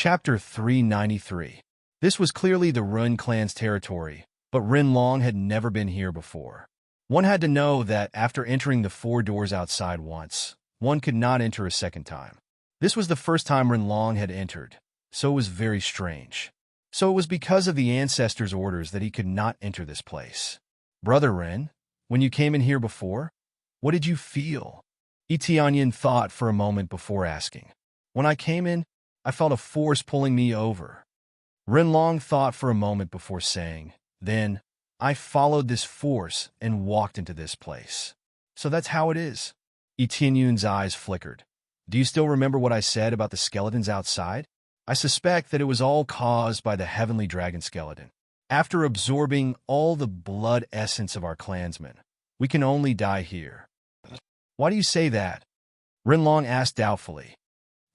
Chapter 393. This was clearly the Run clan's territory, but Rin Long had never been here before. One had to know that after entering the 4 doors outside once, one could not enter a second time. This was the first time Rin Long had entered, so it was very strange. So it was because of the ancestors' orders that he could not enter this place. Brother Rin, when you came in here before, what did you feel? Tianyan thought for a moment before asking. When I came in, I felt a force pulling me over. Rin Long thought for a moment before saying, then, I followed this force and walked into this place. So that's how it is. Tianyun's eyes flickered. Do you still remember what I said about the skeletons outside? I suspect that it was all caused by the heavenly dragon skeleton. After absorbing all the blood essence of our clansmen, we can only die here. Why do you say that? Rin Long asked doubtfully.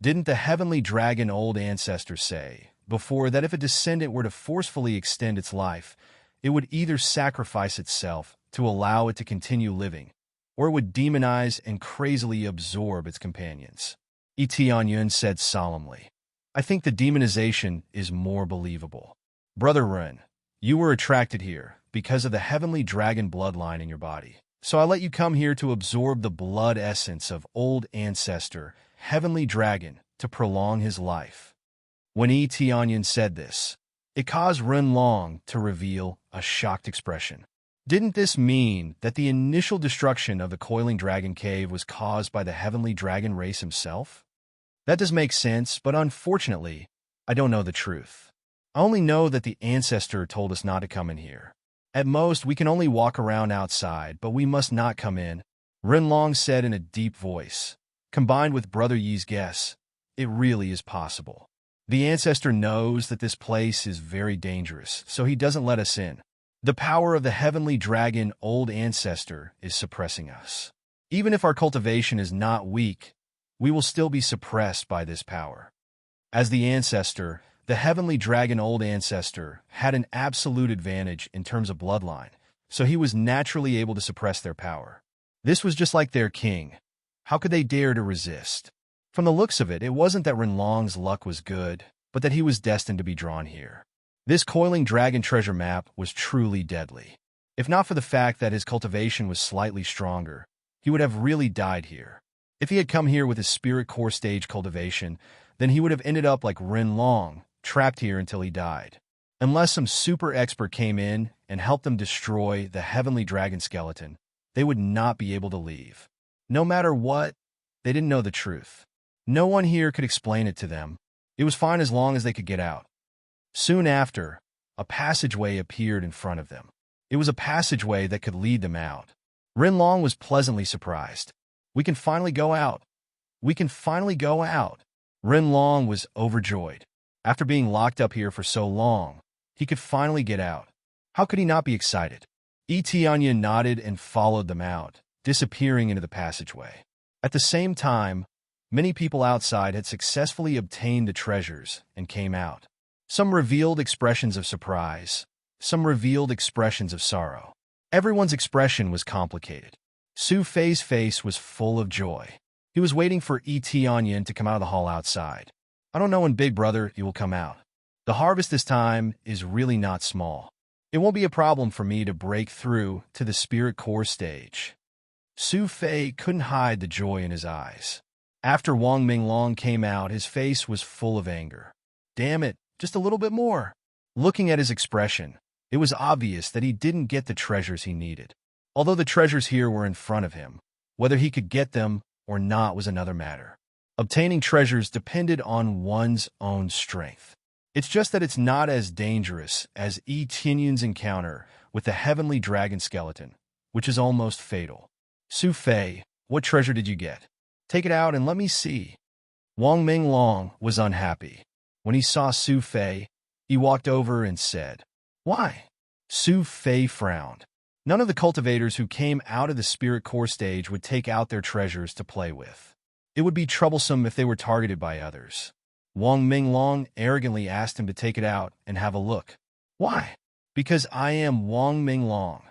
Didn't the heavenly dragon old ancestors say before that if a descendant were to forcefully extend its life, it would either sacrifice itself to allow it to continue living, or it would demonize and crazily absorb its companions? Tianyun said solemnly. I think the demonization is more believable. Brother Ren, you were attracted here because of the heavenly dragon bloodline in your body. So I let you come here to absorb the blood essence of old ancestor, heavenly dragon, to prolong his life. When Tianyun said this, it caused Ren Long to reveal a shocked expression. Didn't this mean that the initial destruction of the coiling dragon cave was caused by the heavenly dragon race himself? That does make sense, but unfortunately, I don't know the truth. I only know that the ancestor told us not to come in here. At most, we can only walk around outside, but we must not come in, Ren Long said in a deep voice. Combined with Brother Yi's guess, it really is possible. The ancestor knows that this place is very dangerous, so he doesn't let us in. The power of the heavenly dragon old ancestor is suppressing us. Even if our cultivation is not weak, we will still be suppressed by this power. As the ancestor, the heavenly dragon old ancestor had an absolute advantage in terms of bloodline, so he was naturally able to suppress their power. This was just like their king. How could they dare to resist? From the looks of it, it wasn't that Ren Long's luck was good, but that he was destined to be drawn here. This coiling dragon treasure map was truly deadly. If not for the fact that his cultivation was slightly stronger, he would have really died here. If he had come here with his spirit core stage cultivation, then he would have ended up like Ren Long, trapped here until he died. Unless some super expert came in and helped them destroy the heavenly dragon skeleton, they would not be able to leave. No matter what, they didn't know the truth. No one here could explain it to them. It was fine as long as they could get out. Soon after, a passageway appeared in front of them. It was a passageway that could lead them out. Ren Long was pleasantly surprised. We can finally go out. We can finally go out. Ren Long was overjoyed. After being locked up here for so long, he could finally get out. How could he not be excited? Tianyun nodded and followed them out, disappearing into the passageway. At the same time, many people outside had successfully obtained the treasures and came out. Some revealed expressions of surprise, some revealed expressions of sorrow. Everyone's expression was complicated. Su Fei's face was full of joy. He was waiting for Tianyun to come out of the hall outside. I don't know when, Big Brother, you will come out. The harvest this time is really not small. It won't be a problem for me to break through to the spirit core stage. Su Fei couldn't hide the joy in his eyes. After Wang Minglong came out, his face was full of anger. Damn it, just a little bit more. Looking at his expression, it was obvious that he didn't get the treasures he needed. Although the treasures here were in front of him, whether he could get them or not was another matter. Obtaining treasures depended on one's own strength. It's just that it's not as dangerous as Tianyun's encounter with the heavenly dragon skeleton, which is almost fatal. Su Fei, what treasure did you get? Take it out and let me see. Wang Minglong was unhappy. When he saw Su Fei, he walked over and said, Why? Su Fei frowned. None of the cultivators who came out of the spirit core stage would take out their treasures to play with. It would be troublesome if they were targeted by others. Wang Minglong arrogantly asked him to take it out and have a look. Why? Because I am Wang Minglong.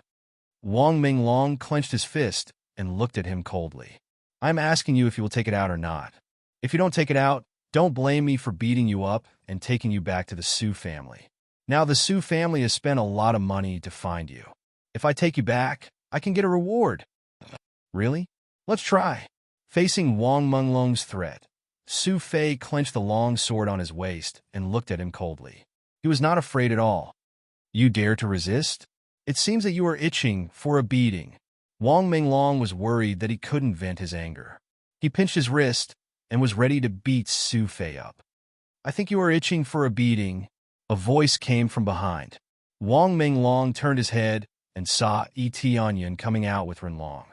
Wang Minglong clenched his fist and looked at him coldly. I'm asking you if you will take it out or not. If you don't take it out, don't blame me for beating you up and taking you back to the Su family. Now the Su family has spent a lot of money to find you. If I take you back, I can get a reward. Really? Let's try. Facing Wang Menglong's threat, Su Fei clenched the long sword on his waist and looked at him coldly. He was not afraid at all. You dare to resist? It seems that you are itching for a beating. Wang Menglong was worried that he couldn't vent his anger. He pinched his wrist and was ready to beat Su Fei up. I think you are itching for a beating. A voice came from behind. Wang Menglong turned his head and saw Yi Tianyan coming out with Renlong.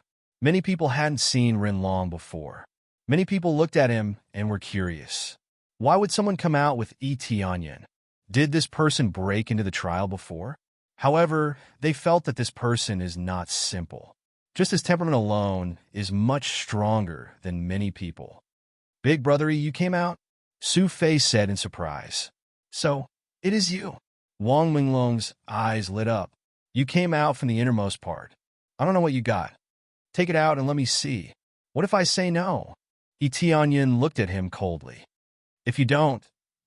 Many people hadn't seen Renlong before. Many people looked at him and were curious. Why would someone come out with Yi Tianyan? Did this person break into the trial before? However, they felt that this person is not simple. Just his temperament alone is much stronger than many people. Big brother, you came out? Su Fei said in surprise. So, it is you. Wang Menglong's eyes lit up. You came out from the innermost part. I don't know what you got. Take it out and let me see. What if I say no? Yi Tianyan looked at him coldly. If you don't,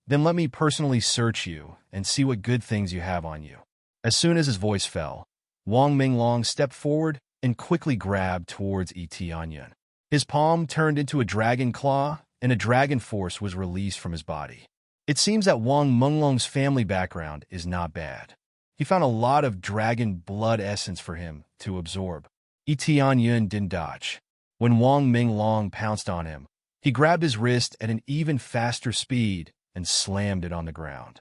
then let me personally search you and see what good things you have on you. As soon as his voice fell, Wang Menglong stepped forward and quickly grabbed towards Yi Tianyan. His palm turned into a dragon claw, and a dragon force was released from his body. It seems that Wang Menglong's family background is not bad. He found a lot of dragon blood essence for him to absorb. Yi Tianyan didn't dodge. When Wang Menglong pounced on him, he grabbed his wrist at an even faster speed and slammed it on the ground.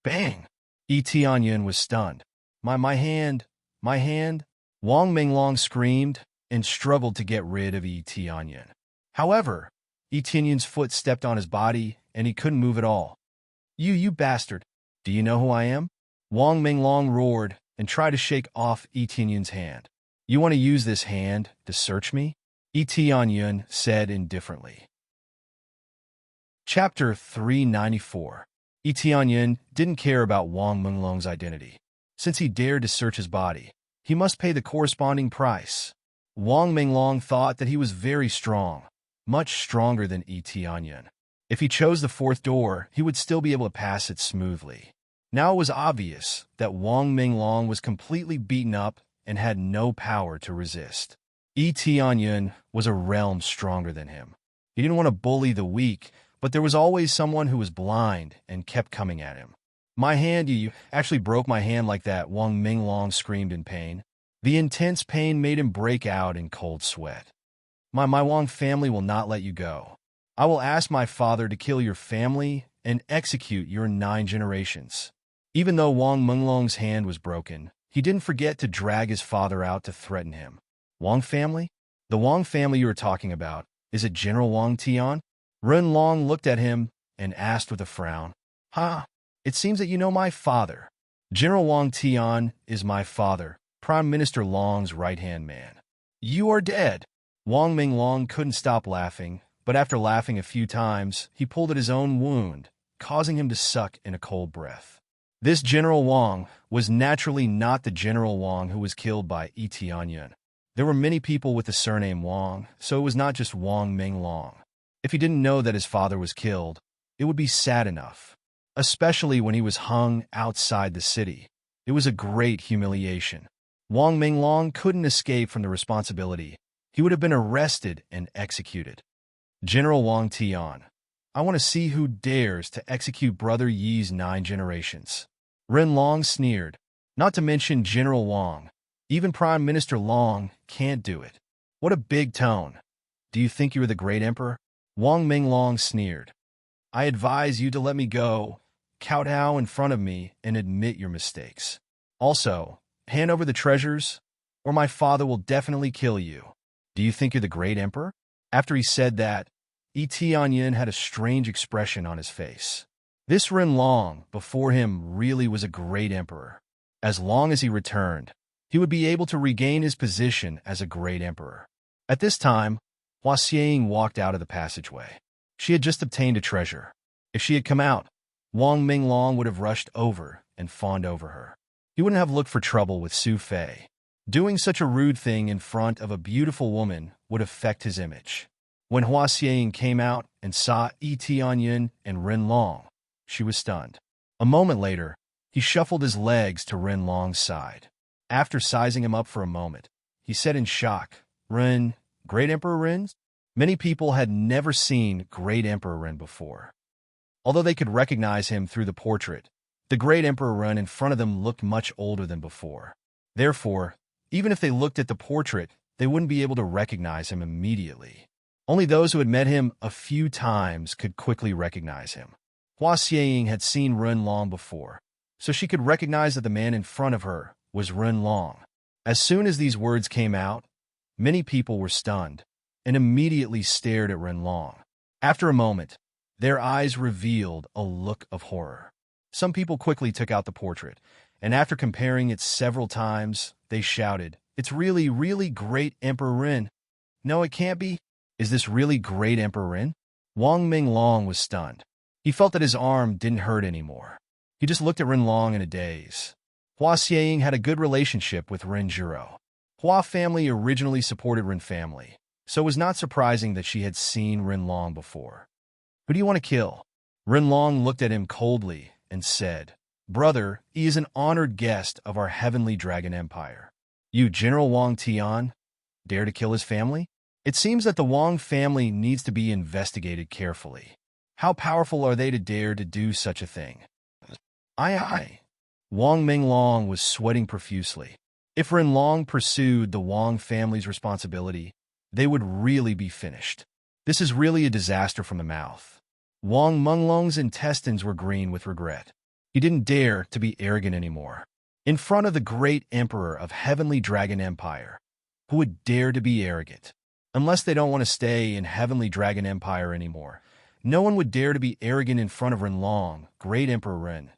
Bang! Yi Tianyan was stunned. My hand! Wang Menglong screamed and struggled to get rid of Yi Tianyan. However, Yi Tianyan's foot stepped on his body and he couldn't move at all. You bastard! Do you know who I am? Wang Menglong roared and tried to shake off Yi Tianyan's hand. You want to use this hand to search me? Yi Tianyan said indifferently. Chapter 394. Yi Tianyan didn't care about Wang Menglong's identity. Since he dared to search his body, he must pay the corresponding price. Wang Menglong thought that he was very strong, much stronger than Yi Tianyan. If he chose the fourth door, he would still be able to pass it smoothly. Now it was obvious that Wang Menglong was completely beaten up and had no power to resist. Yi Tianyan was a realm stronger than him. He didn't want to bully the weak, but there was always someone who was blind and kept coming at him. My hand, you actually broke my hand like that, Wang Menglong screamed in pain. The intense pain made him break out in cold sweat. My Wang family will not let you go. I will ask my father to kill your family and execute your 9 generations. Even though Wang Menglong's hand was broken, he didn't forget to drag his father out to threaten him. Wang family? The Wang family you are talking about, is it General Wang Tian? Renlong looked at him and asked with a frown. It seems that you know my father. General Wang Tian is my father, Prime Minister Long's right-hand man. You are dead. Wang Menglong couldn't stop laughing, but after laughing a few times, he pulled at his own wound, causing him to suck in a cold breath. This General Wang was naturally not the General Wang who was killed by Yi Tianyan. There were many people with the surname Wang, so it was not just Wang Menglong. If he didn't know that his father was killed, it would be sad enough, especially when he was hung outside the city. It was a great humiliation. Wang Menglong couldn't escape from the responsibility. He would have been arrested and executed. General Wang Tian, I want to see who dares to execute Brother Yi's 9 generations. Renlong sneered. Not to mention General Wang. Even Prime Minister Long can't do it. What a big tone. Do you think you are the great emperor? Wang Menglong sneered. I advise you to let me go, kowtow in front of me, and admit your mistakes. Also, hand over the treasures, or my father will definitely kill you. Do you think you're the great emperor? After he said that, Yi Tianyan had a strange expression on his face. This Renlong before him really was a great emperor. As long as he returned, he would be able to regain his position as a great emperor. At this time, Hua Xieying walked out of the passageway. She had just obtained a treasure. If she had come out, Wang Menglong would have rushed over and fawned over her. He wouldn't have looked for trouble with Su Fei. Doing such a rude thing in front of a beautiful woman would affect his image. When Hua Xieying came out and saw Yi Tianyan and Renlong, She was stunned. A moment later, he shuffled his legs to Ren Long's side. After sizing him up for a moment, he said in shock, Ren, Great Emperor Ren? Many people had never seen Great Emperor Ren before. Although they could recognize him through the portrait, the Great Emperor Ren in front of them looked much older than before. Therefore, even if they looked at the portrait, they wouldn't be able to recognize him immediately. Only those who had met him a few times could quickly recognize him. Hua Xieying had seen Ren Long before, so she could recognize that the man in front of her was Ren Long. As soon as these words came out, many people were stunned and immediately stared at Ren Long. After a moment, their eyes revealed a look of horror. Some people quickly took out the portrait, and after comparing it several times, they shouted, It's really, really Great Emperor Ren. No, it can't be. Is this really Great Emperor Ren? Wang Minglong was stunned. He felt that his arm didn't hurt anymore. He just looked at Ren Long in a daze. Hua Xieying had a good relationship with Ren Zhuro. Hua family originally supported Ren family, so it was not surprising that she had seen Ren Long before. Who do you want to kill? Ren Long looked at him coldly and said, Brother, he is an honored guest of our heavenly dragon empire. You, General Wang Tian, dare to kill his family? It seems that the Wang family needs to be investigated carefully. How powerful are they to dare to do such a thing? Aye. Wang Minglong was sweating profusely. If Ren Long pursued the Wang family's responsibility, they would really be finished. This is really a disaster from the mouth. Wang Minglong's intestines were green with regret. He didn't dare to be arrogant anymore. In front of the great emperor of Heavenly Dragon Empire, who would dare to be arrogant? Unless they don't want to stay in Heavenly Dragon Empire anymore, no one would dare to be arrogant in front of Ren Long, Great Emperor Ren.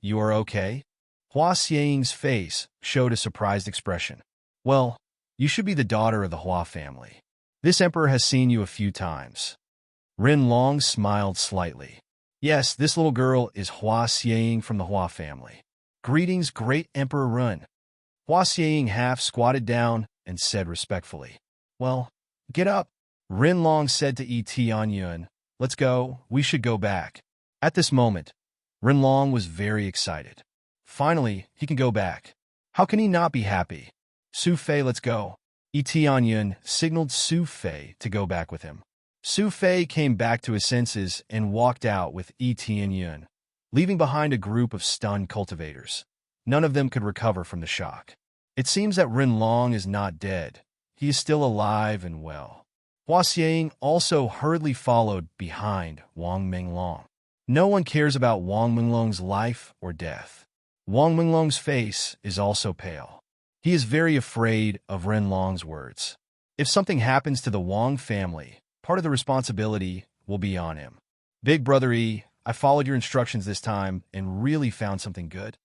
You are okay? Hua Xieying's face showed a surprised expression. Well, you should be the daughter of the Hua family. This emperor has seen you a few times. Ren Long smiled slightly. Yes, this little girl is Hua Xieying from the Hua family. Greetings, Great Emperor Ren. Hua Xieying half squatted down and said respectfully. Well, get up. Ren Long said to Yi Tianyun, Let's go, we should go back. At this moment, Ren Long was very excited. Finally, he can go back. How can he not be happy? Su Fei, let's go. Yi Tianyun signaled Su Fei to go back with him. Su Fei came back to his senses and walked out with Yi Tianyun, leaving behind a group of stunned cultivators. None of them could recover from the shock. It seems that Ren Long is not dead. He is still alive and well. Hua Xieying also hurriedly followed behind Wang Minglong. No one cares about Wang Minglong's life or death. Wang Minglong's face is also pale. He is very afraid of Ren Long's words. If something happens to the Wang family, part of the responsibility will be on him. Big Brother Yi, I followed your instructions this time and really found something good.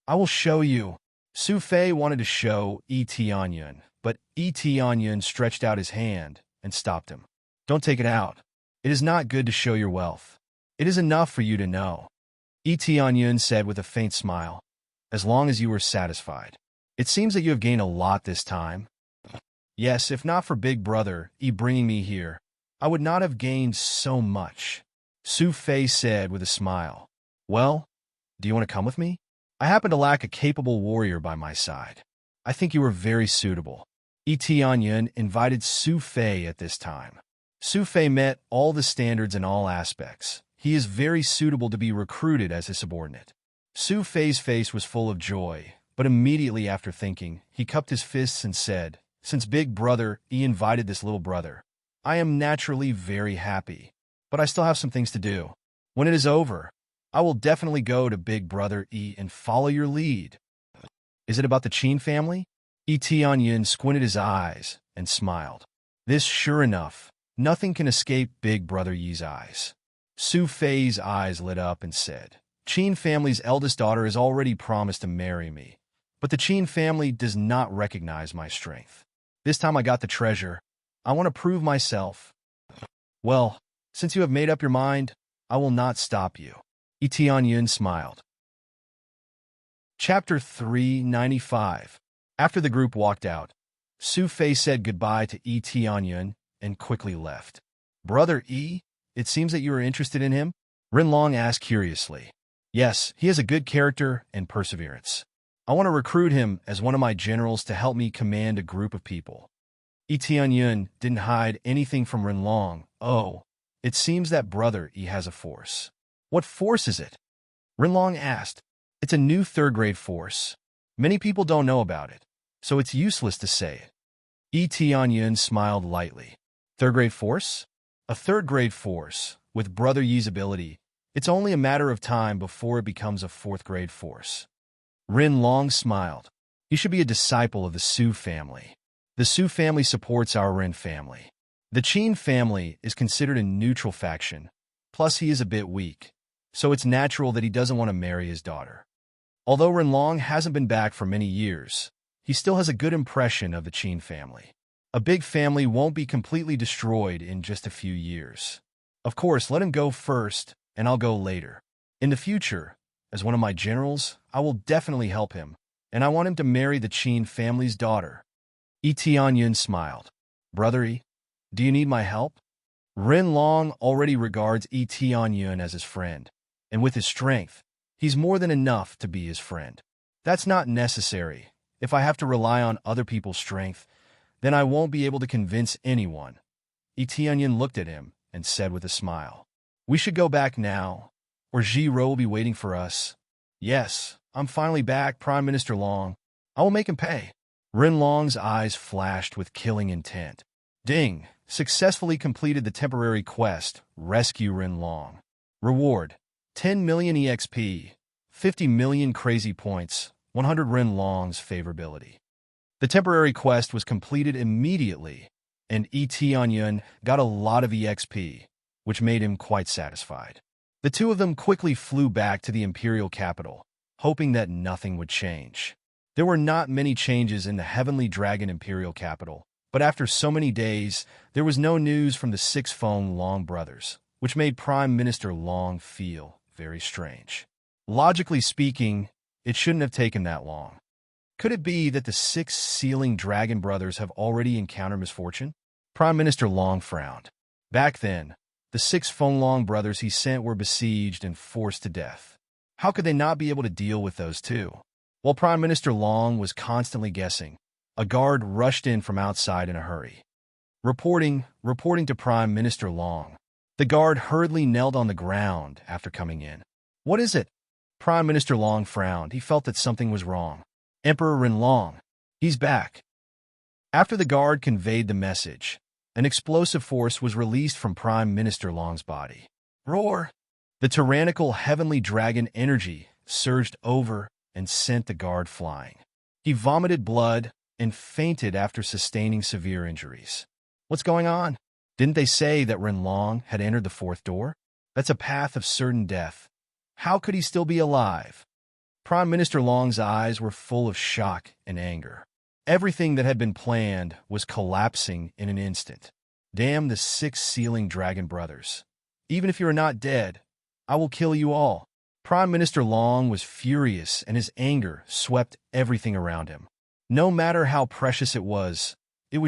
I will show you. Su Fei wanted to show Yi Tianyun, but Yi Tianyun stretched out his hand and stopped him. Don't take it out. It is not good to show your wealth. It is enough for you to know. Yi Tianyun said with a faint smile, as long as you are satisfied. It seems that you have gained a lot this time. Yes, if not for Big Brother Yi bringing me here, I would not have gained so much. Su Fei said with a smile. Well, do you want to come with me? I happen to lack a capable warrior by my side. I think you are very suitable. Yi Tianyun invited Su Fei at this time. Su Fei met all the standards in all aspects. He is very suitable to be recruited as his subordinate. Su Fei's face was full of joy, but immediately after thinking, he cupped his fists and said, Since Big Brother Yi invited this little brother, I am naturally very happy, but I still have some things to do. When it is over, I will definitely go to Big Brother Yi and follow your lead. Is it about the Qin family? Yi Tianyun squinted his eyes and smiled. This, sure enough, nothing can escape Big Brother Yi's eyes. Su Fei's eyes lit up and said, Qin family's eldest daughter has already promised to marry me, but the Qin family does not recognize my strength. This time I got the treasure. I want to prove myself. Well, since you have made up your mind, I will not stop you. Yi Tianyun smiled. Chapter 395. After the group walked out, Su Fei said goodbye to Yi Tianyun and quickly left. Brother Yi, it seems that you are interested in him? Rinlong asked curiously. Yes, he has a good character and perseverance. I want to recruit him as one of my generals to help me command a group of people. Tianyun didn't hide anything from Rinlong. Oh, it seems that brother he has a force. What force is it? Rinlong asked. It's a new third-grade force. Many people don't know about it, so it's useless to say it. Tianyun smiled lightly. Third-grade force? A third-grade force, with Brother Yi's ability, it's only a matter of time before it becomes a fourth-grade force. Rinlong smiled. He should be a disciple of the Su family. The Su family supports our Rin family. The Qin family is considered a neutral faction, plus he is a bit weak, so it's natural that he doesn't want to marry his daughter. Although Rinlong hasn't been back for many years, he still has a good impression of the Qin family. A big family won't be completely destroyed in just a few years. Of course, let him go first, and I'll go later. In the future, as one of my generals, I will definitely help him, and I want him to marry the Qin family's daughter. Tianyun smiled. Brother Yi, do you need my help? Rinlong already regards Tianyun as his friend, and with his strength, he's more than enough to be his friend. That's not necessary. If I have to rely on other people's strength, then I won't be able to convince anyone. Tianyun looked at him and said with a smile, We should go back now, or Ji-Ro will be waiting for us. Yes, I'm finally back, Prime Minister Long. I will make him pay. Rinlong's eyes flashed with killing intent. Ding! Successfully completed the temporary quest, Rescue Rinlong. Reward, 10 million EXP, 50 million crazy points, 100 Rinlong's favorability. The temporary quest was completed immediately, and Tianyun got a lot of EXP, which made him quite satisfied. The two of them quickly flew back to the imperial capital, hoping that nothing would change. There were not many changes in the Heavenly Dragon imperial capital, but after so many days, there was no news from the six Feng Long brothers, which made Prime Minister Long feel very strange. Logically speaking, it shouldn't have taken that long. Could it be that the six Sealing Dragon brothers have already encountered misfortune? Prime Minister Long frowned. Back then, the six Feng Long brothers he sent were besieged and forced to death. How could they not be able to deal with those two? While Prime Minister Long was constantly guessing, a guard rushed in from outside in a hurry. Reporting to Prime Minister Long. The guard hurriedly knelt on the ground after coming in. What is it? Prime Minister Long frowned. He felt that something was wrong. Emperor Rinlong. He's back. After the guard conveyed the message, an explosive force was released from Prime Minister Long's body. Roar! The tyrannical heavenly dragon energy surged over and sent the guard flying. He vomited blood and fainted after sustaining severe injuries. What's going on? Didn't they say that Rinlong had entered the fourth door? That's a path of certain death. How could he still be alive? Prime Minister Long's eyes were full of shock and anger. Everything that had been planned was collapsing in an instant. Damn the six Sealing Dragon brothers. Even if you are not dead, I will kill you all. Prime Minister Long was furious, and his anger swept everything around him. No matter how precious it was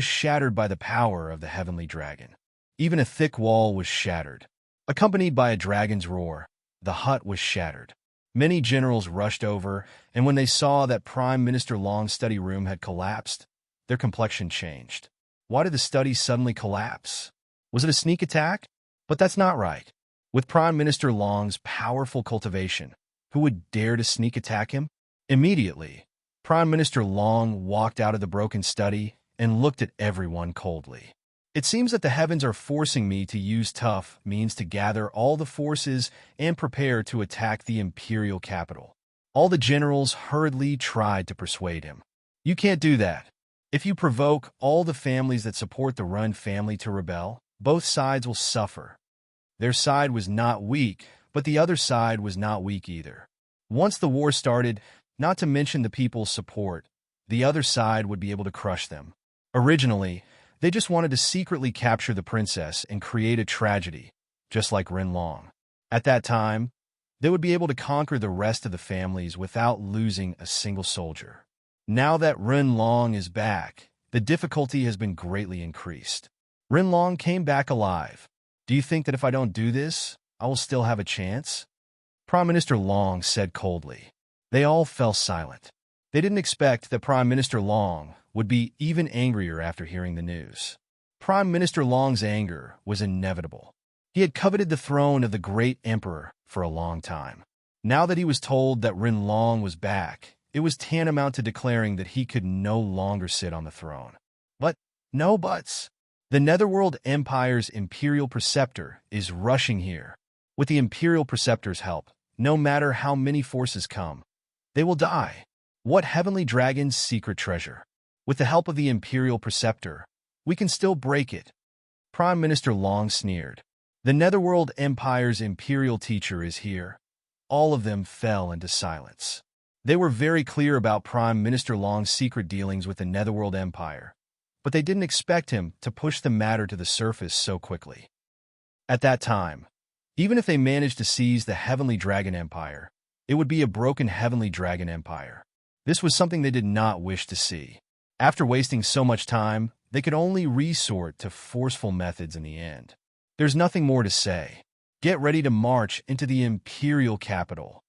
shattered by the power of the Heavenly Dragon. Even a thick wall was shattered. Accompanied by a dragon's roar, the hut was shattered. Many generals rushed over, and when they saw that Prime Minister Long's study room had collapsed, their complexion changed. Why did the study suddenly collapse? Was it a sneak attack? But that's not right. With Prime Minister Long's powerful cultivation, who would dare to sneak attack him? Immediately, Prime Minister Long walked out of the broken study and looked at everyone coldly. It seems that the heavens are forcing me to use tough means to gather all the forces and prepare to attack the imperial capital. All the generals hurriedly tried to persuade him. You can't do that. If you provoke all the families that support the Run family to rebel, both sides will suffer. Their side was not weak, but the other side was not weak either. Once the war started, not to mention the people's support, the other side would be able to crush them. Originally, they just wanted to secretly capture the princess and create a tragedy, just like Rinlong. At that time, they would be able to conquer the rest of the families without losing a single soldier. Now that Rinlong is back, the difficulty has been greatly increased. Rinlong came back alive. Do you think that if I don't do this, I will still have a chance? Prime Minister Long said coldly. They all fell silent. They didn't expect that Prime Minister Long would be even angrier after hearing the news. Prime Minister Long's anger was inevitable. He had coveted the throne of the great emperor for a long time. Now that he was told that Ren Long was back, it was tantamount to declaring that he could no longer sit on the throne. But no buts. The Netherworld Empire's Imperial Preceptor is rushing here. With the Imperial Preceptor's help, no matter how many forces come, they will die. What heavenly dragon's secret treasure? With the help of the Imperial Preceptor, we can still break it. Prime Minister Long sneered. The Netherworld Empire's Imperial Teacher is here. All of them fell into silence. They were very clear about Prime Minister Long's secret dealings with the Netherworld Empire, but they didn't expect him to push the matter to the surface so quickly. At that time, even if they managed to seize the Heavenly Dragon Empire, it would be a broken Heavenly Dragon Empire. This was something they did not wish to see. After wasting so much time, they could only resort to forceful methods in the end. There's nothing more to say. Get ready to march into the imperial capital.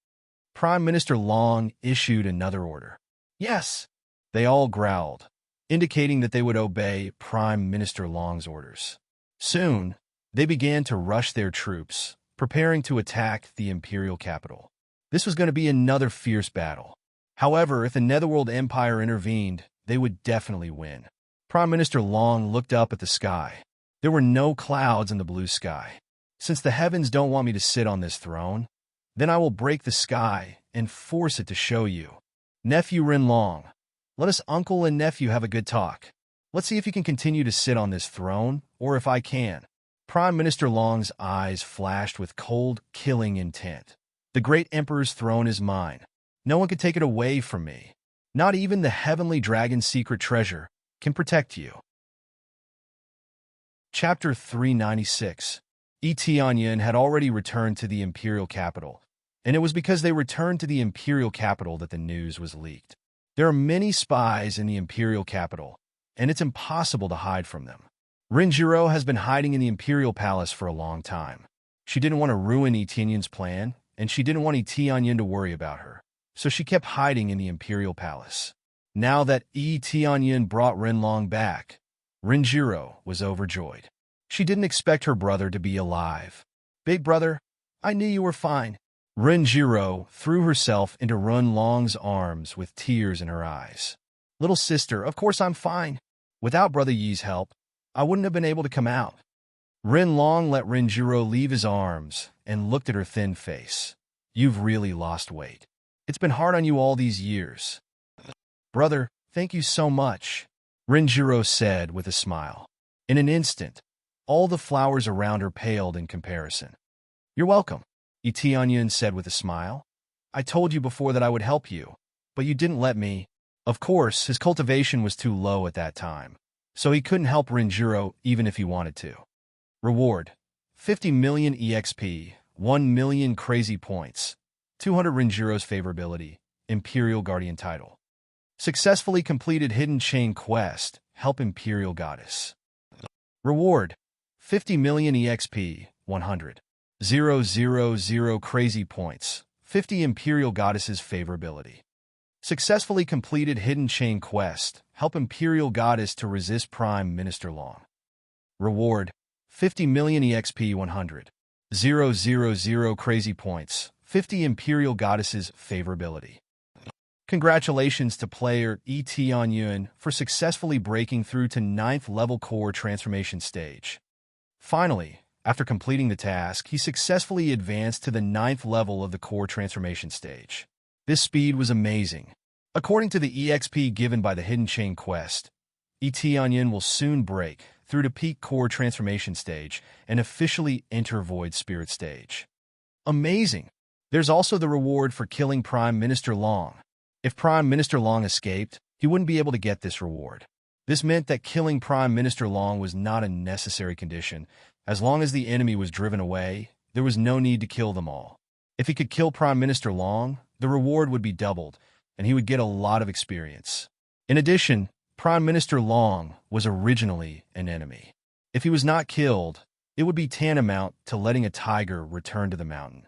Prime Minister Long issued another order. Yes, they all growled, indicating that they would obey Prime Minister Long's orders. Soon, they began to rush their troops, preparing to attack the imperial capital. This was going to be another fierce battle. However, if the Netherworld Empire intervened, they would definitely win. Prime Minister Long looked up at the sky. There were no clouds in the blue sky. Since the heavens don't want me to sit on this throne, then I will break the sky and force it to show you. Nephew Ren Long, let us uncle and nephew have a good talk. Let's see if you can continue to sit on this throne, or if I can. Prime Minister Long's eyes flashed with cold, killing intent. The great emperor's throne is mine. No one can take it away from me. Not even the heavenly dragon's secret treasure can protect you. Chapter 396. Tianyin had already returned to the imperial capital, and it was because they returned to the imperial capital that the news was leaked. There are many spies in the imperial capital, and it's impossible to hide from them. Rinjiro has been hiding in the imperial palace for a long time. She didn't want to ruin Tianyin's plan, and she didn't want Tianyin to worry about her, so she kept hiding in the imperial palace. Now that Tianyin brought Renlong back, Rinjiro was overjoyed. She didn't expect her brother to be alive. Big brother, I knew you were fine. Rinjiro threw herself into Renlong's arms with tears in her eyes. Little sister, of course I'm fine. Without Brother Yi's help, I wouldn't have been able to come out. Renlong let Rinjiro leave his arms and looked at her thin face. You've really lost weight. It's been hard on you all these years. Brother, thank you so much, Rinjiro said with a smile. In an instant, all the flowers around her paled in comparison. You're welcome, Tianyin said with a smile. I told you before that I would help you, but you didn't let me. Of course, his cultivation was too low at that time, so he couldn't help Rinjiro even if he wanted to. Reward: 50 million EXP, 1 million crazy points, 200 Rinjiro's favorability, Imperial Guardian title. Successfully completed Hidden Chain Quest, Help Imperial Goddess. Reward: 50 million EXP, 100. 000 crazy points, 50 Imperial Goddess's favorability. Successfully completed Hidden Chain Quest, Help Imperial Goddess to resist Prime Minister Long. Reward: 50 million EXP, 100. 000 crazy points, 50 Imperial Goddess's favorability. Congratulations to player Tianyin for successfully breaking through to 9th level core transformation stage. Finally, after completing the task, he successfully advanced to the 9th level of the core transformation stage. This speed was amazing. According to the EXP given by the Hidden Chain Quest, Tianyin will soon break through to peak core transformation stage and officially enter Void Spirit stage. Amazing! There's also the reward for killing Prime Minister Long. If Prime Minister Long escaped, he wouldn't be able to get this reward. This meant that killing Prime Minister Long was not a necessary condition. As long as the enemy was driven away, there was no need to kill them all. If he could kill Prime Minister Long, the reward would be doubled, and he would get a lot of experience. In addition, Prime Minister Long was originally an enemy. If he was not killed, It would be tantamount to letting a tiger return to the mountain.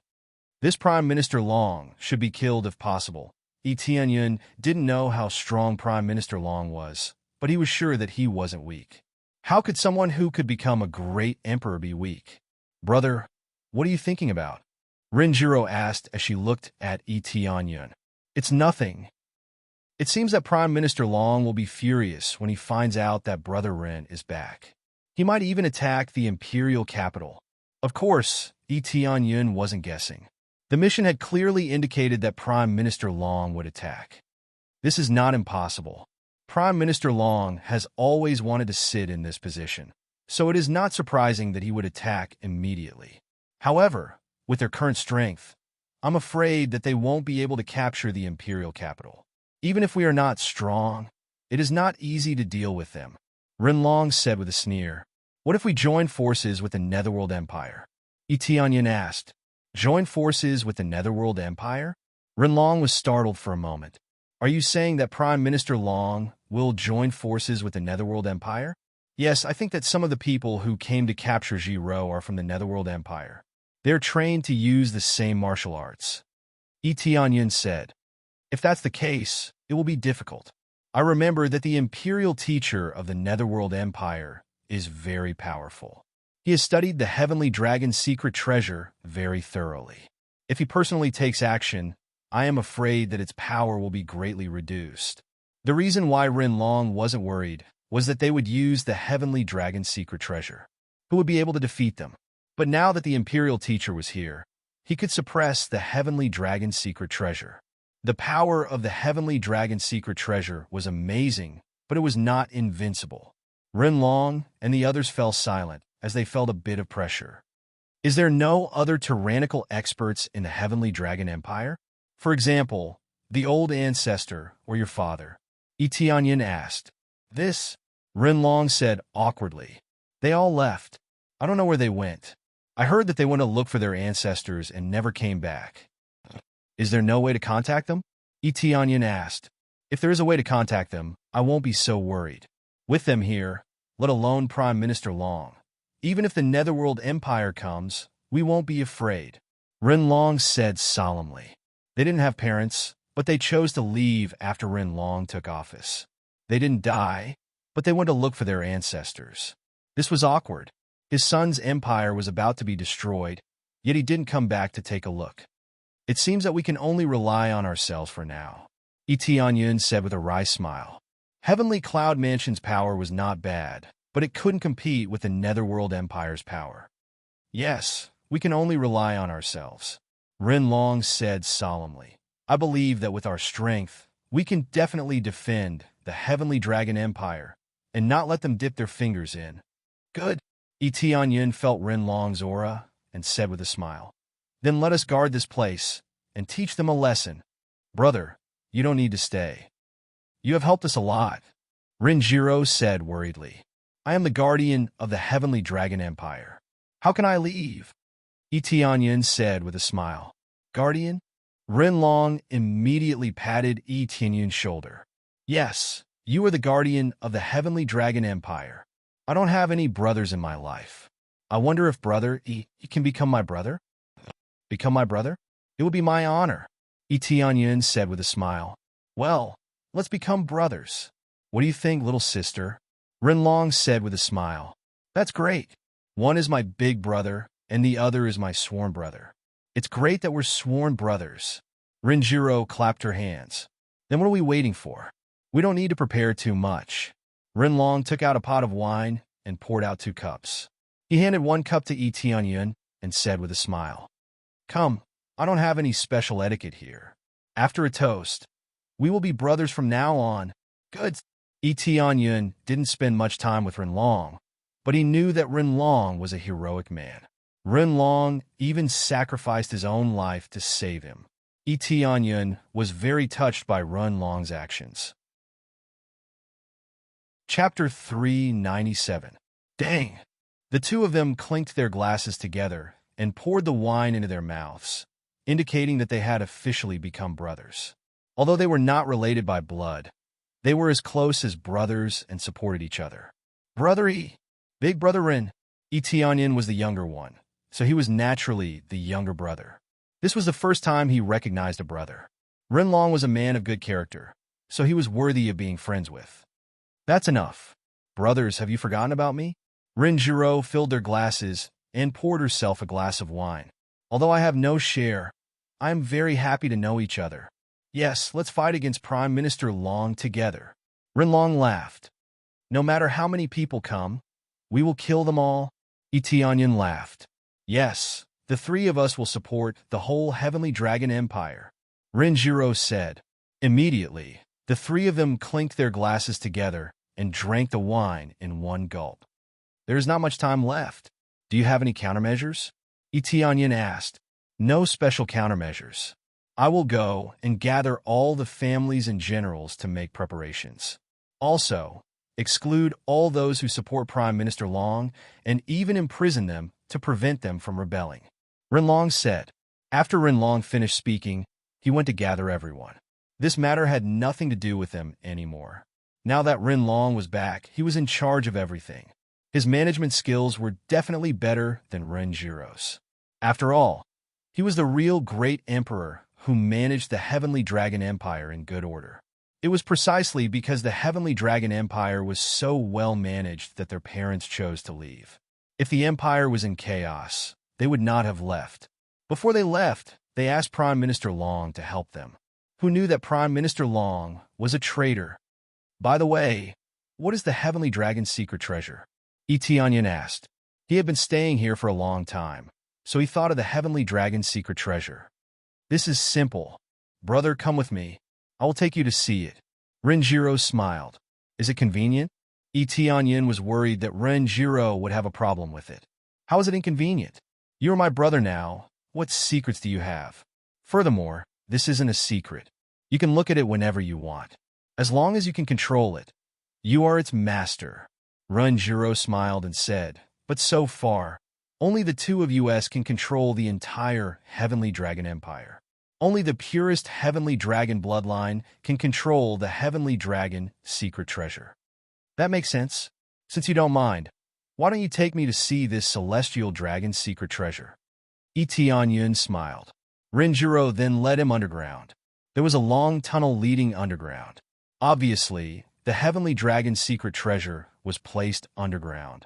This Prime Minister Long should be killed if possible. Tianyun didn't know how strong Prime Minister Long was, but he was sure that he wasn't weak. How could someone who could become a great emperor be weak? Brother, what are you thinking about? Renjiro asked as she looked at Tianyun. It's nothing. It seems that Prime Minister Long will be furious when he finds out that Brother Ren is back. He might even attack the imperial capital. Of course, Tianyun wasn't guessing. The mission had clearly indicated that Prime Minister Long would attack. This is not impossible. Prime Minister Long has always wanted to sit in this position, so it is not surprising that he would attack immediately. However, with their current strength, I'm afraid that they won't be able to capture the imperial capital. Even if we are not strong, it is not easy to deal with them. Renlong said with a sneer. What if we join forces with the Netherworld Empire? Tianyun asked. Join forces with the Netherworld Empire? Renlong was startled for a moment. Are you saying that Prime Minister Long will join forces with the Netherworld Empire? Yes, I think that some of the people who came to capture Jiro are from the Netherworld Empire. They are trained to use the same martial arts. Tianyun said. If that's the case, it will be difficult. I remember that the imperial teacher of the Netherworld Empire is very powerful. He has studied the Heavenly Dragon's secret treasure very thoroughly. If he personally takes action, I am afraid that its power will be greatly reduced. The reason why Renlong wasn't worried was that they would use the Heavenly Dragon's secret treasure. Who would be able to defeat them? But now that the imperial teacher was here, he could suppress the Heavenly Dragon's secret treasure. The power of the Heavenly Dragon's secret treasure was amazing, but it was not invincible. Renlong and the others fell silent as they felt a bit of pressure. Is there no other tyrannical experts in the Heavenly Dragon Empire? For example, the old ancestor or your father? Tianyun asked. This, Renlong said awkwardly. They all left. I don't know where they went. I heard that they went to look for their ancestors and never came back. Is there no way to contact them? Tianyun asked. If there is a way to contact them, I won't be so worried. With them here, let alone Prime Minister Long. Even if the Netherworld Empire comes, we won't be afraid. Renlong said solemnly. They didn't have parents, but they chose to leave after Renlong took office. They didn't die, but they went to look for their ancestors. This was awkward. His son's empire was about to be destroyed, yet he didn't come back to take a look. It seems that we can only rely on ourselves for now, Tianyun said with a wry smile. Heavenly Cloud Mansion's power was not bad, but it couldn't compete with the Netherworld Empire's power. Yes, we can only rely on ourselves, Renlong said solemnly. I believe that with our strength, we can definitely defend the Heavenly Dragon Empire and not let them dip their fingers in. Good. Tianyun felt Renlong's aura and said with a smile. Then let us guard this place and teach them a lesson. Brother, you don't need to stay. You have helped us a lot, Renjiro said worriedly. I am the guardian of the Heavenly Dragon Empire. How can I leave? Tianyun said with a smile. Guardian? Renlong immediately patted Tianyun's shoulder. Yes, you are the guardian of the Heavenly Dragon Empire. I don't have any brothers in my life. I wonder if Brother you can become my brother? Become my brother? It would be my honor, Tianyun said with a smile. Well, let's become brothers. What do you think, little sister? Renlong said with a smile. That's great. One is my big brother, and the other is my sworn brother. It's great that we're sworn brothers. Renjiro clapped her hands. Then what are we waiting for? We don't need to prepare too much. Renlong took out a pot of wine and poured out 2 cups. He handed 1 cup to Tianyun and said with a smile. Come, I don't have any special etiquette here. After a toast, we will be brothers from now on. Good. Tianyun didn't spend much time with Renlong, but he knew that Renlong was a heroic man. Renlong even sacrificed his own life to save him. Tianyun was very touched by Renlong's actions. Chapter 397. Dang! The two of them clinked their glasses together and poured the wine into their mouths, indicating that they had officially become brothers. Although they were not related by blood, they were as close as brothers and supported each other. Brother Big Brother Ren, Tianyin was the younger one, so he was naturally the younger brother. This was the first time he recognized a brother. Rinlong was a man of good character, so he was worthy of being friends with. That's enough. Brothers, have you forgotten about me? Rinjiro filled their glasses and poured herself a glass of wine. Although I have no share, I am very happy to know each other. Yes, let's fight against Prime Minister Long together. Rinlong laughed. No matter how many people come, we will kill them all. Tianyin laughed. Yes, the three of us will support the whole Heavenly Dragon Empire. Rinjiro said. Immediately, the three of them clinked their glasses together and drank the wine in one gulp. There is not much time left. Do you have any countermeasures? Tianyin asked. No special countermeasures. I will go and gather all the families and generals to make preparations. Also, exclude all those who support Prime Minister Long and even imprison them to prevent them from rebelling. Rinlong said. After Rinlong finished speaking, he went to gather everyone. This matter had nothing to do with him anymore. Now that Rinlong was back, he was in charge of everything. His management skills were definitely better than Renjiro's. After all, he was the real great emperor who managed the Heavenly Dragon Empire in good order. It was precisely because the Heavenly Dragon Empire was so well managed that their parents chose to leave. If the empire was in chaos, they would not have left. Before they left, they asked Prime Minister Long to help them. Who knew that Prime Minister Long was a traitor? By the way, what is the Heavenly Dragon's secret treasure? Tianyin asked. He had been staying here for a long time, so he thought of the Heavenly Dragon's secret treasure. This is simple. Brother, come with me. I will take you to see it. Renjiro smiled. Is it convenient? Tianyin was worried that Renjiro would have a problem with it. How is it inconvenient? You are my brother now. What secrets do you have? Furthermore, this isn't a secret. You can look at it whenever you want. As long as you can control it, you are its master. Renjiro smiled and said, but so far, only the two of us can control the entire Heavenly Dragon Empire. Only the purest Heavenly Dragon bloodline can control the Heavenly Dragon secret treasure. That makes sense. Since you don't mind, why don't you take me to see this Celestial Dragon's secret treasure? Tianyin smiled. Renjiro then led him underground. There was a long tunnel leading underground. Obviously, the Heavenly Dragon's secret treasure was placed underground.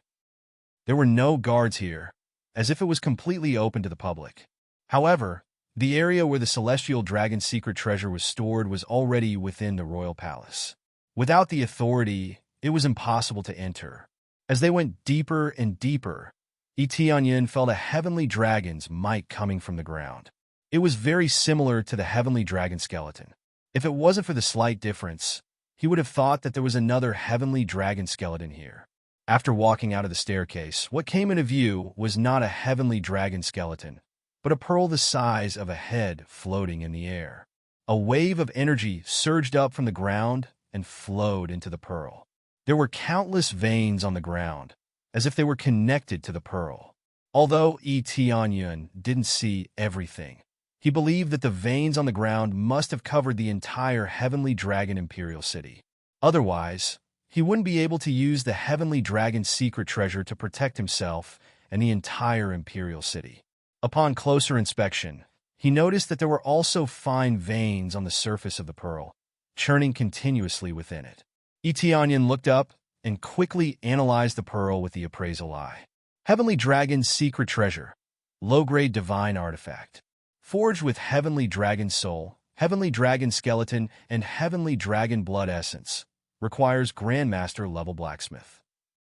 There were no guards here, as if it was completely open to the public. However, the area where the Celestial Dragon's secret treasure was stored was already within the royal palace. Without the authority, it was impossible to enter. As they went deeper and deeper, Tianyin felt a Heavenly Dragon's might coming from the ground. It was very similar to the Heavenly Dragon skeleton. If it wasn't for the slight difference, he would have thought that there was another Heavenly Dragon skeleton here. After walking out of the staircase, what came into view was not a Heavenly Dragon skeleton, but a pearl the size of a head floating in the air. A wave of energy surged up from the ground and flowed into the pearl. There were countless veins on the ground, as if they were connected to the pearl. Although Tianyin didn't see everything, he believed that the veins on the ground must have covered the entire Heavenly Dragon Imperial City. Otherwise, he wouldn't be able to use the Heavenly Dragon's secret treasure to protect himself and the entire Imperial City. Upon closer inspection, he noticed that there were also fine veins on the surface of the pearl, churning continuously within it. Tianyin looked up and quickly analyzed the pearl with the appraisal eye. Heavenly Dragon's secret treasure, low-grade divine artifact. Forged with Heavenly Dragon soul, Heavenly Dragon skeleton, and Heavenly Dragon blood essence, requires Grandmaster level blacksmith.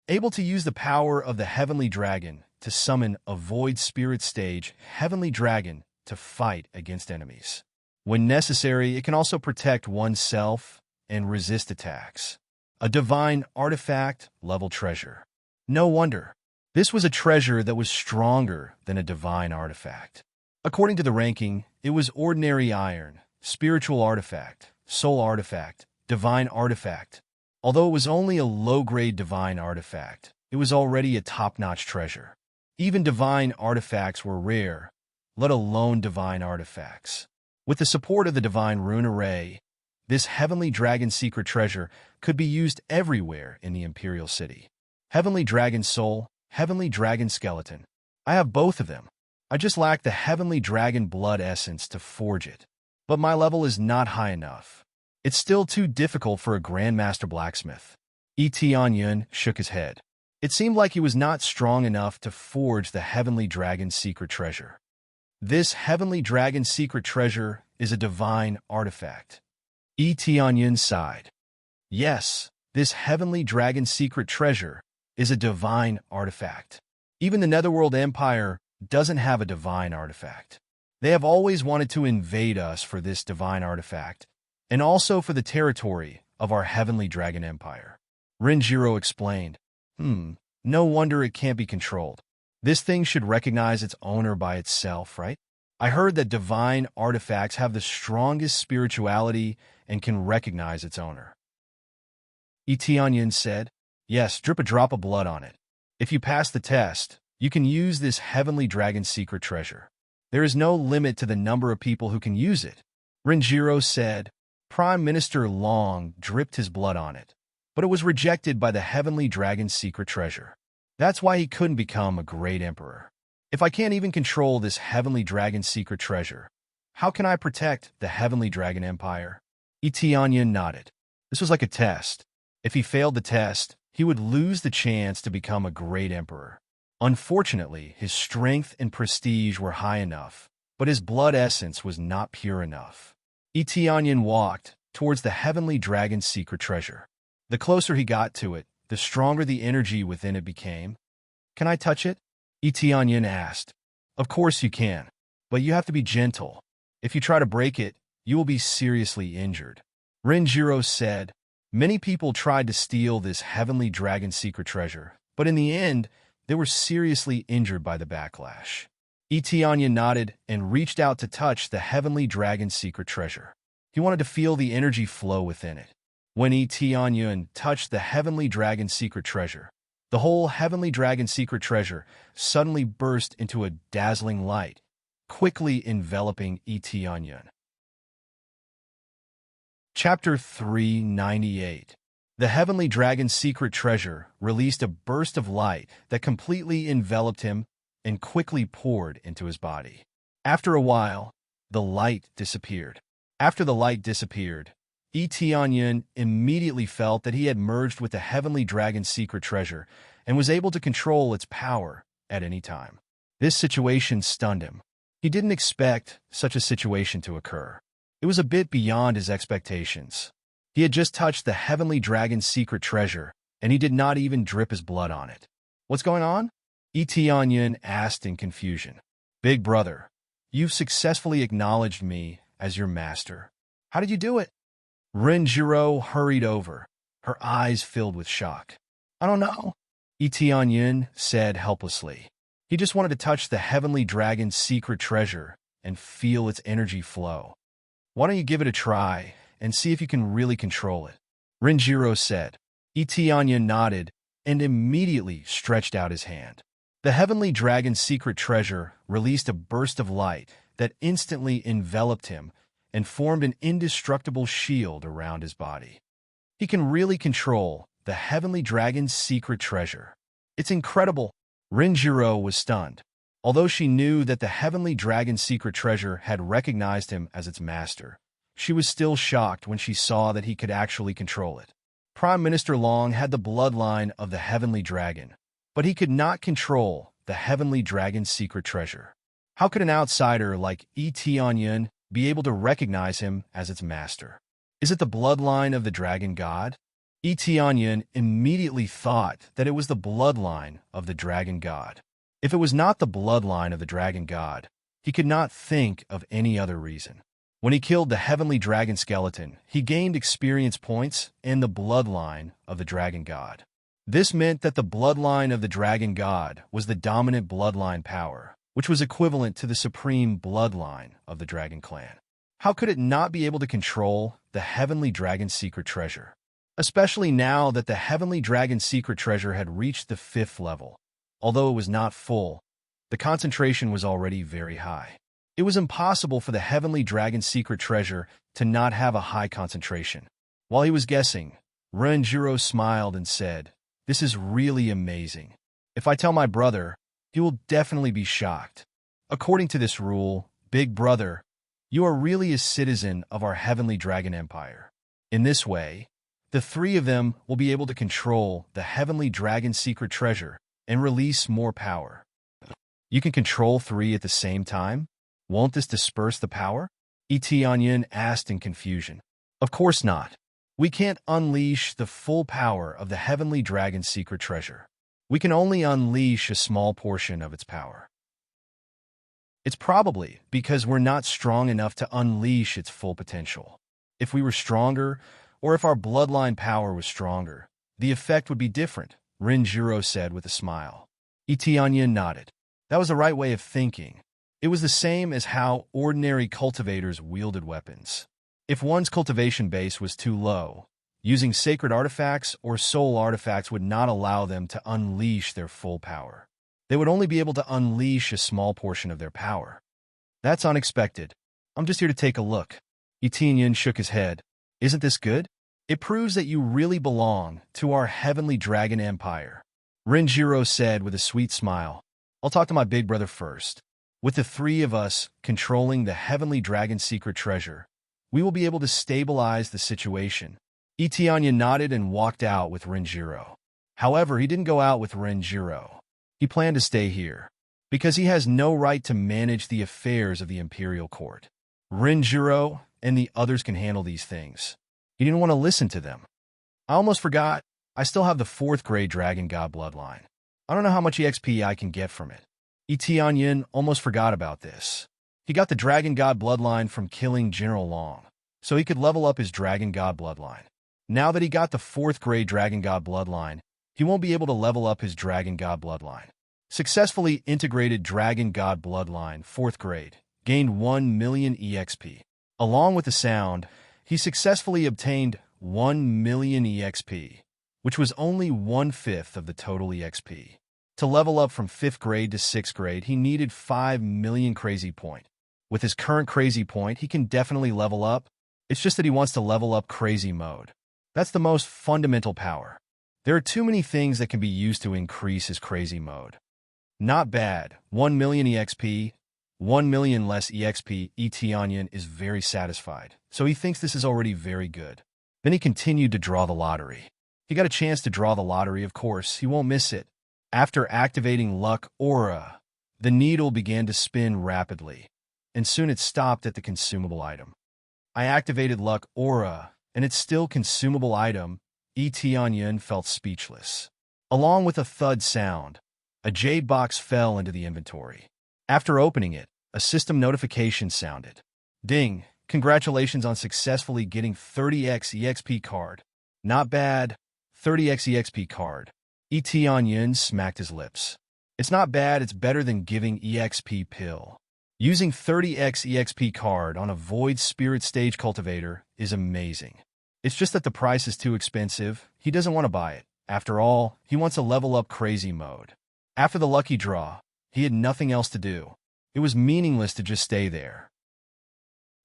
Able to use the power of the Heavenly Dragon to summon a void spirit stage Heavenly Dragon to fight against enemies. When necessary, it can also protect oneself and resist attacks. A divine artifact level treasure. No wonder. This was a treasure that was stronger than a divine artifact. According to the ranking, it was ordinary iron, spiritual artifact, soul artifact, divine artifact. Although it was only a low-grade divine artifact, it was already a top-notch treasure. Even divine artifacts were rare, let alone divine artifacts. With the support of the divine rune array, this Heavenly Dragon secret treasure could be used everywhere in the Imperial City. Heavenly Dragon soul, Heavenly Dragon Skeleton. I have both of them. I just lack the Heavenly Dragon blood essence to forge it. But my level is not high enough. It's still too difficult for a Grandmaster Blacksmith. Tianyun shook his head. It seemed like he was not strong enough to forge the Heavenly Dragon's secret treasure. This Heavenly Dragon's secret treasure is a divine artifact. Tianyun sighed. Yes, this Heavenly Dragon's secret treasure is a divine artifact. Even the Netherworld Empire doesn't have a divine artifact. They have always wanted to invade us for this divine artifact, and also for the territory of our Heavenly Dragon Empire. Renjiro explained. No wonder it can't be controlled. This thing should recognize its owner by itself, right? I heard that divine artifacts have the strongest spirituality and can recognize its owner. Tianyun said, yes, drip a drop of blood on it. If you pass the test, you can use this Heavenly Dragon secret treasure. There is no limit to the number of people who can use it. Renjiro said. Prime Minister Long dripped his blood on it, but it was rejected by the Heavenly Dragon's secret treasure. That's why he couldn't become a great emperor. If I can't even control this Heavenly Dragon's secret treasure, how can I protect the Heavenly Dragon Empire? Tianyun nodded. This was like a test. If he failed the test, he would lose the chance to become a great emperor. Unfortunately, his strength and prestige were high enough, but his blood essence was not pure enough. Tianyun walked towards the Heavenly Dragon's secret treasure. The closer he got to it, the stronger the energy within it became. Can I touch it? Tianyun asked. Of course you can, but you have to be gentle. If you try to break it, you will be seriously injured. Renjiro said. Many people tried to steal this Heavenly Dragon secret treasure, but in the end, they were seriously injured by the backlash. Tianyun nodded and reached out to touch the Heavenly Dragon's secret treasure. He wanted to feel the energy flow within it. When Tianyun touched the Heavenly Dragon's secret treasure, the whole Heavenly Dragon secret treasure suddenly burst into a dazzling light, quickly enveloping Tianyun. Chapter 398. The Heavenly Dragon's secret treasure released a burst of light that completely enveloped him and quickly poured into his body. After a while, the light disappeared. After the light disappeared, Tianyun immediately felt that he had merged with the Heavenly Dragon's secret treasure and was able to control its power at any time. This situation stunned him. He didn't expect such a situation to occur. It was a bit beyond his expectations. He had just touched the Heavenly Dragon's secret treasure, and he did not even drip his blood on it. What's going on? Tianyun asked in confusion. Big brother, you've successfully acknowledged me as your master. How did you do it? Renjiro hurried over, her eyes filled with shock. I don't know, Tianyun said helplessly. He just wanted to touch the Heavenly Dragon's secret treasure and feel its energy flow. Why don't you give it a try and see if you can really control it? Renjiro said. Tianyun nodded and immediately stretched out his hand. The Heavenly Dragon's secret treasure released a burst of light that instantly enveloped him and formed an indestructible shield around his body. He can really control the Heavenly Dragon's secret treasure. It's incredible. Renjiro was stunned. Although she knew that the Heavenly Dragon's secret treasure had recognized him as its master, she was still shocked when she saw that he could actually control it. Prime Minister Long had the bloodline of the Heavenly Dragon, but he could not control the Heavenly Dragon's secret treasure. How could an outsider like Tianyun be able to recognize him as its master? Is it the bloodline of the Dragon God? Tianyun immediately thought that it was the bloodline of the Dragon God. If it was not the bloodline of the Dragon God, he could not think of any other reason. When he killed the Heavenly Dragon Skeleton, he gained experience points in the bloodline of the Dragon God. This meant that the bloodline of the Dragon God was the dominant bloodline power, which was equivalent to the supreme bloodline of the Dragon Clan. How could it not be able to control the Heavenly Dragon's secret treasure? Especially now that the Heavenly Dragon's secret treasure had reached the 5th level. Although it was not full, the concentration was already very high. It was impossible for the Heavenly Dragon's secret treasure to not have a high concentration. While he was guessing, Renjiro smiled and said, "This is really amazing. If I tell my brother, he will definitely be shocked. According to this rule, Big Brother, you are really a citizen of our heavenly dragon empire. In this way, the three of them will be able to control the heavenly dragon secret treasure and release more power. You can control three at the same time? Won't this disperse the power? Etianyin asked in confusion. Of course not. We can't unleash the full power of the heavenly dragon's secret treasure. We can only unleash a small portion of its power. It's probably because we're not strong enough to unleash its full potential. If we were stronger, or if our bloodline power was stronger, the effect would be different, Rinjiro said with a smile. Etianyin nodded. That was the right way of thinking. It was the same as how ordinary cultivators wielded weapons. If one's cultivation base was too low, using sacred artifacts or soul artifacts would not allow them to unleash their full power. They would only be able to unleash a small portion of their power. That's unexpected. I'm just here to take a look. Etianyin shook his head. Isn't this good? It proves that you really belong to our heavenly dragon empire. Rinjiro said with a sweet smile. I'll talk to my big brother first. With the three of us controlling the heavenly dragon secret treasure, we will be able to stabilize the situation. Etianyin nodded and walked out with Rinjiro. However, he didn't go out with Rinjiro. He planned to stay here, because he has no right to manage the affairs of the imperial court. Rinjiro and the others can handle these things. He didn't want to listen to them. I almost forgot, I still have the 4th grade Dragon God bloodline. I don't know how much EXP I can get from it. Etianyin almost forgot about this. He got the Dragon God bloodline from killing General Long, so he could level up his Dragon God bloodline. Now that he got the 4th grade Dragon God bloodline, he won't be able to level up his Dragon God bloodline. Successfully integrated Dragon God bloodline, 4th grade, gained 1 million EXP. Along with the sound, he successfully obtained 1 million EXP, which was only 1/5 of the total EXP. To level up from 5th grade to 6th grade, he needed 5 million crazy point. With his current crazy point, he can definitely level up. It's just that he wants to level up crazy mode. That's the most fundamental power. There are too many things that can be used to increase his crazy mode. Not bad. 1 million EXP, 1 million less EXP. Etianyin is very satisfied, so he thinks this is already very good. Then he continued to draw the lottery. He got a chance to draw the lottery, of course. He won't miss it. After activating Luck Aura, the needle began to spin rapidly, and soon it stopped at the consumable item. I activated Luck Aura, and it's still consumable item. Etianyin felt speechless. Along with a thud sound, a jade box fell into the inventory. After opening it, a system notification sounded. Ding! Congratulations on successfully getting 30x EXP card. Not bad. 30x EXP card. Etianyin smacked his lips. It's not bad, it's better than giving EXP pill. Using 30x EXP card on a Void Spirit Stage Cultivator is amazing. It's just that the price is too expensive. He doesn't want to buy it. After all, he wants to level up crazy mode. After the lucky draw, he had nothing else to do. It was meaningless to just stay there.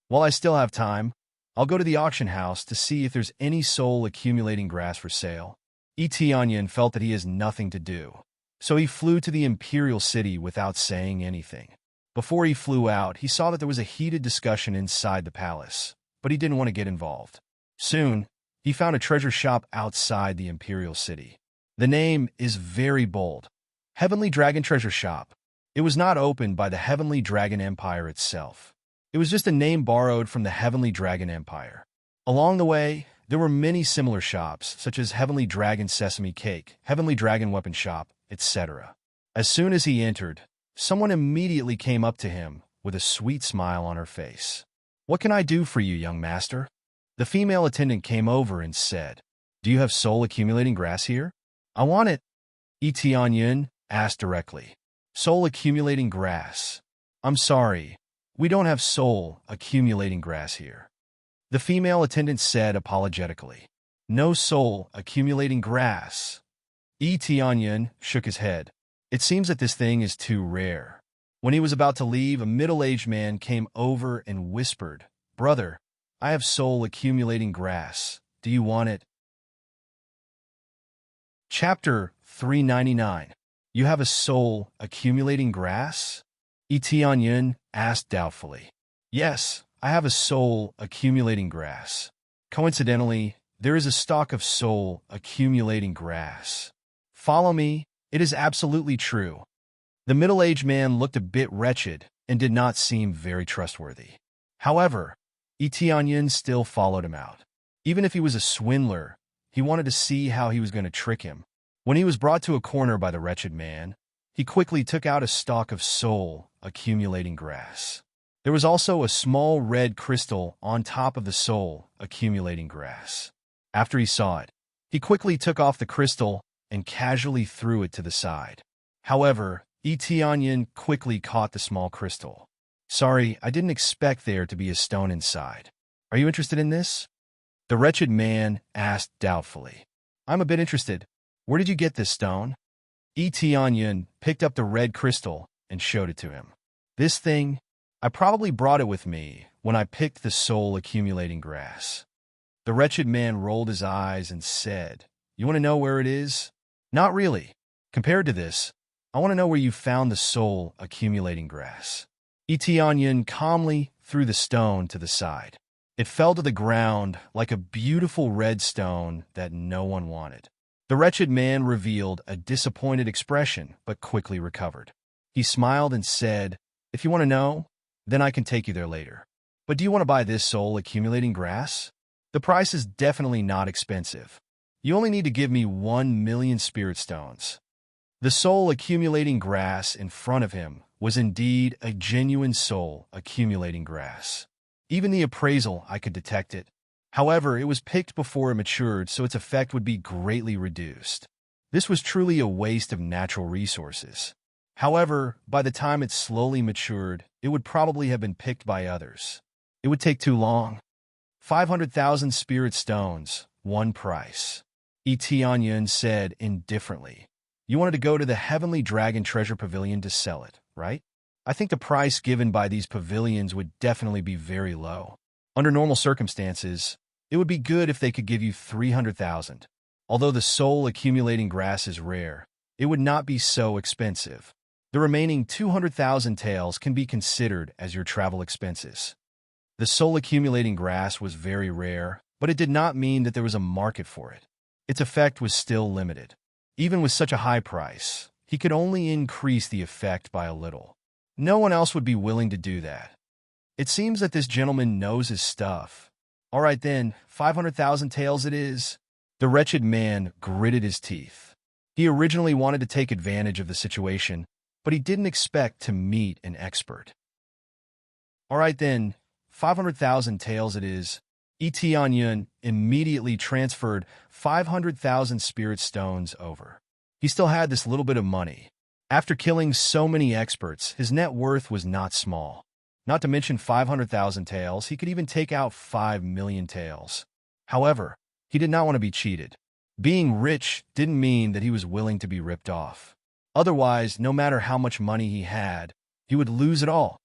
While I still have time, I'll go to the auction house to see if there's any soul accumulating grass for sale. Etianyin felt that he has nothing to do, so he flew to the Imperial City without saying anything. Before he flew out, he saw that there was a heated discussion inside the palace, but he didn't want to get involved. Soon, he found a treasure shop outside the Imperial City. The name is very bold. Heavenly Dragon Treasure Shop. It was not opened by the Heavenly Dragon Empire itself. It was just a name borrowed from the Heavenly Dragon Empire. Along the way, there were many similar shops, such as Heavenly Dragon Sesame Cake, Heavenly Dragon Weapon Shop, etc. As soon as he entered, someone immediately came up to him with a sweet smile on her face. "What can I do for you, young master?" The female attendant came over and said, "Do you have soul accumulating grass here?" "I want it," Etianyin asked directly. "Soul accumulating grass. I'm sorry, we don't have soul accumulating grass here," the female attendant said apologetically. "No soul accumulating grass." Etianyin shook his head. It seems that this thing is too rare. When he was about to leave, a middle-aged man came over and whispered, "Brother, I have soul accumulating grass. Do you want it?" Chapter 399. You have a soul accumulating grass? Etienne asked doubtfully. Yes, I have a soul accumulating grass. Coincidentally, there is a stalk of soul accumulating grass. Follow me, it is absolutely true. The middle-aged man looked a bit wretched and did not seem very trustworthy. However, Etienne still followed him out. Even if he was a swindler, he wanted to see how he was going to trick him. When he was brought to a corner by the wretched man, he quickly took out a stalk of soul accumulating grass. There was also a small red crystal on top of the soul accumulating grass. After he saw it, he quickly took off the crystal and casually threw it to the side. However, Etienne quickly caught the small crystal. Sorry, I didn't expect there to be a stone inside. Are you interested in this? The wretched man asked doubtfully. I'm a bit interested. Where did you get this stone? Etienne picked up the red crystal and showed it to him. This thing, I probably brought it with me when I picked the soul accumulating grass. The wretched man rolled his eyes and said, You want to know where it is? Not really. Compared to this, I want to know where you found the soul accumulating grass. Etienne calmly threw the stone to the side. It fell to the ground like a beautiful red stone that no one wanted. The wretched man revealed a disappointed expression, but quickly recovered. He smiled and said, If you want to know, then I can take you there later. But do you want to buy this soul accumulating grass? The price is definitely not expensive. You only need to give me 1,000,000 spirit stones. The soul accumulating grass in front of him was indeed a genuine soul accumulating grass. Even the appraisal, I could detect it. However, it was picked before it matured, so its effect would be greatly reduced. This was truly a waste of natural resources. However, by the time it slowly matured, it would probably have been picked by others. It would take too long. 500,000 spirit stones, one price. Etienne said indifferently. You wanted to go to the Heavenly Dragon Treasure Pavilion to sell it, right? I think the price given by these pavilions would definitely be very low. Under normal circumstances, it would be good if they could give you 300,000. Although the soul accumulating grass is rare, it would not be so expensive. The remaining 200,000 taels can be considered as your travel expenses. The soul accumulating grass was very rare, but it did not mean that there was a market for it. Its effect was still limited. Even with such a high price, he could only increase the effect by a little. No one else would be willing to do that. It seems that this gentleman knows his stuff. All right then, 500,000 taels it is. The wretched man gritted his teeth. He originally wanted to take advantage of the situation, but he didn't expect to meet an expert. All right then, 500,000 taels it is. Etienne immediately transferred 500,000 spirit stones over. He still had this little bit of money. After killing so many experts, his net worth was not small. Not to mention 500,000 taels, he could even take out 5,000,000 taels. However, he did not want to be cheated. Being rich didn't mean that he was willing to be ripped off. Otherwise, no matter how much money he had, he would lose it all.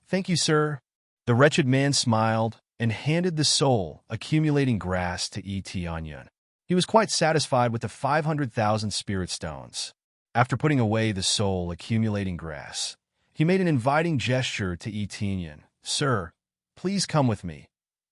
Thank you, sir. The wretched man smiled and handed the soul accumulating grass to Etienne. He was quite satisfied with the 500,000 spirit stones. After putting away the soul accumulating grass, he made an inviting gesture to Etienne. Sir, please come with me.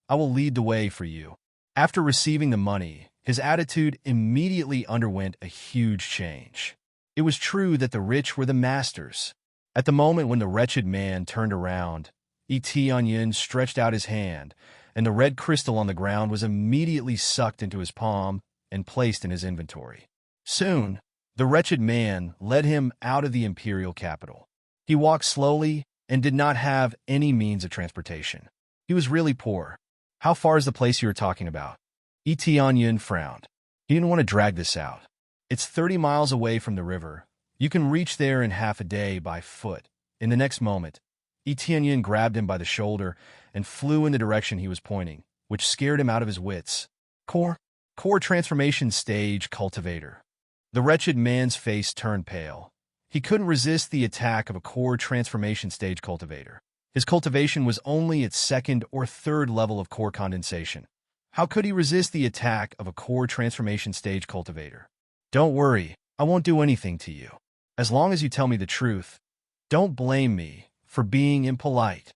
I will lead the way for you. After receiving the money, his attitude immediately underwent a huge change. It was true that the rich were the masters. At the moment when the wretched man turned around, Etienne stretched out his hand, and the red crystal on the ground was immediately sucked into his palm and placed in his inventory. Soon, the wretched man led him out of the imperial capital. He walked slowly and did not have any means of transportation. He was really poor. How far is the place you are talking about? Etienne frowned. He didn't want to drag this out. It's 30 miles away from the river. You can reach there in half a day by foot. In the next moment, Etienne grabbed him by the shoulder and flew in the direction he was pointing, which scared him out of his wits. Core transformation stage cultivator. The wretched man's face turned pale. He couldn't resist the attack of a core transformation stage cultivator. His cultivation was only its second or third level of core condensation. How could he resist the attack of a core transformation stage cultivator? Don't worry, I won't do anything to you. As long as you tell me the truth, don't blame me for being impolite.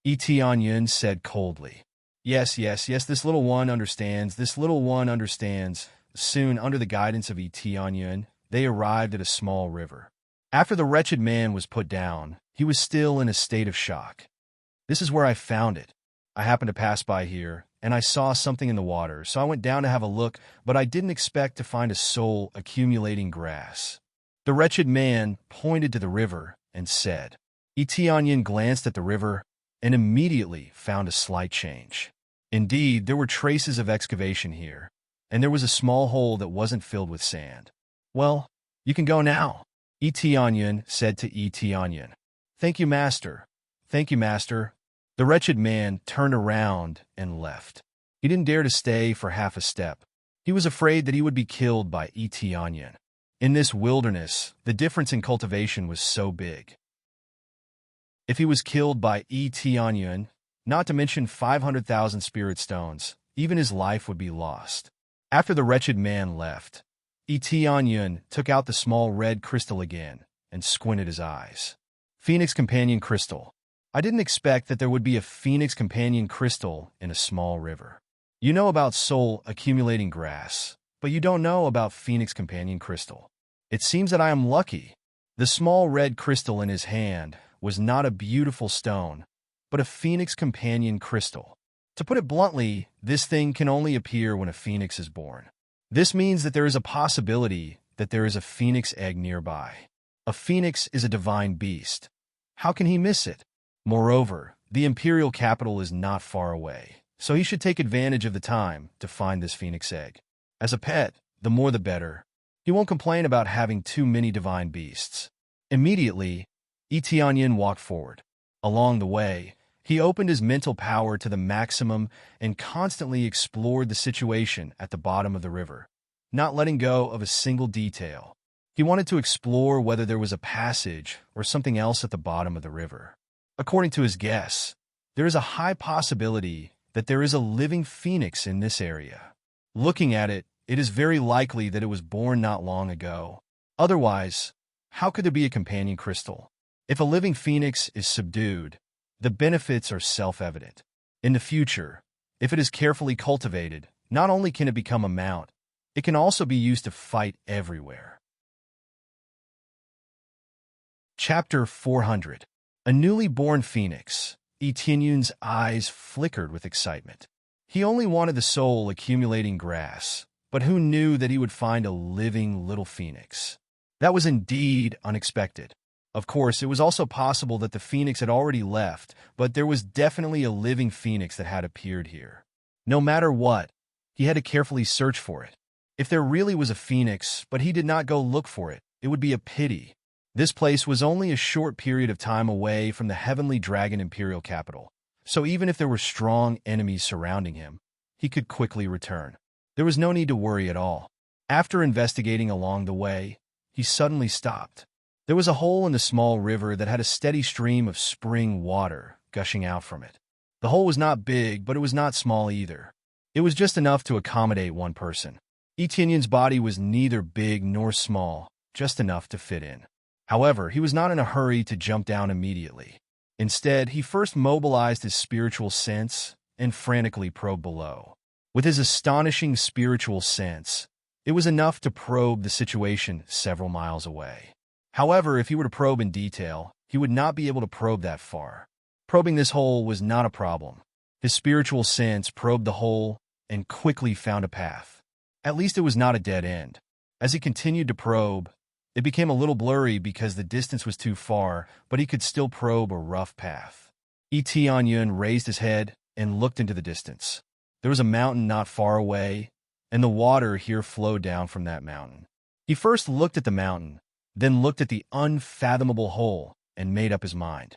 Tianyun said coldly. Yes, yes, yes, this little one understands, this little one understands. Soon, under the guidance of Tianyun, they arrived at a small river. After the wretched man was put down, he was still in a state of shock. This is where I found it. I happened to pass by here, and I saw something in the water, so I went down to have a look, but I didn't expect to find a soul accumulating grass. The wretched man pointed to the river and said. Tianyun glanced at the river and immediately found a slight change. Indeed, there were traces of excavation here, and there was a small hole that wasn't filled with sand. Well, you can go now, Tianyun said to Tianyun. Thank you, master. Thank you, master. The wretched man turned around and left. He didn't dare to stay for half a step. He was afraid that he would be killed by Tianyun. In this wilderness, the difference in cultivation was so big. If he was killed by Tianyun, not to mention 500,000 spirit stones, even his life would be lost. After the wretched man left, Tianyun took out the small red crystal again and squinted his eyes. Phoenix Companion Crystal. I didn't expect that there would be a Phoenix Companion Crystal in a small river. You know about soul accumulating grass, but you don't know about Phoenix Companion Crystal. It seems that I am lucky. The small red crystal in his hand was not a beautiful stone, but a Phoenix Companion Crystal. To put it bluntly, this thing can only appear when a phoenix is born. This means that there is a possibility that there is a phoenix egg nearby. A phoenix is a divine beast. How can he miss it? Moreover, the imperial capital is not far away, so he should take advantage of the time to find this phoenix egg. As a pet, the more the better. He won't complain about having too many divine beasts. Immediately, Tianyun walked forward. Along the way, he opened his mental power to the maximum and constantly explored the situation at the bottom of the river, not letting go of a single detail. He wanted to explore whether there was a passage or something else at the bottom of the river. According to his guess, there is a high possibility that there is a living phoenix in this area. Looking at it, it is very likely that it was born not long ago. Otherwise, how could there be a companion crystal? If a living phoenix is subdued, the benefits are self-evident. In the future, if it is carefully cultivated, not only can it become a mount, it can also be used to fight everywhere. Chapter 400. A newly born phoenix. Tianyun's eyes flickered with excitement. He only wanted the soul accumulating grass, but who knew that he would find a living little phoenix? That was indeed unexpected. Of course, it was also possible that the phoenix had already left, but there was definitely a living phoenix that had appeared here. No matter what, he had to carefully search for it. If there really was a phoenix, but he did not go look for it, it would be a pity. This place was only a short period of time away from the Heavenly Dragon Imperial Capital, so even if there were strong enemies surrounding him, he could quickly return. There was no need to worry at all. After investigating along the way, he suddenly stopped. There was a hole in the small river that had a steady stream of spring water gushing out from it. The hole was not big, but it was not small either. It was just enough to accommodate one person. Tianyun's body was neither big nor small, just enough to fit in. However, he was not in a hurry to jump down immediately. Instead, he first mobilized his spiritual sense and frantically probed below. With his astonishing spiritual sense, it was enough to probe the situation several miles away. However, if he were to probe in detail, he would not be able to probe that far. Probing this hole was not a problem. His spiritual sense probed the hole and quickly found a path. At least it was not a dead end. As he continued to probe, it became a little blurry because the distance was too far, but he could still probe a rough path. Tianyun raised his head and looked into the distance. There was a mountain not far away, and the water here flowed down from that mountain. He first looked at the mountain, then looked at the unfathomable hole and made up his mind.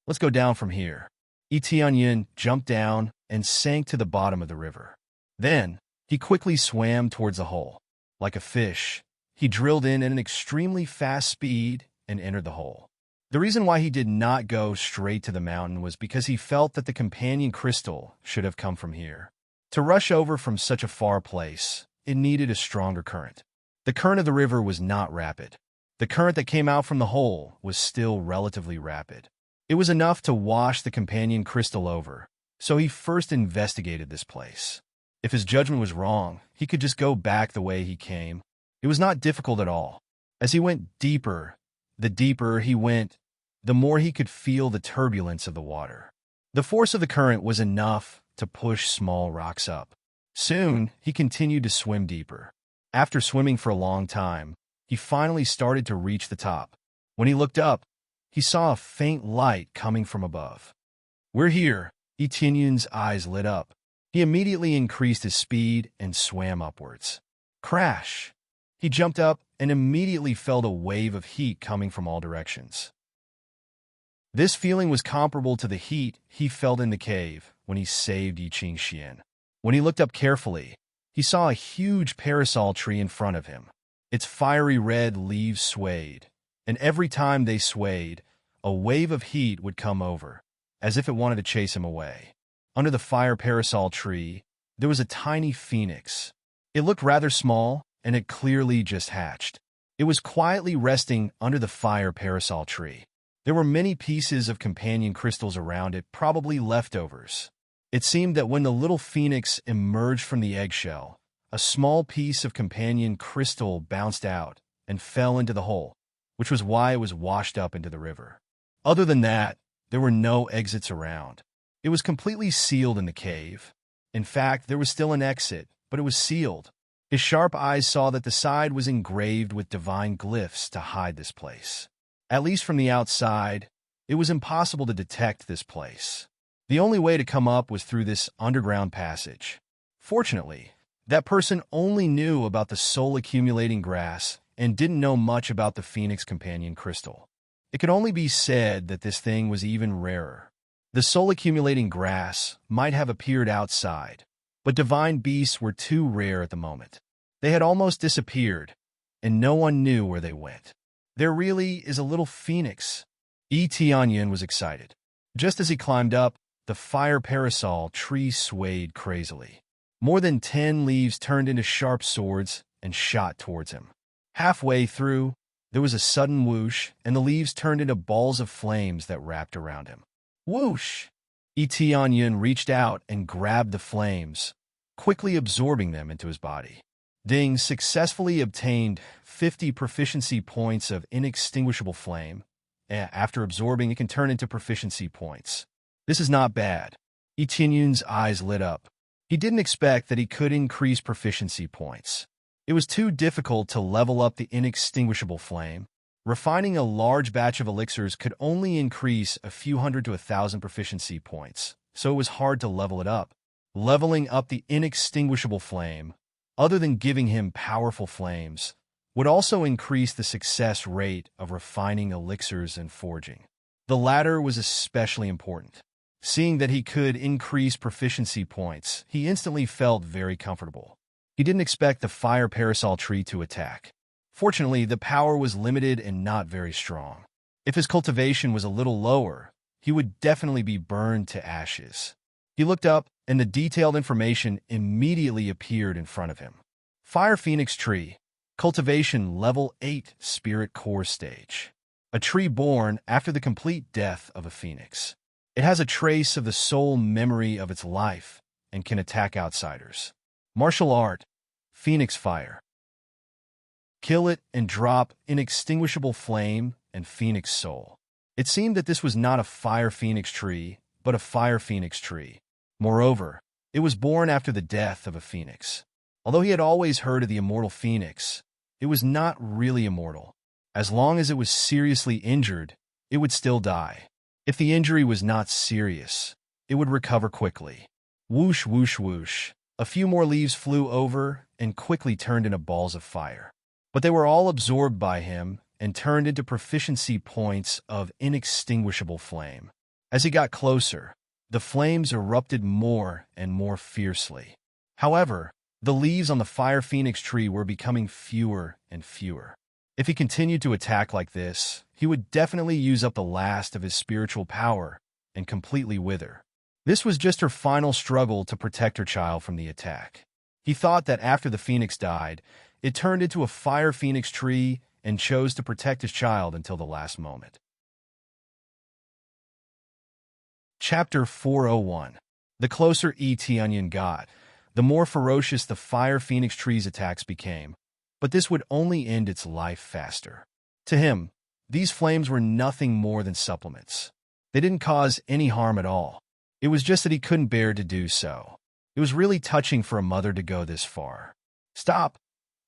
Let's go down from here. Tianyun jumped down and sank to the bottom of the river. Then, he quickly swam towards the hole. Like a fish, he drilled in at an extremely fast speed and entered the hole. The reason why he did not go straight to the mountain was because he felt that the companion crystal should have come from here. To rush over from such a far place, it needed a stronger current. The current of the river was not rapid. The current that came out from the hole was still relatively rapid. It was enough to wash the companion crystal over, so he first investigated this place. If his judgment was wrong, he could just go back the way he came. It was not difficult at all. As he went deeper, the deeper he went, the more he could feel the turbulence of the water. The force of the current was enough to push small rocks up. Soon, he continued to swim deeper. After swimming for a long time, he finally started to reach the top. When he looked up, he saw a faint light coming from above. "We're here." Etienne's eyes lit up. He immediately increased his speed and swam upwards. Crash! He jumped up and immediately felt a wave of heat coming from all directions. This feeling was comparable to the heat he felt in the cave when he saved Yiqingxian. When he looked up carefully, he saw a huge parasol tree in front of him. Its fiery red leaves swayed, and every time they swayed, a wave of heat would come over, as if it wanted to chase him away. Under the fire parasol tree, there was a tiny phoenix. It looked rather small, and it clearly just hatched. It was quietly resting under the fire parasol tree. There were many pieces of companion crystals around it, probably leftovers. It seemed that when the little phoenix emerged from the eggshell, a small piece of companion crystal bounced out and fell into the hole, which was why it was washed up into the river. Other than that, there were no exits around. It was completely sealed in the cave. In fact, there was still an exit, but it was sealed. His sharp eyes saw that the side was engraved with divine glyphs to hide this place. At least from the outside, it was impossible to detect this place. The only way to come up was through this underground passage. Fortunately, that person only knew about the soul-accumulating grass and didn't know much about the Phoenix Companion Crystal. It could only be said that this thing was even rarer. The soul-accumulating grass might have appeared outside, but divine beasts were too rare at the moment. They had almost disappeared, and no one knew where they went. There really is a little phoenix. Etienne was excited. Just as he climbed up, the fire parasol tree swayed crazily. More than 10 leaves turned into sharp swords and shot towards him. Halfway through, there was a sudden whoosh, and the leaves turned into balls of flames that wrapped around him. Whoosh! Etienne reached out and grabbed the flames, quickly absorbing them into his body. Ding successfully obtained 50 proficiency points of inextinguishable flame. After absorbing, it can turn into proficiency points. This is not bad. Etienne's eyes lit up. He didn't expect that he could increase proficiency points. It was too difficult to level up the inextinguishable flame. Refining a large batch of elixirs could only increase a few hundred to 1,000 proficiency points, so it was hard to level it up. Leveling up the inextinguishable flame, other than giving him powerful flames, would also increase the success rate of refining elixirs and forging. The latter was especially important. Seeing that he could increase proficiency points, he instantly felt very comfortable. He didn't expect the fire parasol tree to attack. Fortunately, the power was limited and not very strong. If his cultivation was a little lower, he would definitely be burned to ashes. He looked up, and the detailed information immediately appeared in front of him. Fire Phoenix Tree, Cultivation Level 8 Spirit Core Stage. A tree born after the complete death of a phoenix. It has a trace of the soul memory of its life and can attack outsiders. Martial Art, Phoenix Fire. Kill it and drop inextinguishable flame and phoenix soul. It seemed that this was not a fire phoenix tree, but a fire phoenix tree. Moreover, it was born after the death of a phoenix. Although he had always heard of the immortal phoenix, it was not really immortal. As long as it was seriously injured, it would still die. If the injury was not serious, it would recover quickly. Whoosh, whoosh, whoosh. A few more leaves flew over and quickly turned into balls of fire. But they were all absorbed by him and turned into proficiency points of inextinguishable flame. As he got closer, the flames erupted more and more fiercely. However, the leaves on the fire phoenix tree were becoming fewer and fewer. If he continued to attack like this, he would definitely use up the last of his spiritual power and completely wither. This was just her final struggle to protect her child from the attack. He thought that after the phoenix died, it turned into a fire phoenix tree and chose to protect his child until the last moment. Chapter 401. The closer E.T. Onion got, the more ferocious the fire phoenix tree's attacks became, but this would only end its life faster. To him, these flames were nothing more than supplements. They didn't cause any harm at all. It was just that he couldn't bear to do so. It was really touching for a mother to go this far. "Stop!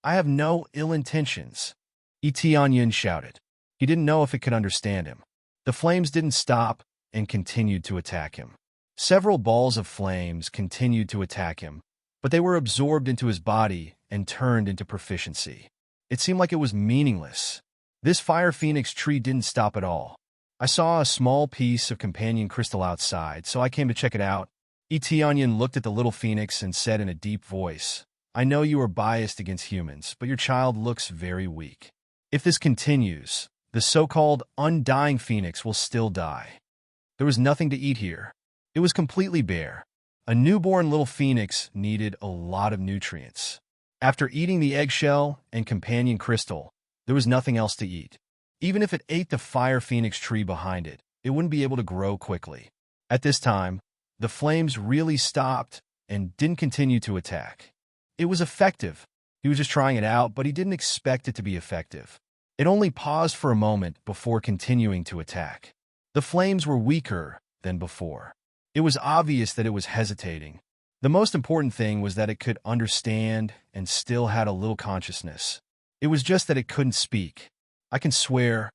I have no ill intentions," E.T. Onion shouted. He didn't know if it could understand him. The flames didn't stop and continued to attack him. Several balls of flames continued to attack him, but they were absorbed into his body and turned into proficiency. It seemed like it was meaningless. This fire phoenix tree didn't stop at all. "I saw a small piece of companion crystal outside, so I came to check it out." E.T. Onion looked at the little phoenix and said in a deep voice, "I know you are biased against humans, but your child looks very weak. If this continues, the so-called undying phoenix will still die." There was nothing to eat here. It was completely bare. A newborn little phoenix needed a lot of nutrients. After eating the eggshell and companion crystal, there was nothing else to eat. Even if it ate the fire phoenix tree behind it, it wouldn't be able to grow quickly. At this time, the flames really stopped and didn't continue to attack. It was effective. He was just trying it out, but he didn't expect it to be effective. It only paused for a moment before continuing to attack. The flames were weaker than before. It was obvious that it was hesitating. The most important thing was that it could understand and still had a little consciousness. It was just that it couldn't speak. I can swear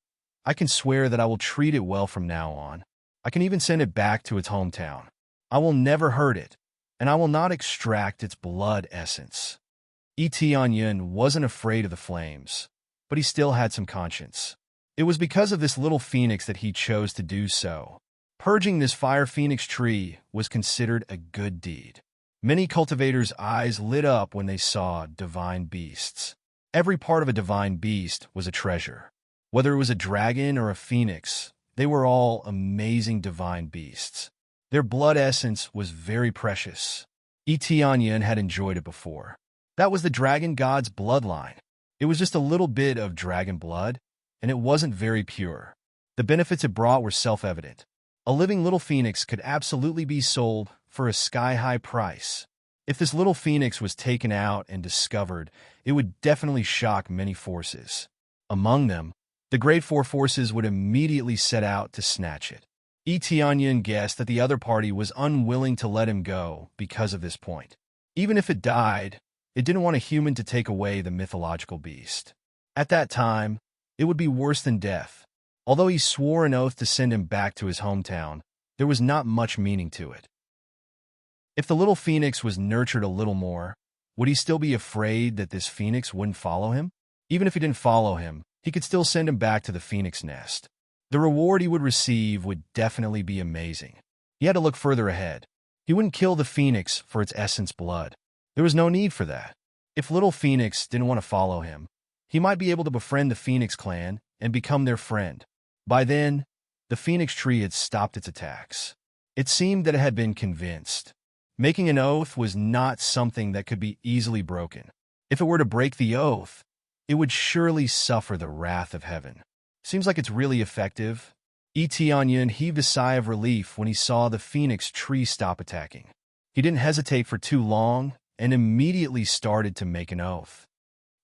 that I will treat it well from now on. I can even send it back to its hometown. I will never hurt it, and I will not extract its blood essence." E.T. Onion wasn't afraid of the flames, but he still had some conscience. It was because of this little phoenix that he chose to do so. Purging this fire phoenix tree was considered a good deed. Many cultivators' eyes lit up when they saw divine beasts. Every part of a divine beast was a treasure. Whether it was a dragon or a phoenix, they were all amazing divine beasts. Their blood essence was very precious. E.T. Onion had enjoyed it before. That was the dragon god's bloodline. It was just a little bit of dragon blood, and it wasn't very pure. The benefits it brought were self-evident. A living little phoenix could absolutely be sold for a sky-high price. If this little phoenix was taken out and discovered, it would definitely shock many forces. Among them, the Great Four Forces would immediately set out to snatch it. E.T. Onion guessed that the other party was unwilling to let him go because of this point. Even if it died, it didn't want a human to take away the mythological beast. At that time, it would be worse than death. Although he swore an oath to send him back to his hometown, there was not much meaning to it. If the little phoenix was nurtured a little more, would he still be afraid that this phoenix wouldn't follow him? Even if he didn't follow him, he could still send him back to the phoenix nest. The reward he would receive would definitely be amazing. He had to look further ahead. He wouldn't kill the phoenix for its essence blood. There was no need for that. If little phoenix didn't want to follow him, he might be able to befriend the Phoenix clan and become their friend. By then, the phoenix tree had stopped its attacks. It seemed that it had been convinced. Making an oath was not something that could be easily broken. If it were to break the oath, it would surely suffer the wrath of heaven. Seems like it's really effective. E.T. Onion heaved a sigh of relief when he saw the phoenix tree stop attacking. He didn't hesitate for too long and immediately started to make an oath.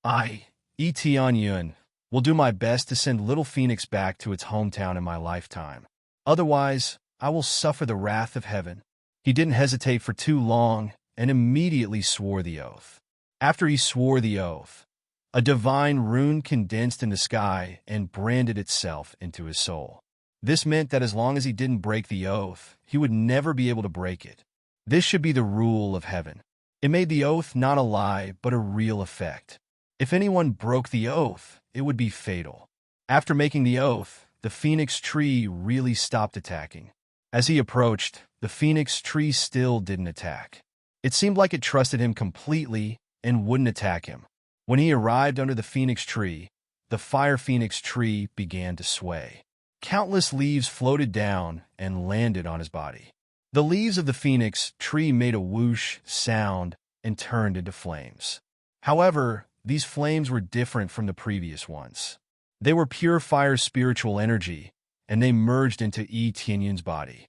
"I, E.T. Onion, will do my best to send little phoenix back to its hometown in my lifetime. Otherwise, I will suffer the wrath of heaven." He didn't hesitate for too long and immediately swore the oath. After he swore the oath, a divine rune condensed in the sky and branded itself into his soul. This meant that as long as he didn't break the oath, he would never be able to break it. This should be the rule of heaven. It made the oath not a lie, but a real effect. If anyone broke the oath, it would be fatal. After making the oath, the phoenix tree really stopped attacking. As he approached, the phoenix tree still didn't attack. It seemed like it trusted him completely and wouldn't attack him. When he arrived under the phoenix tree, the fire phoenix tree began to sway. Countless leaves floated down and landed on his body. The leaves of the phoenix tree made a whoosh sound and turned into flames. However, these flames were different from the previous ones. They were pure fire's spiritual energy, and they merged into Yi Tianyun's body.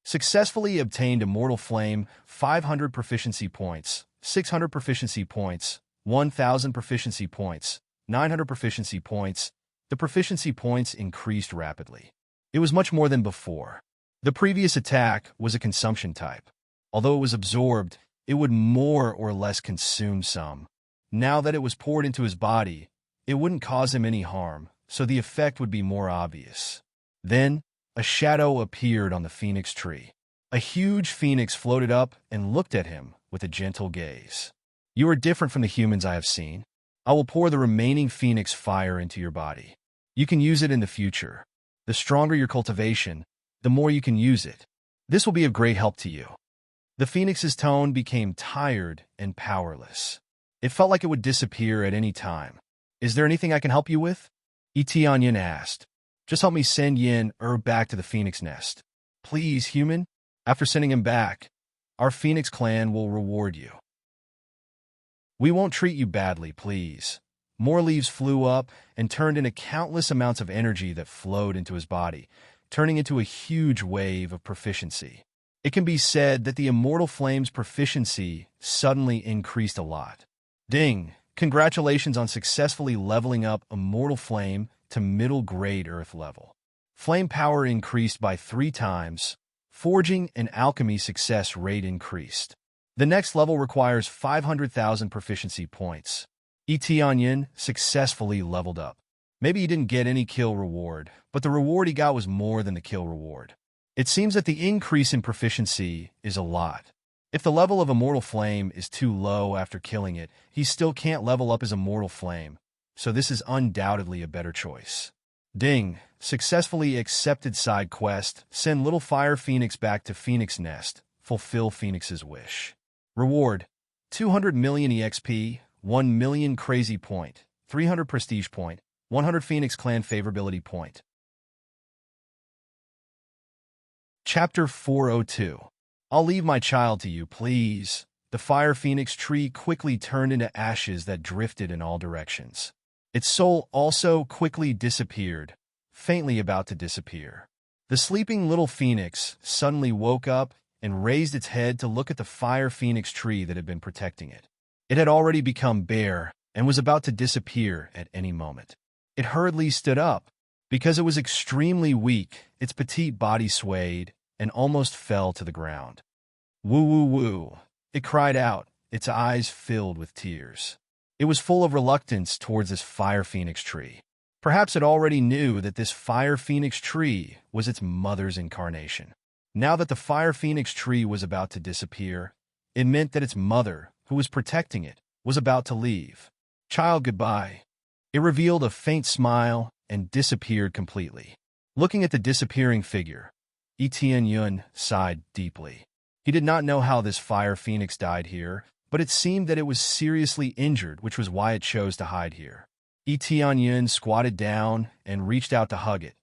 Successfully obtained Immortal Flame, 500 proficiency points, 600 proficiency points, 1,000 proficiency points, 900 proficiency points. The proficiency points increased rapidly. It was much more than before. The previous attack was a consumption type. Although it was absorbed, it would more or less consume some. Now that it was poured into his body, it wouldn't cause him any harm, so the effect would be more obvious. Then, a shadow appeared on the phoenix tree. A huge phoenix floated up and looked at him with a gentle gaze. You are different from the humans I have seen. I will pour the remaining phoenix fire into your body. You can use it in the future. The stronger your cultivation, the more you can use it. This will be of great help to you. The phoenix's tone became tired and powerless. It felt like it would disappear at any time. Is there anything I can help you with? Yi Tianyun asked. Just help me send Yin back to the phoenix nest. Please, human. After sending him back, our phoenix clan will reward you. We won't treat you badly, please. More leaves flew up and turned into countless amounts of energy that flowed into his body, turning into a huge wave of proficiency. It can be said that the Immortal Flame's proficiency suddenly increased a lot. Ding! Congratulations on successfully leveling up Immortal Flame to middle grade Earth level. Flame power increased by 3 times. Forging and alchemy success rate increased. The next level requires 500,000 proficiency points. Yi Tianyun successfully leveled up. Maybe he didn't get any kill reward, but the reward he got was more than the kill reward. It seems that the increase in proficiency is a lot. If the level of Immortal Flame is too low after killing it, he still can't level up his Immortal Flame, so this is undoubtedly a better choice. Ding! Successfully accepted side quest. Send Little Fire Phoenix back to Phoenix Nest. Fulfill Phoenix's wish. Reward: 200 million EXP, 1 million Crazy Point, 300 Prestige Point, 100 Phoenix Clan Favorability Point. Chapter 402. I'll leave my child to you, please. The Fire Phoenix tree quickly turned into ashes that drifted in all directions. Its soul also quickly disappeared, faintly about to disappear. The sleeping little phoenix suddenly woke up and raised its head to look at the Fire Phoenix tree that had been protecting it. It had already become bare and was about to disappear at any moment. It hurriedly stood up. Because it was extremely weak, its petite body swayed and almost fell to the ground. Woo woo woo, it cried out, its eyes filled with tears. It was full of reluctance towards this Fire Phoenix tree. Perhaps it already knew that this Fire Phoenix tree was its mother's incarnation. Now that the Fire Phoenix tree was about to disappear, it meant that its mother, who was protecting it, was about to leave. Child, goodbye. It revealed a faint smile and disappeared completely. Looking at the disappearing figure, Yi Tianyun sighed deeply. He did not know how this Fire Phoenix died here, but it seemed that it was seriously injured, which was why it chose to hide here. Yi Tianyun squatted down and reached out to hug it,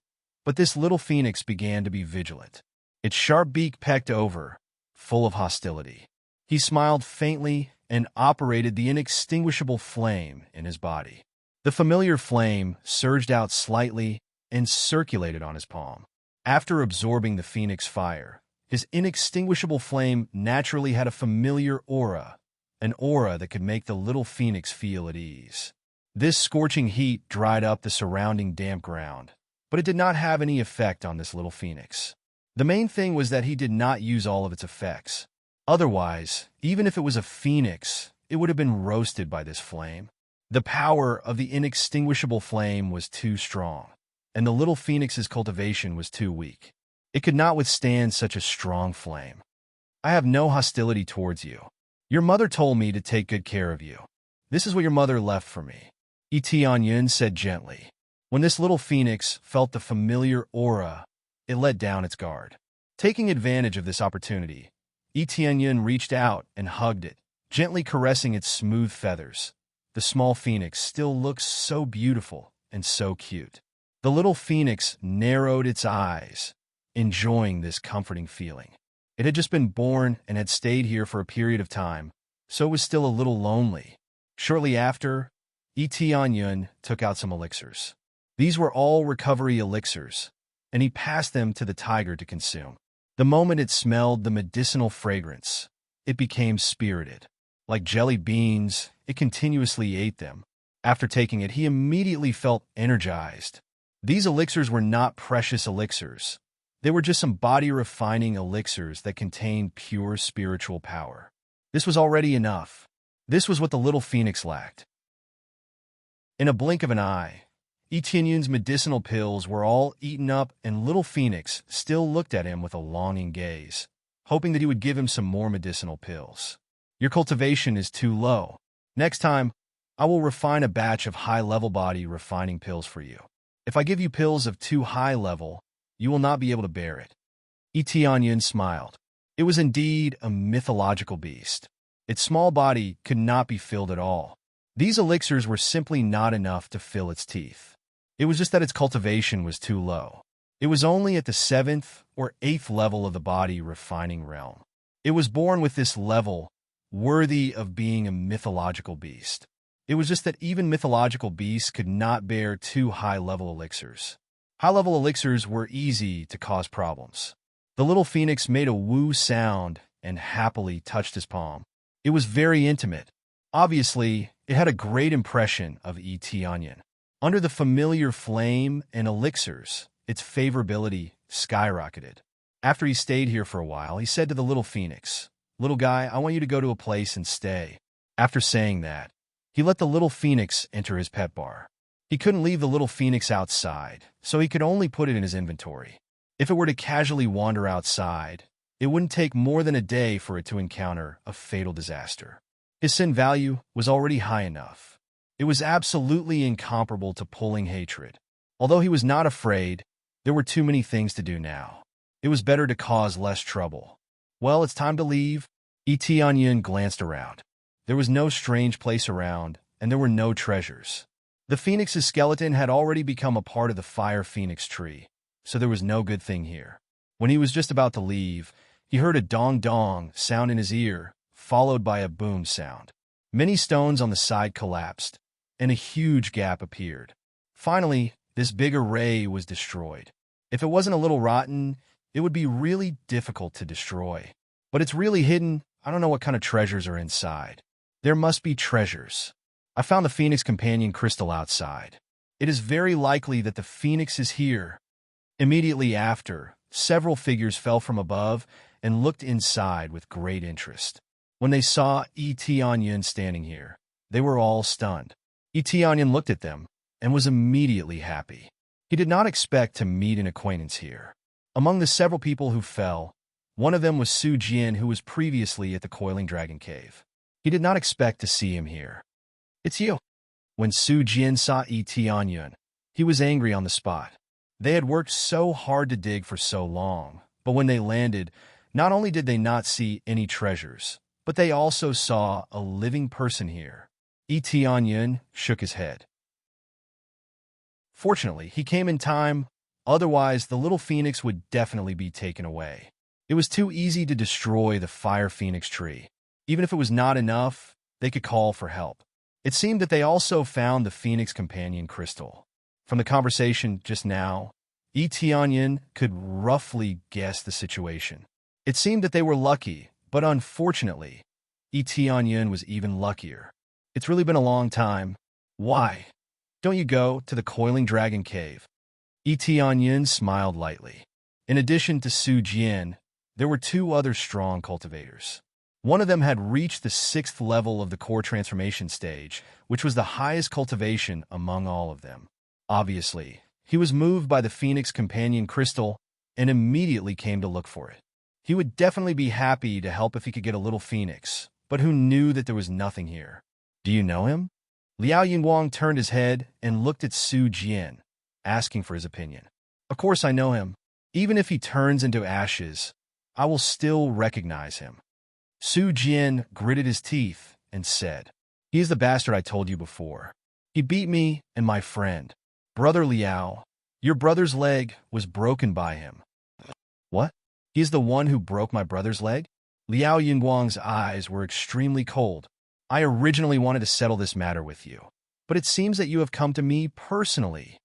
but this little phoenix began to be vigilant. Its sharp beak pecked over, full of hostility. He smiled faintly and operated the inextinguishable flame in his body. The familiar flame surged out slightly and circulated on his palm. After absorbing the phoenix fire, his inextinguishable flame naturally had a familiar aura, an aura that could make the little phoenix feel at ease. This scorching heat dried up the surrounding damp ground, but it did not have any effect on this little phoenix. The main thing was that he did not use all of its effects. Otherwise, even if it was a phoenix, it would have been roasted by this flame. The power of the inextinguishable flame was too strong, and the little phoenix's cultivation was too weak. It could not withstand such a strong flame. I have no hostility towards you. Your mother told me to take good care of you. This is what your mother left for me, Yi Tianyun said gently. When this little phoenix felt the familiar aura, it let down its guard. Taking advantage of this opportunity, Yi Tianyun reached out and hugged it, gently caressing its smooth feathers. The small phoenix still looked so beautiful and so cute. The little phoenix narrowed its eyes, enjoying this comforting feeling. It had just been born and had stayed here for a period of time, so it was still a little lonely. Shortly after, Yi Tianyun took out some elixirs. These were all recovery elixirs, and he passed them to the tiger to consume. The moment it smelled the medicinal fragrance, it became spirited. Like jelly beans, it continuously ate them. After taking it, he immediately felt energized. These elixirs were not precious elixirs. They were just some body-refining elixirs that contained pure spiritual power. This was already enough. This was what the little phoenix lacked. In a blink of an eye, Etienne's medicinal pills were all eaten up, and little Phoenix still looked at him with a longing gaze, hoping that he would give him some more medicinal pills. Your cultivation is too low. Next time, I will refine a batch of high-level body refining pills for you. If I give you pills of too high level, you will not be able to bear it. Etienne smiled. It was indeed a mythological beast. Its small body could not be filled at all. These elixirs were simply not enough to fill its teeth. It was just that its cultivation was too low. It was only at the 7th or 8th level of the body refining realm. It was born with this level, worthy of being a mythological beast. It was just that even mythological beasts could not bear too high-level elixirs. High-level elixirs were easy to cause problems. The little phoenix made a woo sound and happily touched his palm. It was very intimate. Obviously, it had a great impression of Etienne. Under the familiar flame and elixirs, its favorability skyrocketed. After he stayed here for a while, he said to the little phoenix, "Little guy, I want you to go to a place and stay." After saying that, he let the little phoenix enter his pet bar. He couldn't leave the little phoenix outside, so he could only put it in his inventory. If it were to casually wander outside, it wouldn't take more than a day for it to encounter a fatal disaster. His sin value was already high enough. It was absolutely incomparable to pulling hatred. Although he was not afraid, there were too many things to do now. It was better to cause less trouble. Well, it's time to leave. Etienne glanced around. There was no strange place around, and there were no treasures. The phoenix's skeleton had already become a part of the fire phoenix tree, so there was no good thing here. When he was just about to leave, he heard a dong-dong sound in his ear, followed by a boom sound. Many stones on the side collapsed, and a huge gap appeared. Finally, this big array was destroyed. If it wasn't a little rotten, it would be really difficult to destroy. But it's really hidden. I don't know what kind of treasures are inside. There must be treasures. I found the Phoenix Companion crystal outside. It is very likely that the Phoenix is here. Immediately after, several figures fell from above and looked inside with great interest. When they saw Etienne standing here, they were all stunned. Etienne looked at them and was immediately happy. He did not expect to meet an acquaintance here. Among the several people who fell, one of them was Su Jian, who was previously at the Coiling Dragon Cave. He did not expect to see him here. "It's you." When Su Jian saw Etienne, he was angry on the spot. They had worked so hard to dig for so long, but when they landed, not only did they not see any treasures, but they also saw a living person here. Etienne shook his head. Fortunately, he came in time, otherwise the little phoenix would definitely be taken away. It was too easy to destroy the fire phoenix tree. Even if it was not enough, they could call for help. It seemed that they also found the Phoenix Companion crystal. From the conversation just now, Etienne could roughly guess the situation. It seemed that they were lucky, but unfortunately, Etienne was even luckier. "It's really been a long time. Why don't you go to the Coiling Dragon Cave?" Etienne smiled lightly. In addition to Su Jian, there were two other strong cultivators. One of them had reached the 6th level of the core transformation stage, which was the highest cultivation among all of them. Obviously, he was moved by the Phoenix Companion crystal and immediately came to look for it. He would definitely be happy to help if he could get a little phoenix, but who knew that there was nothing here? "Do you know him?" Liao Yinguang turned his head and looked at Su Jian, asking for his opinion. "Of course I know him. Even if he turns into ashes, I will still recognize him." Su Jian gritted his teeth and said, "He is the bastard I told you before. He beat me and my friend. Brother Liao, your brother's leg was broken by him." "What? He is the one who broke my brother's leg?" Liao Yinguang's eyes were extremely cold. "I originally wanted to settle this matter with you, but it seems that you have come to me personally."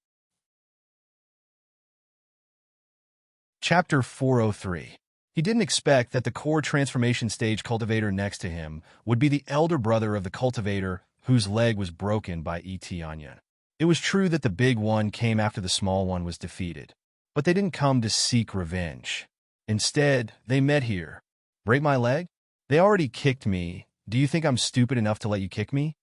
Chapter 403. He didn't expect that the core transformation stage cultivator next to him would be the elder brother of the cultivator whose leg was broken by Onion. It was true that the big one came after the small one was defeated, but they didn't come to seek revenge. Instead, they met here. Break my leg? They already kicked me. Do you think I'm stupid enough to let you kick me?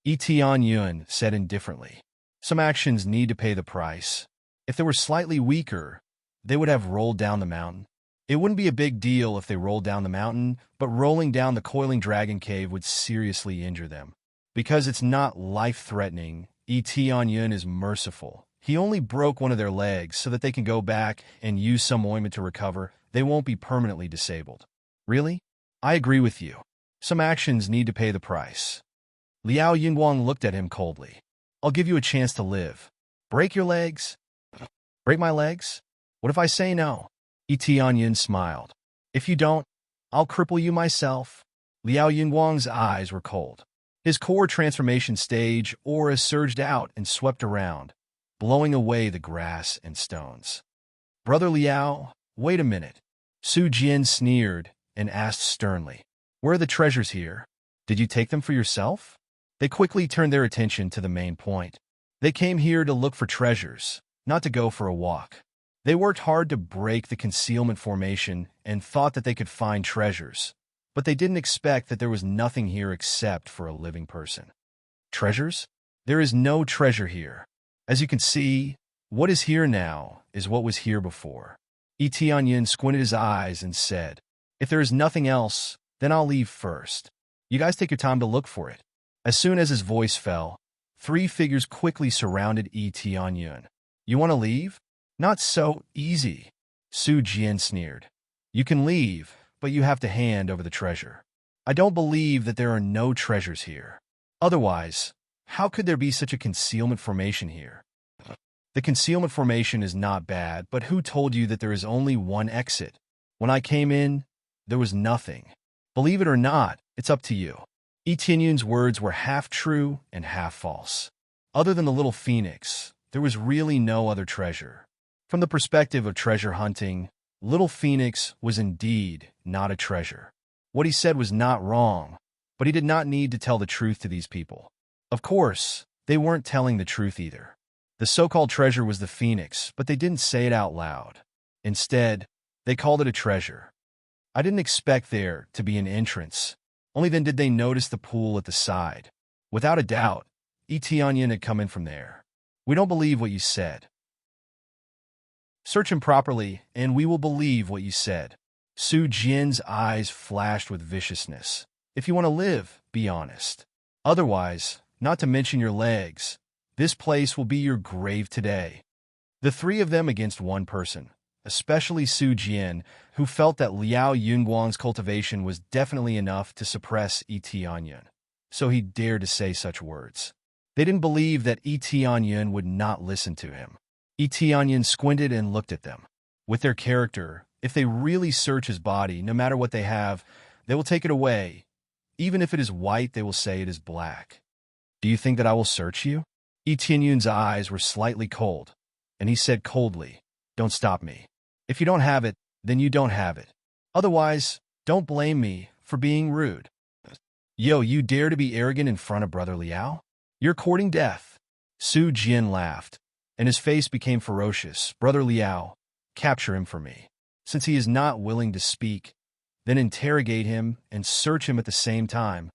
Onion said indifferently. Some actions need to pay the price. If they were slightly weaker, they would have rolled down the mountain. It wouldn't be a big deal if they rolled down the mountain, but rolling down the coiling dragon cave would seriously injure them. Because it's not life-threatening, Onion is merciful. He only broke one of their legs so that they can go back and use some ointment to recover. They won't be permanently disabled. Really? I agree with you. Some actions need to pay the price. Liao Yingguang looked at him coldly. I'll give you a chance to live. Break your legs? Break my legs? What if I say no? Onion smiled. If you don't, I'll cripple you myself. Liao Yingguang's eyes were cold. His core transformation stage aura surged out and swept around, blowing away the grass and stones. Brother Liao, wait a minute. Su Jian sneered and asked sternly, where are the treasures here? Did you take them for yourself? They quickly turned their attention to the main point. They came here to look for treasures, not to go for a walk. They worked hard to break the concealment formation and thought that they could find treasures, but they didn't expect that there was nothing here except for a living person. Treasures? There is no treasure here. As you can see, what is here now is what was here before. Onion squinted his eyes and said, if there is nothing else, then I'll leave first. You guys take your time to look for it. As soon as his voice fell, 3 figures quickly surrounded Onion. You want to leave? Not so easy. Su Jian sneered. You can leave, but you have to hand over the treasure. I don't believe that there are no treasures here. Otherwise, how could there be such a concealment formation here? The concealment formation is not bad, but who told you that there is only one exit? When I came in, there was nothing. Believe it or not, it's up to you. Onion's words were half true and half false. Other than the little phoenix, there was really no other treasure. From the perspective of treasure hunting, Little Phoenix was indeed not a treasure. What he said was not wrong, but he did not need to tell the truth to these people. Of course, they weren't telling the truth either. The so-called treasure was the phoenix, but they didn't say it out loud. Instead, they called it a treasure. I didn't expect there to be an entrance. Only then did they notice the pool at the side. Without a doubt, Onion had come in from there. We don't believe what you said. Search him properly, and we will believe what you said. Su Jian's eyes flashed with viciousness. If you want to live, be honest. Otherwise, not to mention your legs, this place will be your grave today. The 3 of them against one person, especially Su Jian, who felt that Liao Yingguang's cultivation was definitely enough to suppress Onion. So he dared to say such words. They didn't believe that Onion would not listen to him. Onion squinted and looked at them. With their character, if they really search his body, no matter what they have, they will take it away. Even if it is white, they will say it is black. Do you think that I will search you? Onion's eyes were slightly cold, and he said coldly, don't stop me. If you don't have it, then you don't have it. Otherwise, don't blame me for being rude. Yo, you dare to be arrogant in front of Brother Liao? You're courting death. Su Jian laughed, and his face became ferocious. Brother Liao, capture him for me. Since he is not willing to speak, then interrogate him and search him at the same time.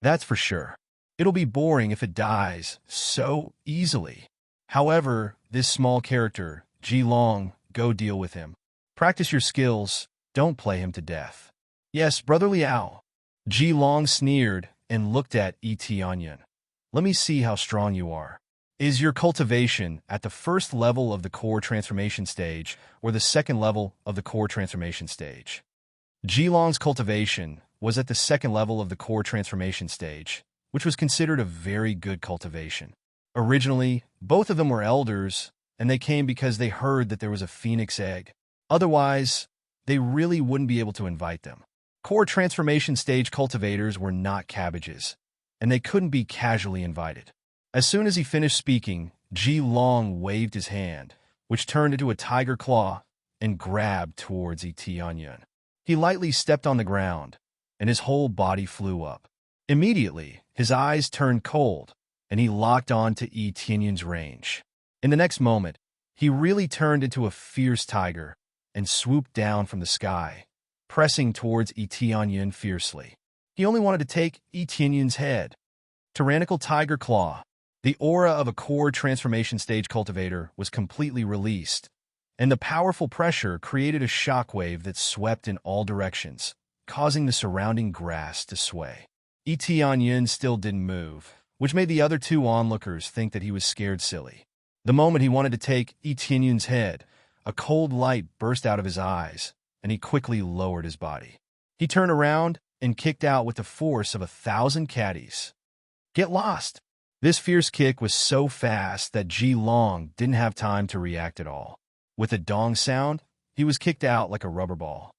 That's for sure. It'll be boring if it dies so easily. However, this small character, Ji Long, go deal with him. Practice your skills, don't play him to death. Yes, Brother Liao. Ji Long sneered and looked at Onion. Let me see how strong you are. Is your cultivation at the first level of the core transformation stage or the second level of the core transformation stage? Ji Long's cultivation was at the second level of the core transformation stage, which was considered a very good cultivation. Originally, both of them were elders, and they came because they heard that there was a phoenix egg. Otherwise, they really wouldn't be able to invite them. Core transformation stage cultivators were not cabbages, and they couldn't be casually invited. As soon as he finished speaking, Ji Long waved his hand, which turned into a tiger claw, and grabbed towards Etienne. He lightly stepped on the ground, and his whole body flew up. Immediately, his eyes turned cold, and he locked on to Etienne's range. In the next moment, he really turned into a fierce tiger and swooped down from the sky, pressing towards Etienne fiercely. He only wanted to take Etienne's head. Tyrannical Tiger Claw. The aura of a core transformation stage cultivator was completely released, and the powerful pressure created a shockwave that swept in all directions, causing the surrounding grass to sway. Etienne still didn't move, which made the other two onlookers think that he was scared silly. The moment he wanted to take Etienne's head, a cold light burst out of his eyes, and he quickly lowered his body. He turned around and kicked out with the force of 1,000 caddies. Get lost! This fierce kick was so fast that Ji Long didn't have time to react at all. With a dong sound, he was kicked out like a rubber ball.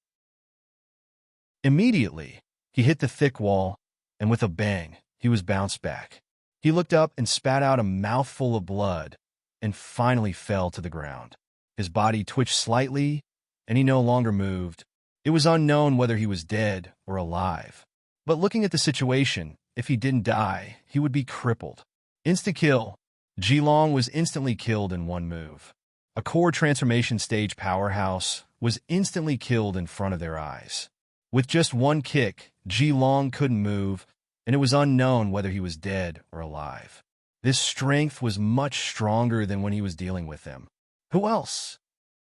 Immediately, he hit the thick wall, and with a bang, he was bounced back. He looked up and spat out a mouthful of blood, and finally fell to the ground. His body twitched slightly, and he no longer moved. It was unknown whether he was dead or alive. But looking at the situation, if he didn't die, he would be crippled. Insta-kill. Ji Long was instantly killed in one move. A core transformation stage powerhouse was instantly killed in front of their eyes. With just one kick, Ji Long couldn't move, and it was unknown whether he was dead or alive. This strength was much stronger than when he was dealing with them. Who else?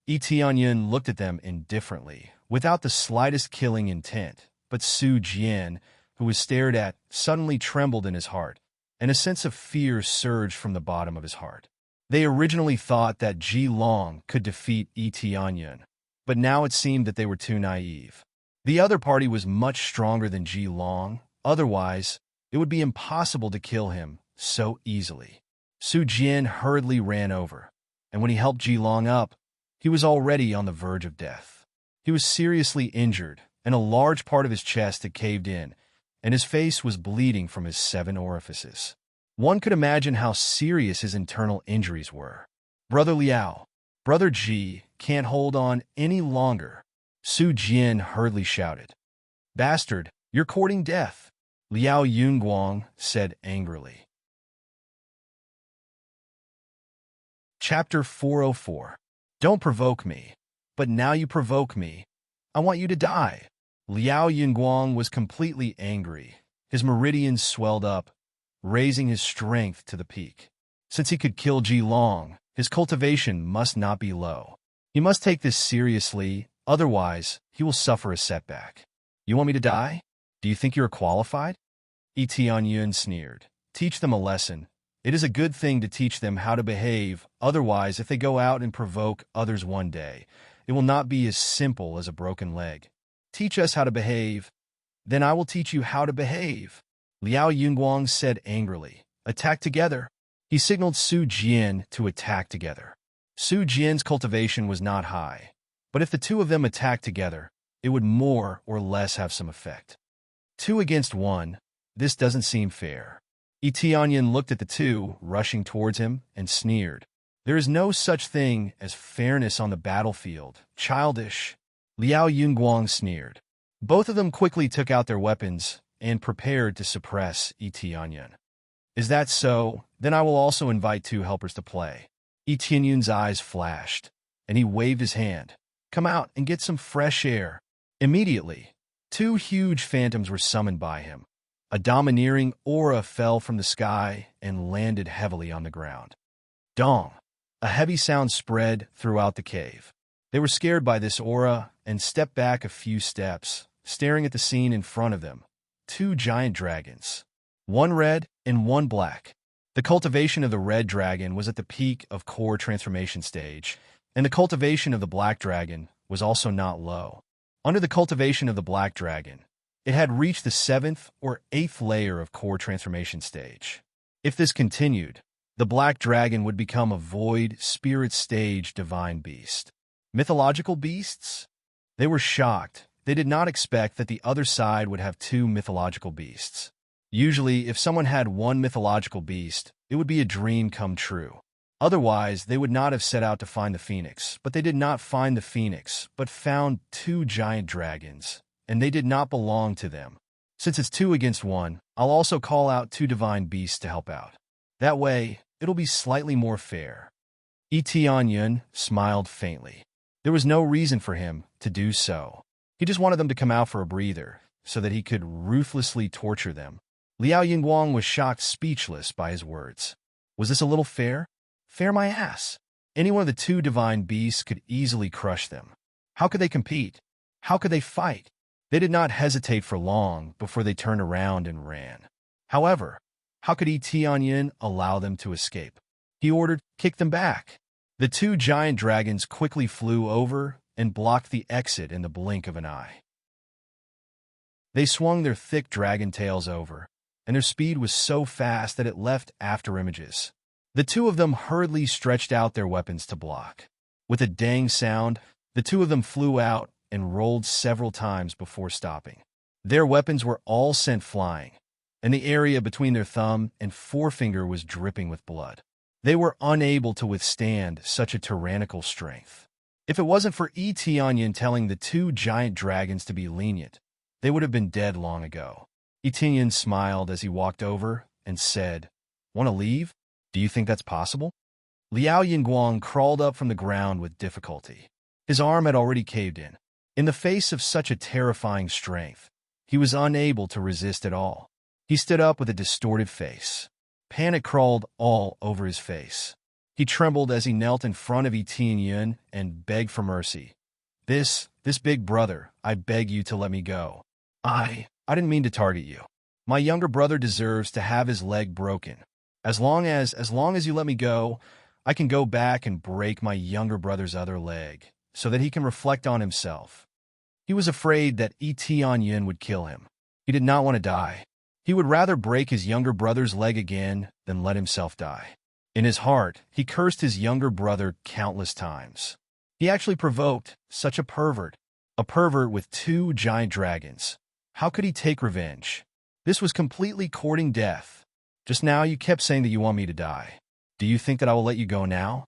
Etienne looked at them indifferently, without the slightest killing intent, but Su Jian, who was stared at, suddenly trembled in his heart, and a sense of fear surged from the bottom of his heart. They originally thought that Ji Long could defeat Etienne, but now it seemed that they were too naive. The other party was much stronger than Ji Long, otherwise, it would be impossible to kill him so easily. Su Jian hurriedly ran over, and when he helped Ji Long up, he was already on the verge of death. He was seriously injured, and a large part of his chest had caved in, and his face was bleeding from his 7 orifices. One could imagine how serious his internal injuries were. Brother Liao, Brother Ji, can't hold on any longer, Su Jian hurriedly shouted. Bastard, you're courting death, Liao Yunguang said angrily. Chapter 404. Don't provoke me, but now you provoke me. I want you to die. Liao Yunguang was completely angry. His meridians swelled up, raising his strength to the peak. Since he could kill Ji Long, his cultivation must not be low. He must take this seriously, otherwise he will suffer a setback. You want me to die? Do you think you are qualified? Etienne sneered. Teach them a lesson. It is a good thing to teach them how to behave, otherwise if they go out and provoke others one day, it will not be as simple as a broken leg. Teach us how to behave. Then I will teach you how to behave, Liao Yunguang said angrily. Attack together. He signaled Su Jian to attack together. Su Jian's cultivation was not high, but if the two of them attacked together, it would more or less have some effect. 2 against 1, this doesn't seem fair. Etienne looked at the two rushing towards him and sneered. There is no such thing as fairness on the battlefield. Childish. Liao Yunguang sneered. Both of them quickly took out their weapons and prepared to suppress Etienne. Is that so? Then I will also invite 2 helpers to play. Etienne's eyes flashed, and he waved his hand. Come out and get some fresh air. Immediately, 2 huge phantoms were summoned by him. A domineering aura fell from the sky and landed heavily on the ground. Dong! A heavy sound spread throughout the cave. They were scared by this aura and stepped back a few steps, staring at the scene in front of them. 2 giant dragons. 1 red and 1 black. The cultivation of the red dragon was at the peak of core transformation stage, and the cultivation of the black dragon was also not low. Under the cultivation of the black dragon, it had reached the 7th or 8th layer of core transformation stage. If this continued, the black dragon would become a void, spirit stage divine beast. Mythological beasts? They were shocked. They did not expect that the other side would have 2 mythological beasts. Usually, if someone had 1 mythological beast, it would be a dream come true. Otherwise, they would not have set out to find the phoenix. But they did not find the phoenix, but found two giant dragons, and they did not belong to them. Since it's 2 against 1, I'll also call out 2 divine beasts to help out. That way, it'll be slightly more fair. Yun smiled faintly. There was no reason for him to do so. He just wanted them to come out for a breather, so that he could ruthlessly torture them. Liao Yingguang was shocked speechless by his words. Was this a little fair? Fair my ass. Any one of the 2 divine beasts could easily crush them. How could they compete? How could they fight? They did not hesitate for long before they turned around and ran. However, how could Yun allow them to escape? He ordered, "Kick them back." The 2 giant dragons quickly flew over and blocked the exit in the blink of an eye. They swung their thick dragon tails over, and their speed was so fast that it left after images. The 2 of them hurriedly stretched out their weapons to block. With a dang sound, the 2 of them flew out and rolled several times before stopping. Their weapons were all sent flying, and the area between their thumb and forefinger was dripping with blood. They were unable to withstand such a tyrannical strength. If it wasn't for Yun telling the 2 giant dragons to be lenient, they would have been dead long ago. Yun smiled as he walked over and said, "Want to leave? Do you think that's possible?" Liao Yingguang crawled up from the ground with difficulty. His arm had already caved in. In the face of such a terrifying strength, he was unable to resist at all. He stood up with a distorted face. Panic crawled all over his face. He trembled as he knelt in front of Yun and begged for mercy. This big brother, I beg you to let me go. I didn't mean to target you. My younger brother deserves to have his leg broken. As long as you let me go, I can go back and break my younger brother's other leg, so that he can reflect on himself." He was afraid that Yun would kill him. He did not want to die. He would rather break his younger brother's leg again than let himself die. In his heart, he cursed his younger brother countless times. He actually provoked such a pervert with 2 giant dragons. How could he take revenge? This was completely courting death. Just now you kept saying that you want me to die. Do you think that I will let you go now?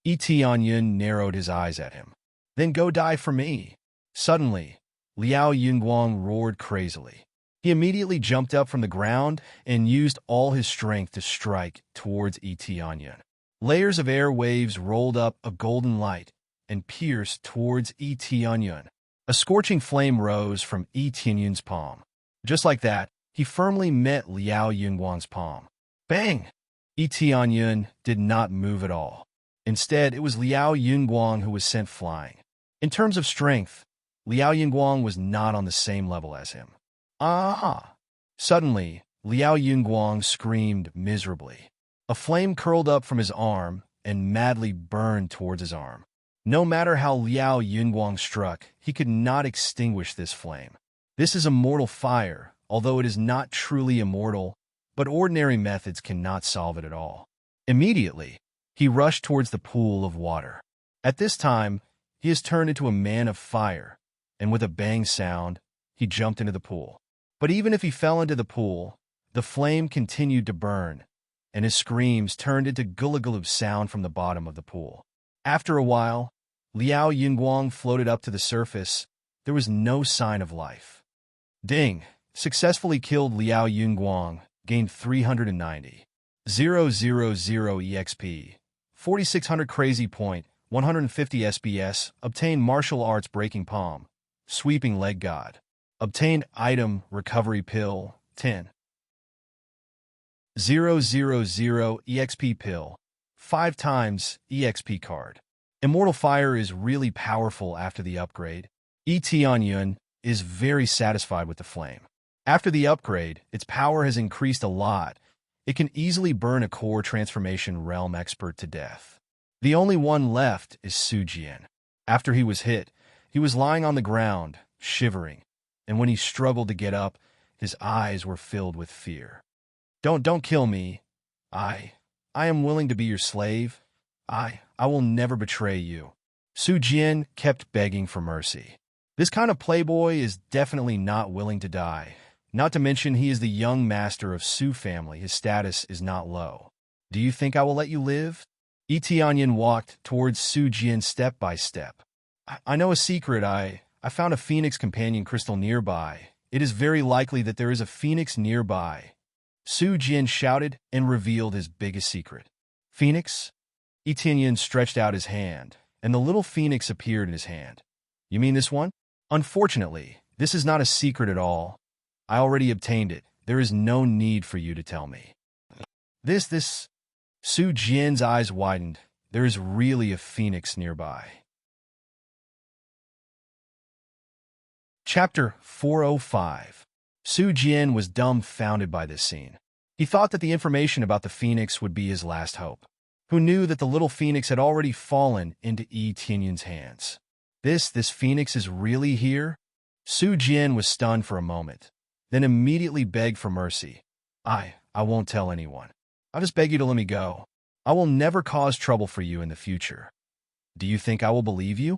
Yun narrowed his eyes at him. Then go die for me. Suddenly, Liao Yingguang roared crazily. He immediately jumped up from the ground and used all his strength to strike towards Yun. Layers of air waves rolled up a golden light and pierced towards Yun. A scorching flame rose from Yun's palm. Just like that, he firmly met Liao Yingguang's palm. Bang! Yun did not move at all. Instead, it was Liao Yingguang who was sent flying. In terms of strength, Liao Yingguang was not on the same level as him. Ah! Suddenly, Liao Yingguang screamed miserably. A flame curled up from his arm and madly burned towards his arm. No matter how Liao Yingguang struck, he could not extinguish this flame. This is a mortal fire, although it is not truly immortal, but ordinary methods cannot solve it at all. Immediately, he rushed towards the pool of water. At this time, he has turned into a man of fire, and with a bang sound, he jumped into the pool. But even if he fell into the pool, the flame continued to burn, and his screams turned into gulagulub sound from the bottom of the pool. After a while, Liao Yingguang floated up to the surface. There was no sign of life. Ding! Successfully killed Liao Yingguang, gained 390. 000 EXP. 4600 crazy point, 150 SBS, obtained martial arts breaking palm, sweeping leg god. Obtained item recovery pill, 10. 000 EXP pill, 5 times EXP card. Immortal Fire is really powerful after the upgrade. Yun is very satisfied with the flame. After the upgrade, its power has increased a lot. It can easily burn a core transformation realm expert to death. The only one left is Su Jian. After he was hit, he was lying on the ground, shivering, and when he struggled to get up, his eyes were filled with fear. Don't kill me. I am willing to be your slave. I will never betray you. Su Jian kept begging for mercy. This kind of playboy is definitely not willing to die. Not to mention he is the young master of Su family. His status is not low. Do you think I will let you live? Tianyin walked towards Su Jian step by step. I know a secret. I found a phoenix companion crystal nearby. It is very likely that there is a phoenix nearby. Su Jian shouted and revealed his biggest secret. Phoenix? Tianyin stretched out his hand, and the little phoenix appeared in his hand. You mean this one? Unfortunately, this is not a secret at all. I already obtained it. There is no need for you to tell me. This. Su Jian's eyes widened. There is really a phoenix nearby. Chapter 405. Su Jian was dumbfounded by this scene. He thought that the information about the phoenix would be his last hope. Who knew that the little phoenix had already fallen into Tianyin's hands? This phoenix is really here? Su Jian was stunned for a moment, then immediately begged for mercy. I won't tell anyone. I'll just beg you to let me go. I will never cause trouble for you in the future. Do you think I will believe you?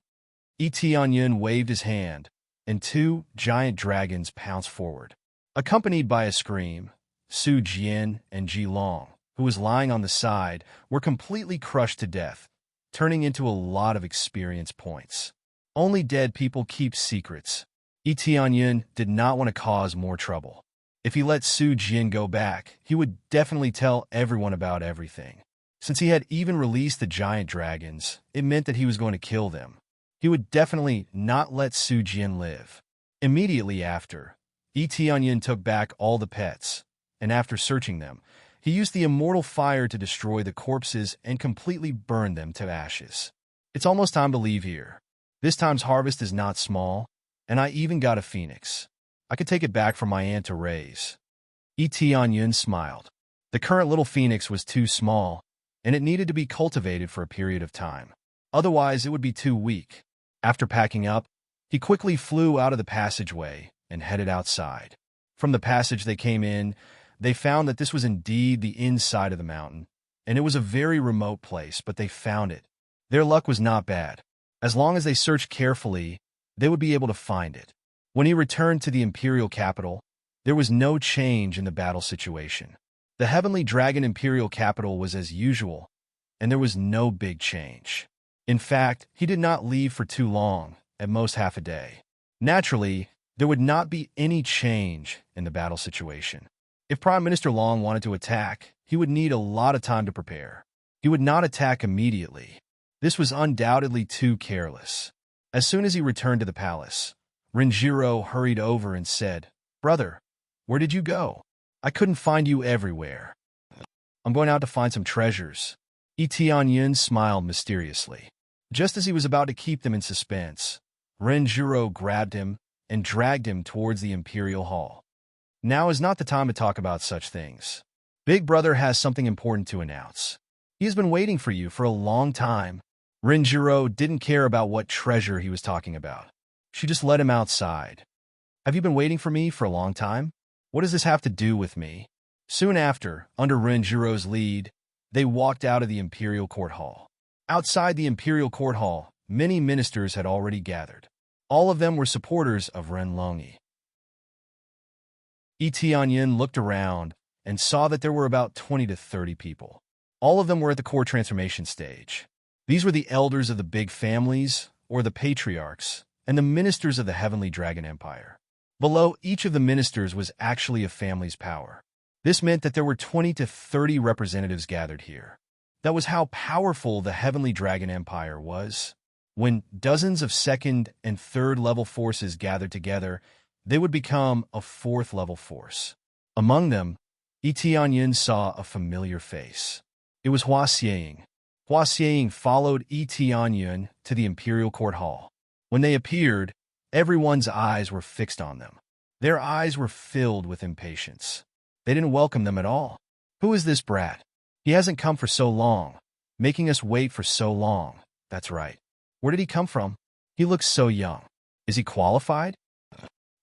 Tianyin waved his hand, and two giant dragons pounced forward. Accompanied by a scream, Su Jian and Ji Long, who was lying on the side, were completely crushed to death, turning into a lot of experience points. Only dead people keep secrets. Tianyin did not want to cause more trouble. If he let Su Jian go back, he would definitely tell everyone about everything. Since he had even released the giant dragons, it meant that he was going to kill them. He would definitely not let Su Jian live. Immediately after, Tianyin took back all the pets, and after searching them, he used the immortal fire to destroy the corpses and completely burn them to ashes. It's almost time to leave here. This time's harvest is not small, and I even got a phoenix. I could take it back for my aunt to raise. Tianyin smiled. The current little phoenix was too small, and it needed to be cultivated for a period of time. Otherwise, it would be too weak. After packing up, he quickly flew out of the passageway and headed outside. From the passage they came in, they found that this was indeed the inside of the mountain, and it was a very remote place, but they found it. Their luck was not bad. As long as they searched carefully, they would be able to find it. When he returned to the imperial capital, there was no change in the battle situation. The Heavenly Dragon imperial capital was as usual, and there was no big change. In fact, he did not leave for too long, at most half a day. Naturally, there would not be any change in the battle situation. If Prime Minister Long wanted to attack, he would need a lot of time to prepare. He would not attack immediately. This was undoubtedly too careless. As soon as he returned to the palace, Renjiro hurried over and said, "Brother, where did you go? I couldn't find you everywhere." "I'm going out to find some treasures." Tianyin smiled mysteriously. Just as he was about to keep them in suspense, Renjiro grabbed him and dragged him towards the imperial hall. "Now is not the time to talk about such things. Big Brother has something important to announce. He has been waiting for you for a long time." Renjiro didn't care about what treasure he was talking about. She just led him outside. "Have you been waiting for me for a long time? What does this have to do with me?" Soon after, under Renjiro's lead, they walked out of the imperial court hall. Outside the imperial court hall, many ministers had already gathered. All of them were supporters of Ren Longyi. Tianyin looked around and saw that there were about 20 to 30 people. All of them were at the core transformation stage. These were the elders of the big families, or the patriarchs, and the ministers of the Heavenly Dragon Empire. Below each of the ministers was actually a family's power. This meant that there were 20 to 30 representatives gathered here. That was how powerful the Heavenly Dragon Empire was. When dozens of second and third level forces gathered together, they would become a fourth level force. Among them, Tianyin saw a familiar face. It was Hua Xieying. Hua Xieying followed Tianyin to the imperial court hall. When they appeared, everyone's eyes were fixed on them. Their eyes were filled with impatience. They didn't welcome them at all. "Who is this brat? He hasn't come for so long, making us wait for so long. That's right. Where did he come from? He looks so young. Is he qualified?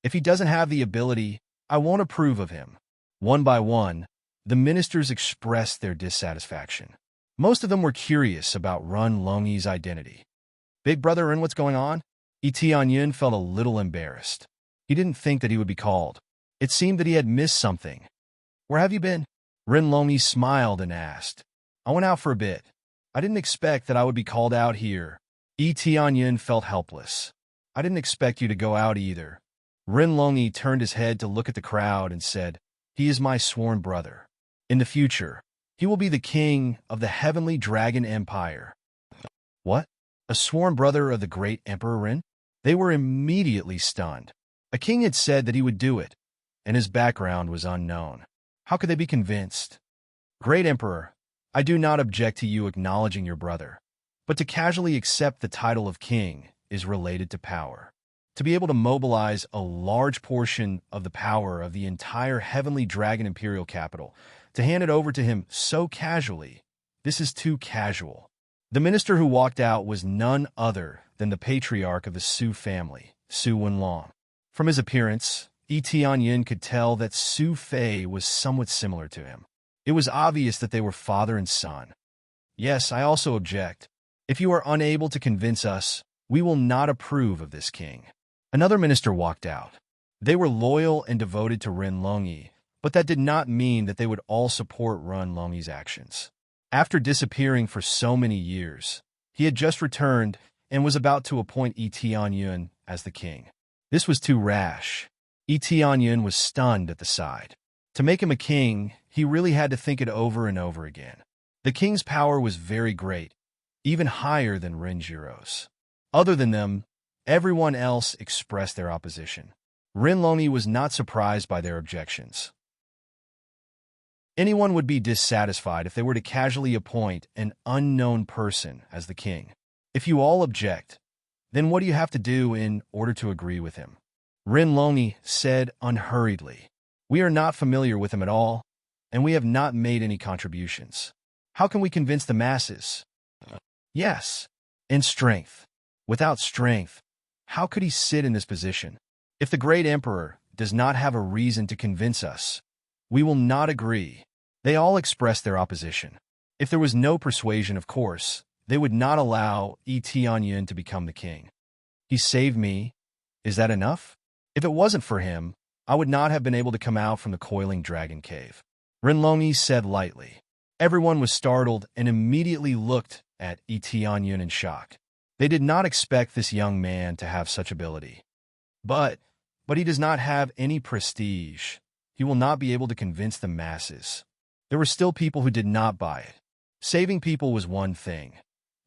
If he doesn't have the ability, I won't approve of him." One by one, the ministers expressed their dissatisfaction. Most of them were curious about Ren Longyi's identity. "Big Brother Ren, what's going on?" Tianyin felt a little embarrassed. He didn't think that he would be called. It seemed that he had missed something. "Where have you been?" Ren Longyi smiled and asked. "I went out for a bit. I didn't expect that I would be called out here. Yi Tianyun felt helpless. I didn't expect you to go out either. Ren Longyi turned his head to look at the crowd and said, "He is my sworn brother. In the future, he will be the king of the Heavenly Dragon Empire." What? A sworn brother of the great Emperor Ren? They were immediately stunned. A king had said that he would do it, and his background was unknown. How could they be convinced? Great Emperor, I do not object to you acknowledging your brother, but to casually accept the title of king is related to power. To be able to mobilize a large portion of the power of the entire Heavenly Dragon Imperial capital, to hand it over to him so casually, this is too casual. The minister who walked out was none other than the patriarch of the Su family, Su Wenlong. From his appearance, Yi Tianyun could tell that Su Fei was somewhat similar to him. It was obvious that they were father and son. Yes, I also object. If you are unable to convince us, we will not approve of this king. Another minister walked out. They were loyal and devoted to Ren Longyi, but that did not mean that they would all support Ren Longyi's actions. After disappearing for so many years, he had just returned and was about to appoint Yi Tianyun as the king. This was too rash. Yi Tianyun was stunned at the sight. To make him a king, he really had to think it over and over again. The king's power was very great, even higher than Renjiro's. Other than them, everyone else expressed their opposition. Ren Longyi was not surprised by their objections. Anyone would be dissatisfied if they were to casually appoint an unknown person as the king. If you all object, then what do you have to do in order to agree with him? Ren Longyi said unhurriedly, "We are not familiar with him at all, and we have not made any contributions. How can we convince the masses?" Yes, in strength. Without strength, how could he sit in this position? If the great emperor does not have a reason to convince us, we will not agree. They all expressed their opposition. If there was no persuasion, of course, they would not allow Yi Tianyun to become the king. He saved me. Is that enough? If it wasn't for him, I would not have been able to come out from the coiling dragon cave. Ren Longyi said lightly. Everyone was startled and immediately looked at Yi Tianyun in shock. They did not expect this young man to have such ability. But he does not have any prestige. He will not be able to convince the masses. There were still people who did not buy it. Saving people was one thing,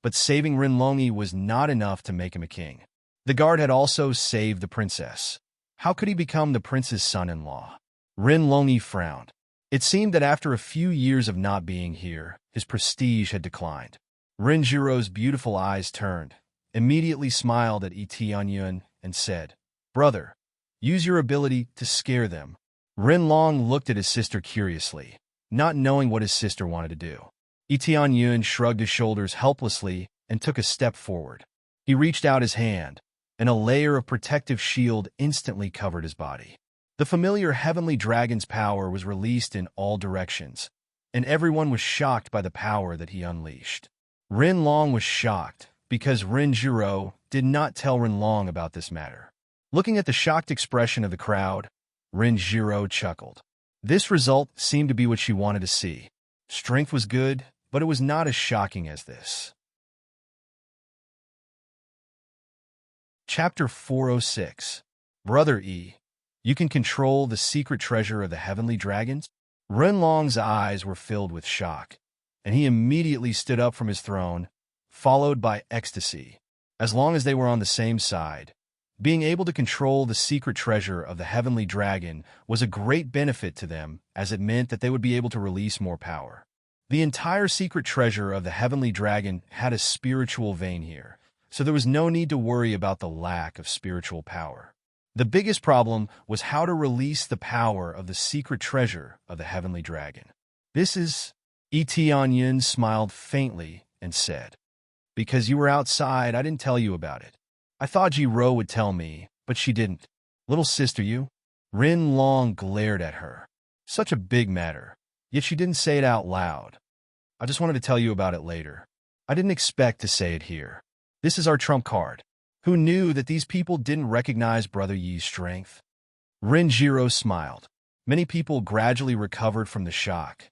but saving Ren Longyi was not enough to make him a king. The guard had also saved the princess. How could he become the prince's son-in-law? Ren Longyi frowned. It seemed that after a few years of not being here, his prestige had declined. Renjiro's beautiful eyes turned, immediately smiled at Yi Tianyun, and said, "Brother, use your ability to scare them." Ren Long looked at his sister curiously, not knowing what his sister wanted to do. Yi Tianyun shrugged his shoulders helplessly and took a step forward. He reached out his hand, and a layer of protective shield instantly covered his body. The familiar heavenly dragon's power was released in all directions, and everyone was shocked by the power that he unleashed. Ren Long was shocked because Renjiro did not tell Ren Long about this matter. Looking at the shocked expression of the crowd, Renjiro chuckled. This result seemed to be what she wanted to see. Strength was good, but it was not as shocking as this. Chapter 406. Brother Yi, you can control the secret treasure of the heavenly dragons? Ren Long's eyes were filled with shock, and he immediately stood up from his throne, followed by ecstasy. As long as they were on the same side, being able to control the secret treasure of the heavenly dragon was a great benefit to them, as it meant that they would be able to release more power. The entire secret treasure of the heavenly dragon had a spiritual vein here, so there was no need to worry about the lack of spiritual power. The biggest problem was how to release the power of the secret treasure of the heavenly dragon. This is... Yi Tianyun smiled faintly and said, "Because you were outside, I didn't tell you about it. I thought Ji-Ro would tell me, but she didn't. Little sister, you?" Ren Long glared at her. Such a big matter, yet she didn't say it out loud. "I just wanted to tell you about it later. I didn't expect to say it here. This is our trump card." Who knew that these people didn't recognize Brother Yi's strength? Renjiro smiled. Many people gradually recovered from the shock.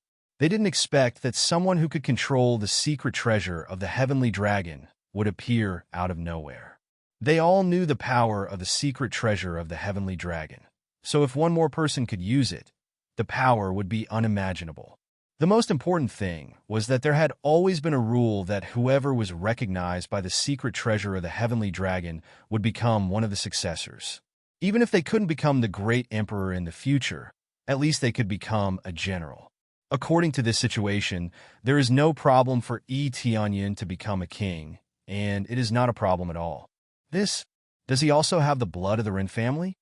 They didn't expect that someone who could control the secret treasure of the heavenly dragon would appear out of nowhere. They all knew the power of the secret treasure of the heavenly dragon, so if one more person could use it, the power would be unimaginable. The most important thing was that there had always been a rule that whoever was recognized by the secret treasure of the heavenly dragon would become one of the successors. Even if they couldn't become the great emperor in the future, at least they could become a general. According to this situation, there is no problem for Tianyin to become a king, and it is not a problem at all. Does he also have the blood of the Ren family?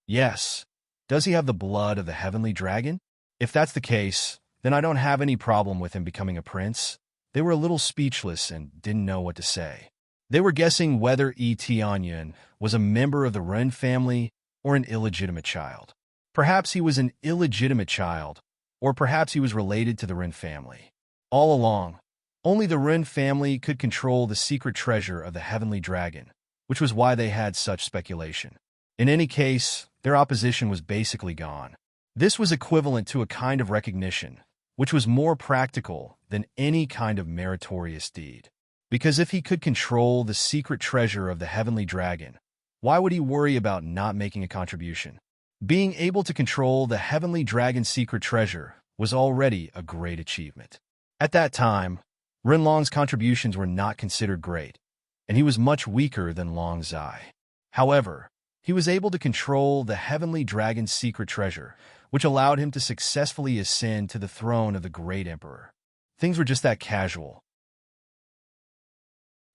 Yes. Does he have the blood of the heavenly dragon? If that's the case, then I don't have any problem with him becoming a prince. They were a little speechless and didn't know what to say. They were guessing whether Tianyin was a member of the Ren family or an illegitimate child. Perhaps he was an illegitimate child, or perhaps he was related to the Ren family. All along, only the Ren family could control the secret treasure of the heavenly dragon, which was why they had such speculation. In any case, their opposition was basically gone. This was equivalent to a kind of recognition, which was more practical than any kind of meritorious deed. Because if he could control the secret treasure of the heavenly dragon, why would he worry about not making a contribution? Being able to control the heavenly dragon's secret treasure was already a great achievement. At that time, Renlong's contributions were not considered great, and he was much weaker than Long Zai. However, he was able to control the heavenly dragon's secret treasure, which allowed him to successfully ascend to the throne of the great emperor. Things were just that casual.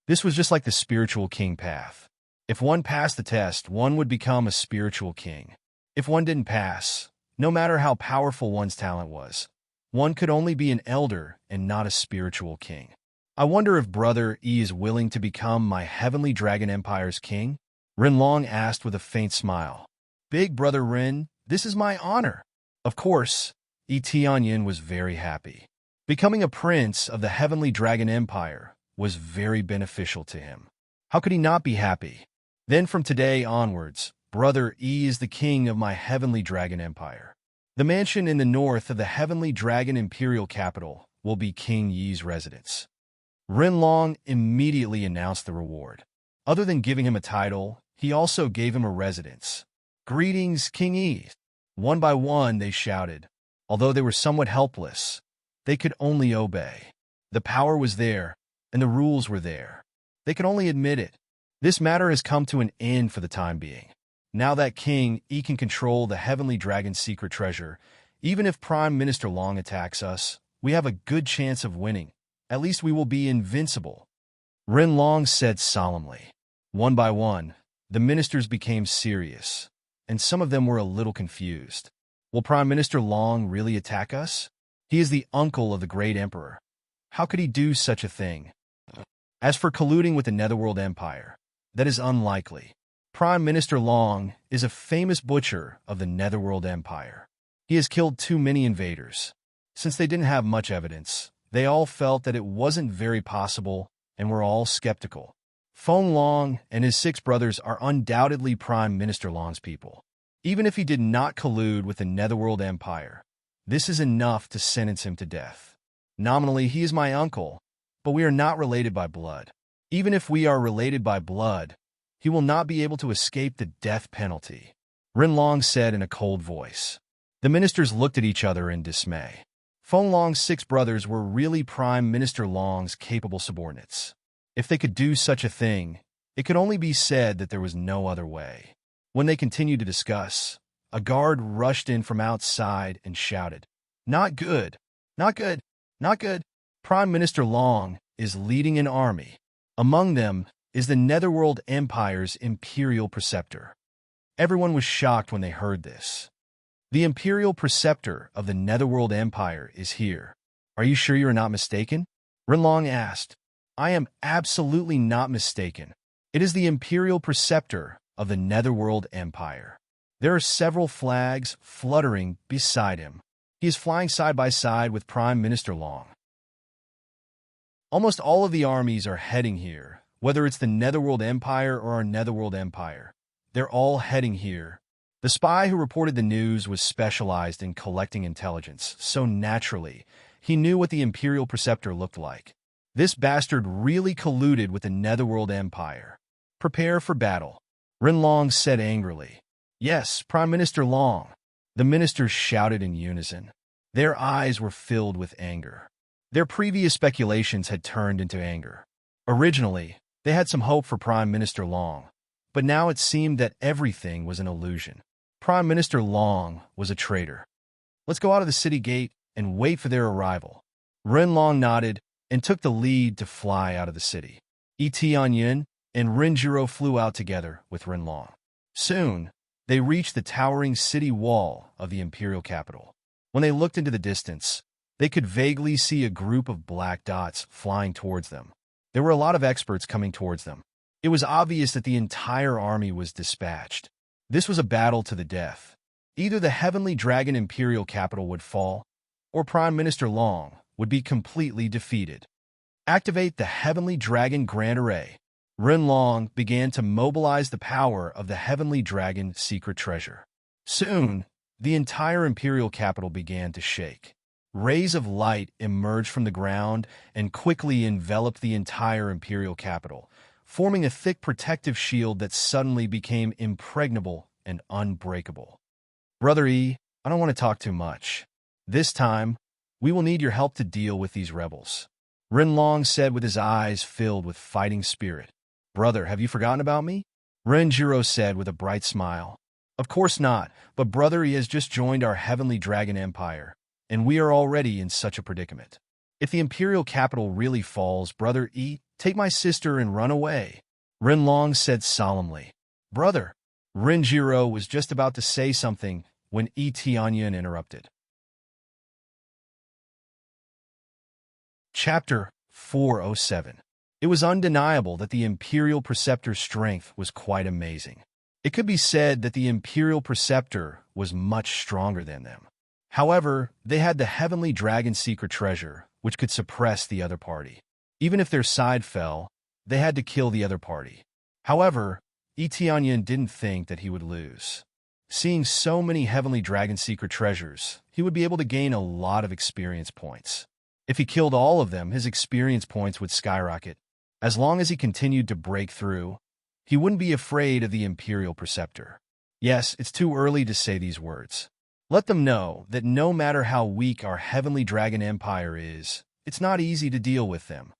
This was just like the spiritual king path. If one passed the test, one would become a spiritual king. If one didn't pass, no matter how powerful one's talent was, one could only be an elder and not a spiritual king. I wonder if Brother E is willing to become my heavenly dragon empire's king? Renlong asked with a faint smile. Big Brother Ren, this is my honor. Of course, Tianyin was very happy. Becoming a prince of the heavenly dragon empire was very beneficial to him. How could he not be happy? Then from today onwards, Brother E is the king of my heavenly dragon empire. The mansion in the north of the heavenly dragon imperial capital will be King Yi's residence. Renlong immediately announced the reward. Other than giving him a title, he also gave him a residence. Greetings, King Yi. One by one they shouted. Although they were somewhat helpless, they could only obey. The power was there, and the rules were there. They could only admit it. This matter has come to an end for the time being. Now that King Yi can control the heavenly dragon's secret treasure, even if Prime Minister Long attacks us, we have a good chance of winning. At least we will be invincible. Renlong said solemnly. One by one, the ministers became serious, and some of them were a little confused. Will Prime Minister Long really attack us? He is the uncle of the great emperor. How could he do such a thing? As for colluding with the Netherworld Empire, that is unlikely. Prime Minister Long is a famous butcher of the Netherworld Empire. He has killed too many invaders. Since they didn't have much evidence, they all felt that it wasn't very possible and were all skeptical. Feng Long and his 6 brothers are undoubtedly Prime Minister Long's people. Even if he did not collude with the Netherworld Empire, this is enough to sentence him to death. Nominally, he is my uncle, but we are not related by blood. Even if we are related by blood, he will not be able to escape the death penalty, Renlong said in a cold voice. The ministers looked at each other in dismay. Feng Long's 6 brothers were really Prime Minister Long's capable subordinates. If they could do such a thing, it could only be said that there was no other way. When they continued to discuss, a guard rushed in from outside and shouted, "Not good! Not good! Not good! Prime Minister Long is leading an army. Among them is the Netherworld Empire's Imperial Preceptor." Everyone was shocked when they heard this. The Imperial Preceptor of the Netherworld Empire is here. Are you sure you are not mistaken? Renlong asked. I am absolutely not mistaken. It is the Imperial Preceptor of the Netherworld Empire. There are several flags fluttering beside him. He is flying side by side with Prime Minister Long. Almost all of the armies are heading here, whether it's the Netherworld Empire or our Netherworld Empire. They're all heading here, The spy who reported the news was specialized in collecting intelligence, so naturally, he knew what the Imperial Preceptor looked like. This bastard really colluded with the Netherworld Empire. Prepare for battle, Rinlong said angrily. Yes, Prime Minister Long. The ministers shouted in unison. Their eyes were filled with anger. Their previous speculations had turned into anger. Originally, they had some hope for Prime Minister Long, but now it seemed that everything was an illusion. Prime Minister Long was a traitor. Let's go out of the city gate and wait for their arrival. Rinlong nodded and took the lead to fly out of the city. Tianyun and Rinjiro flew out together with Rinlong. Soon, they reached the towering city wall of the imperial capital. When they looked into the distance, they could vaguely see a group of black dots flying towards them. There were a lot of experts coming towards them. It was obvious that the entire army was dispatched. This was a battle to the death. Either the Heavenly Dragon imperial capital would fall, or Prime Minister Long would be completely defeated. Activate the Heavenly Dragon Grand Array. Rinlong began to mobilize the power of the Heavenly Dragon secret treasure. Soon, the entire imperial capital began to shake. Rays of light emerged from the ground and quickly enveloped the entire imperial capital, forming a thick protective shield that suddenly became impregnable and unbreakable. Brother E, I don't want to talk too much. This time, we will need your help to deal with these rebels. Rinlong said with his eyes filled with fighting spirit. Brother, have you forgotten about me? Renjiro said with a bright smile. Of course not, but Brother E has just joined our Heavenly Dragon Empire, and we are already in such a predicament. If the imperial capital really falls, Brother E, take my sister and run away. Rinlong said solemnly. Brother, Renjiro was just about to say something when Tianyun interrupted. Chapter 407. It was undeniable that the Imperial Preceptor's strength was quite amazing. It could be said that the Imperial Preceptor was much stronger than them. However, they had the Heavenly Dragon secret treasure, which could suppress the other party. Even if their side fell, they had to kill the other party. However, Tianyun didn't think that he would lose. Seeing so many Heavenly Dragon secret treasures, he would be able to gain a lot of experience points. If he killed all of them, his experience points would skyrocket. As long as he continued to break through, he wouldn't be afraid of the Imperial Preceptor. Yes, it's too early to say these words. Let them know that no matter how weak our Heavenly Dragon Empire is, it's not easy to deal with them.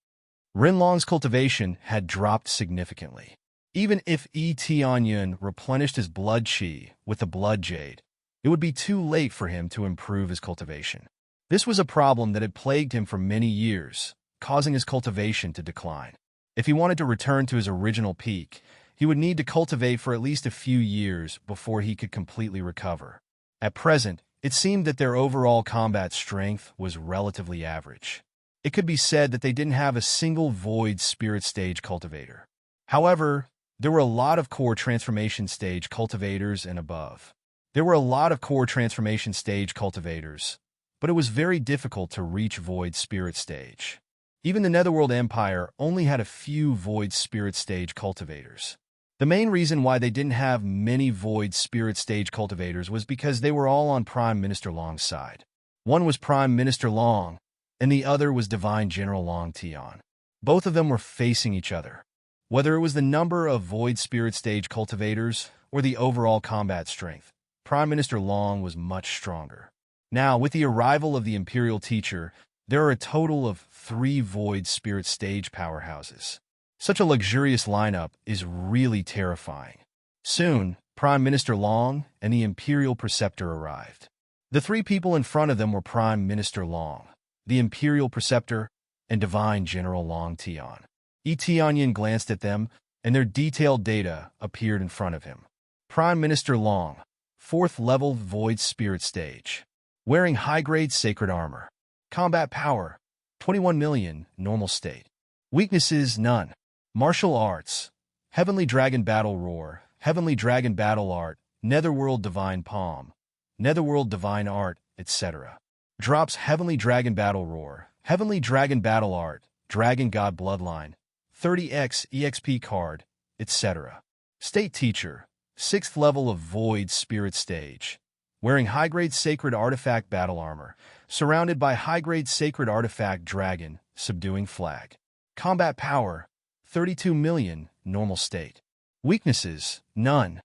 Rinlong's cultivation had dropped significantly. Even if Tianyun replenished his blood chi with the blood jade, it would be too late for him to improve his cultivation. This was a problem that had plagued him for many years, causing his cultivation to decline. If he wanted to return to his original peak, he would need to cultivate for at least a few years before he could completely recover. At present, it seemed that their overall combat strength was relatively average. It could be said that they didn't have a single Void Spirit Stage cultivator. However, there were a lot of Core Transformation Stage cultivators and above. There were a lot of Core Transformation Stage cultivators, but it was very difficult to reach Void Spirit Stage. Even the Netherworld Empire only had a few Void Spirit Stage cultivators. The main reason why they didn't have many Void Spirit Stage cultivators was because they were all on Prime Minister Long's side. One was Prime Minister Long, and the other was Divine General Long Tian. Both of them were facing each other. Whether it was the number of Void Spirit Stage cultivators or the overall combat strength, Prime Minister Long was much stronger. Now, with the arrival of the Imperial Teacher, there are a total of 3 Void Spirit Stage powerhouses. Such a luxurious lineup is really terrifying. Soon, Prime Minister Long and the Imperial Preceptor arrived. The 3 people in front of them were Prime Minister Long, the Imperial Preceptor, and Divine General Long Tian. Tianyun glanced at them, and their detailed data appeared in front of him. Prime Minister Long, 4th level Void Spirit Stage. Wearing high-grade sacred armor. Combat power, 21 million, normal state. Weaknesses, none. Martial arts, Heavenly Dragon Battle Roar, Heavenly Dragon Battle Art, Netherworld Divine Palm, Netherworld Divine Art, etc. Drops Heavenly Dragon Battle Roar, Heavenly Dragon Battle Art, Dragon God Bloodline, 30x EXP card, etc. State Teacher, 6th level of Void Spirit Stage. Wearing high-grade Sacred Artifact Battle Armor. Surrounded by high-grade Sacred Artifact Dragon, Subduing Flag. Combat Power, 32 million, Normal State. Weaknesses, none.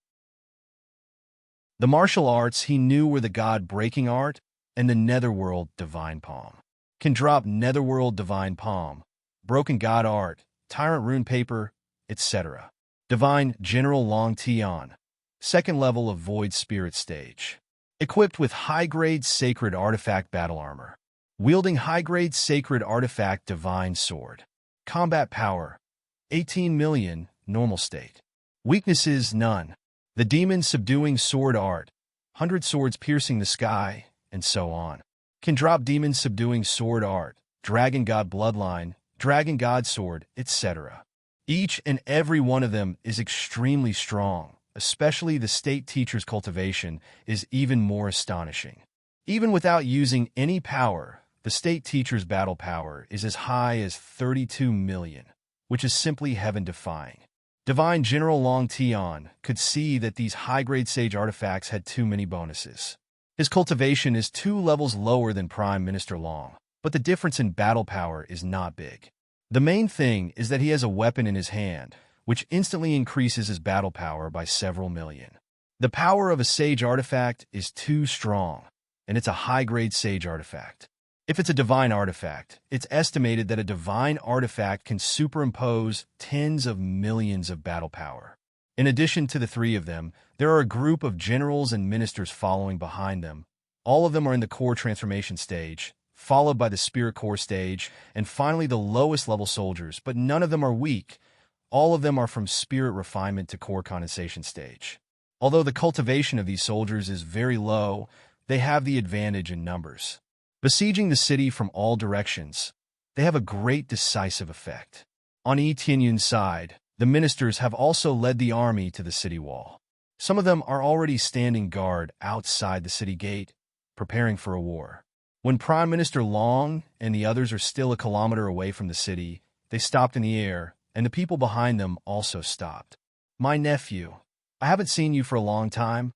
The martial arts he knew were the God-breaking art and the Netherworld Divine Palm. Can drop Netherworld Divine Palm, Broken God Art, Tyrant Rune Paper, etc. Divine General Long Tion. 2nd level of Void Spirit Stage. Equipped with high-grade Sacred Artifact Battle Armor. Wielding high-grade Sacred Artifact Divine Sword. Combat Power, 18 million, Normal State. Weaknesses, none. The Demon Subduing Sword Art, 100 swords piercing the sky, and so on. Can drop Demon Subduing Sword Art, Dragon God Bloodline, Dragon God Sword, etc. Each and every one of them is extremely strong, especially the State Teacher's cultivation is even more astonishing. Even without using any power, the State Teacher's battle power is as high as 32 million, which is simply heaven-defying. Divine General Long Tion could see that these high-grade Sage artifacts had too many bonuses. His cultivation is 2 levels lower than Prime Minister Long, but the difference in battle power is not big. The main thing is that he has a weapon in his hand, which instantly increases his battle power by several million. The power of a Sage artifact is too strong, and it's a high-grade Sage artifact. If it's a divine artifact, it's estimated that a divine artifact can superimpose tens of millions of battle power. In addition to the 3 of them, there are a group of generals and ministers following behind them. All of them are in the core transformation stage, followed by the spirit core stage, and finally the lowest level soldiers, but none of them are weak. All of them are from spirit refinement to core condensation stage. Although the cultivation of these soldiers is very low, they have the advantage in numbers. Besieging the city from all directions, they have a great decisive effect. On Yi Tianyun's side, the ministers have also led the army to the city wall. Some of them are already standing guard outside the city gate, preparing for a war. When Prime Minister Long and the others are still a kilometer away from the city, they stopped in the air, and the people behind them also stopped. "My nephew, I haven't seen you for a long time.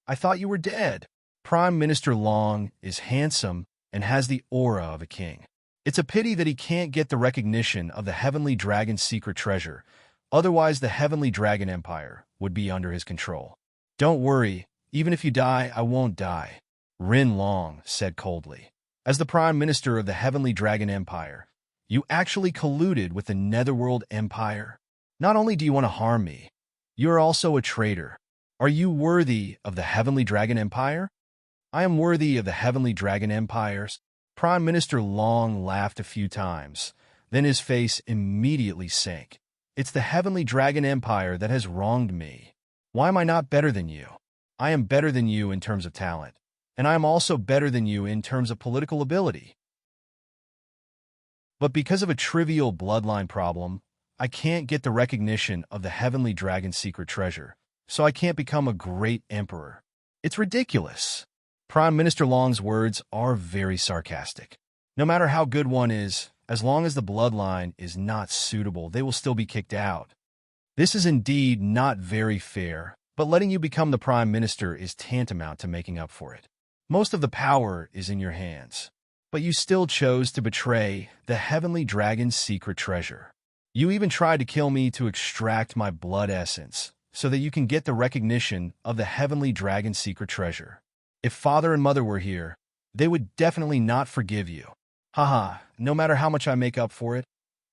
I thought you were dead." Prime Minister Long is handsome and has the aura of a king. It's a pity that he can't get the recognition of the Heavenly Dragon's secret treasure, otherwise the Heavenly Dragon Empire would be under his control. "Don't worry, even if you die, I won't die," Rin Long said coldly. "As the Prime Minister of the Heavenly Dragon Empire, you actually colluded with the Netherworld Empire. Not only do you want to harm me, you are also a traitor. Are you worthy of the Heavenly Dragon Empire?" "I am worthy of the Heavenly Dragon Empires." Prime Minister Long laughed a few times, then his face immediately sank. "It's the Heavenly Dragon Empire that has wronged me. Why am I not better than you? I am better than you in terms of talent, and I am also better than you in terms of political ability. But because of a trivial bloodline problem, I can't get the recognition of the Heavenly Dragon's secret treasure, so I can't become a great emperor. It's ridiculous." Prime Minister Long's words are very sarcastic. No matter how good one is, as long as the bloodline is not suitable, they will still be kicked out. This is indeed not very fair, but letting you become the Prime Minister is tantamount to making up for it. Most of the power is in your hands, but you still chose to betray the Heavenly Dragon's secret treasure. You even tried to kill me to extract my blood essence, so that you can get the recognition of the Heavenly Dragon's secret treasure. If Father and Mother were here, they would definitely not forgive you. Haha, no matter how much I make up for it,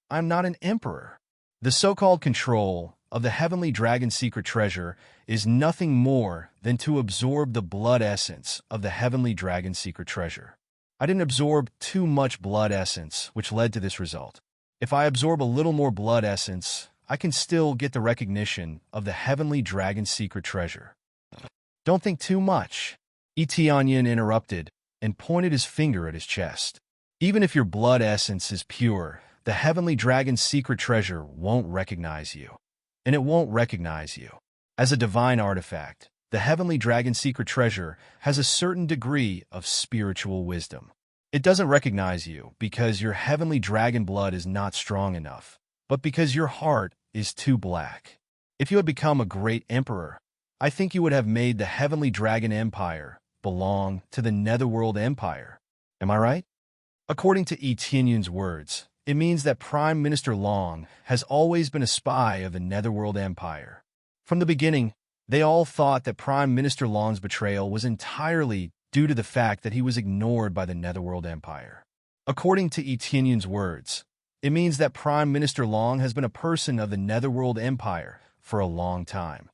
I'm not an emperor. The so-called control of the Heavenly Dragon's secret treasure is nothing more than to absorb the blood essence of the Heavenly Dragon's secret treasure. I didn't absorb too much blood essence, which led to this result. If I absorb a little more blood essence, I can still get the recognition of the Heavenly Dragon's secret treasure. Don't think too much. Yi Tianyun interrupted and pointed his finger at his chest. Even if your blood essence is pure, the Heavenly Dragon's secret treasure won't recognize you. And it won't recognize you. As a divine artifact, the Heavenly Dragon's secret treasure has a certain degree of spiritual wisdom. It doesn't recognize you because your Heavenly Dragon blood is not strong enough, but because your heart is too black. If you had become a great emperor, I think you would have made the Heavenly Dragon Empire belong to the Netherworld Empire. Am I right? According to Etienne's words, it means that Prime Minister Long has always been a spy of the Netherworld Empire. From the beginning, they all thought that Prime Minister Long's betrayal was entirely due to the fact that he was ignored by the Netherworld Empire. According to Etienne's words, it means that Prime Minister Long has been a person of the Netherworld Empire for a long time.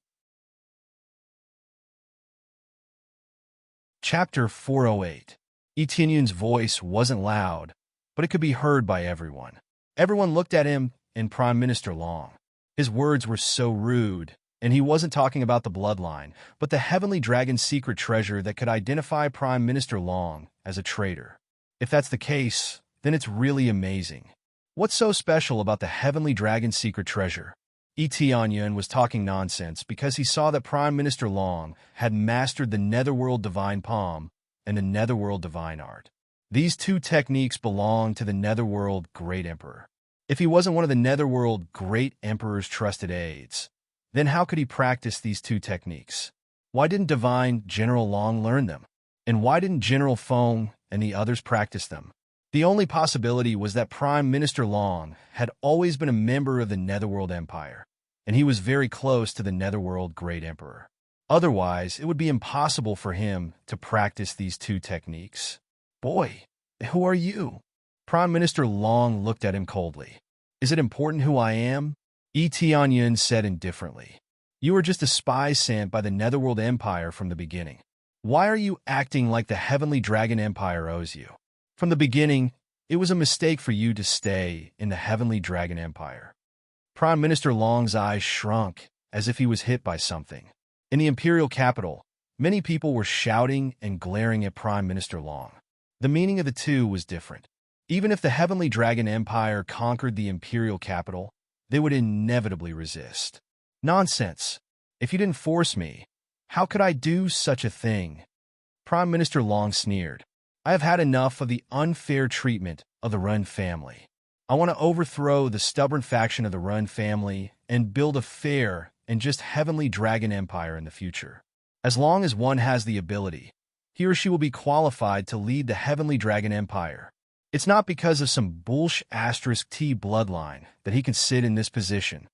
Chapter 408. Etienne's voice wasn't loud, but it could be heard by everyone. Everyone looked at him and Prime Minister Long. His words were so rude, and he wasn't talking about the bloodline, but the Heavenly Dragon's secret treasure that could identify Prime Minister Long as a traitor. If that's the case, then it's really amazing. What's so special about the Heavenly Dragon's secret treasure? Etienne was talking nonsense because he saw that Prime Minister Long had mastered the Netherworld Divine Palm and the Netherworld Divine Art. These two techniques belong to the Netherworld Great Emperor. If he wasn't one of the Netherworld Great Emperor's trusted aides, then how could he practice these two techniques? Why didn't Divine General Long learn them? And why didn't General Feng and the others practice them? The only possibility was that Prime Minister Long had always been a member of the Netherworld Empire, and he was very close to the Netherworld Great Emperor. Otherwise, it would be impossible for him to practice these two techniques. Boy, who are you? Prime Minister Long looked at him coldly. Is it important who I am? Etienne said indifferently. You are just a spy sent by the Netherworld Empire from the beginning. Why are you acting like the Heavenly Dragon Empire owes you? From the beginning, it was a mistake for you to stay in the Heavenly Dragon Empire. Prime Minister Long's eyes shrunk as if he was hit by something. In the imperial capital, many people were shouting and glaring at Prime Minister Long. The meaning of the two was different. Even if the Heavenly Dragon Empire conquered the imperial capital, they would inevitably resist. Nonsense. If you didn't force me, how could I do such a thing? Prime Minister Long sneered. I have had enough of the unfair treatment of the Run family. I want to overthrow the stubborn faction of the Run family and build a fair and just Heavenly Dragon Empire in the future. As long as one has the ability, he or she will be qualified to lead the Heavenly Dragon Empire. It's not because of some bullsh*t bloodline that he can sit in this position.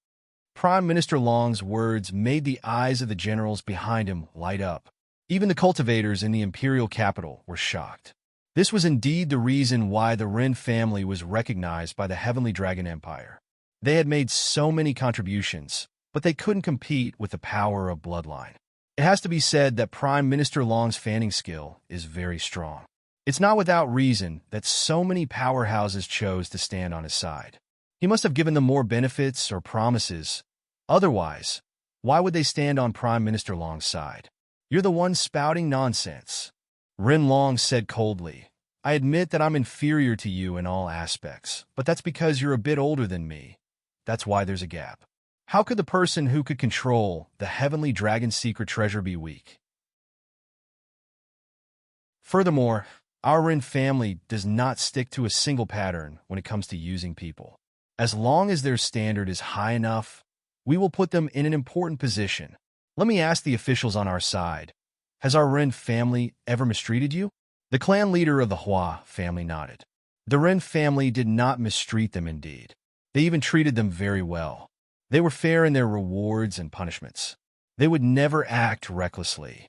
Prime Minister Long's words made the eyes of the generals behind him light up. Even the cultivators in the imperial capital were shocked. This was indeed the reason why the Ren family was recognized by the Heavenly Dragon Empire. They had made so many contributions, but they couldn't compete with the power of bloodline. It has to be said that Prime Minister Long's fanning skill is very strong. It's not without reason that so many powerhouses chose to stand on his side. He must have given them more benefits or promises. Otherwise, why would they stand on Prime Minister Long's side? You're the one spouting nonsense. Ren Long said coldly, I admit that I'm inferior to you in all aspects, but that's because you're a bit older than me. That's why there's a gap. How could the person who could control the Heavenly Dragon's secret treasure be weak? Furthermore, our Ren family does not stick to a single pattern when it comes to using people. As long as their standard is high enough, we will put them in an important position. Let me ask the officials on our side. Has our Ren family ever mistreated you? The clan leader of the Hua family nodded. The Ren family did not mistreat them indeed. They even treated them very well. They were fair in their rewards and punishments. They would never act recklessly.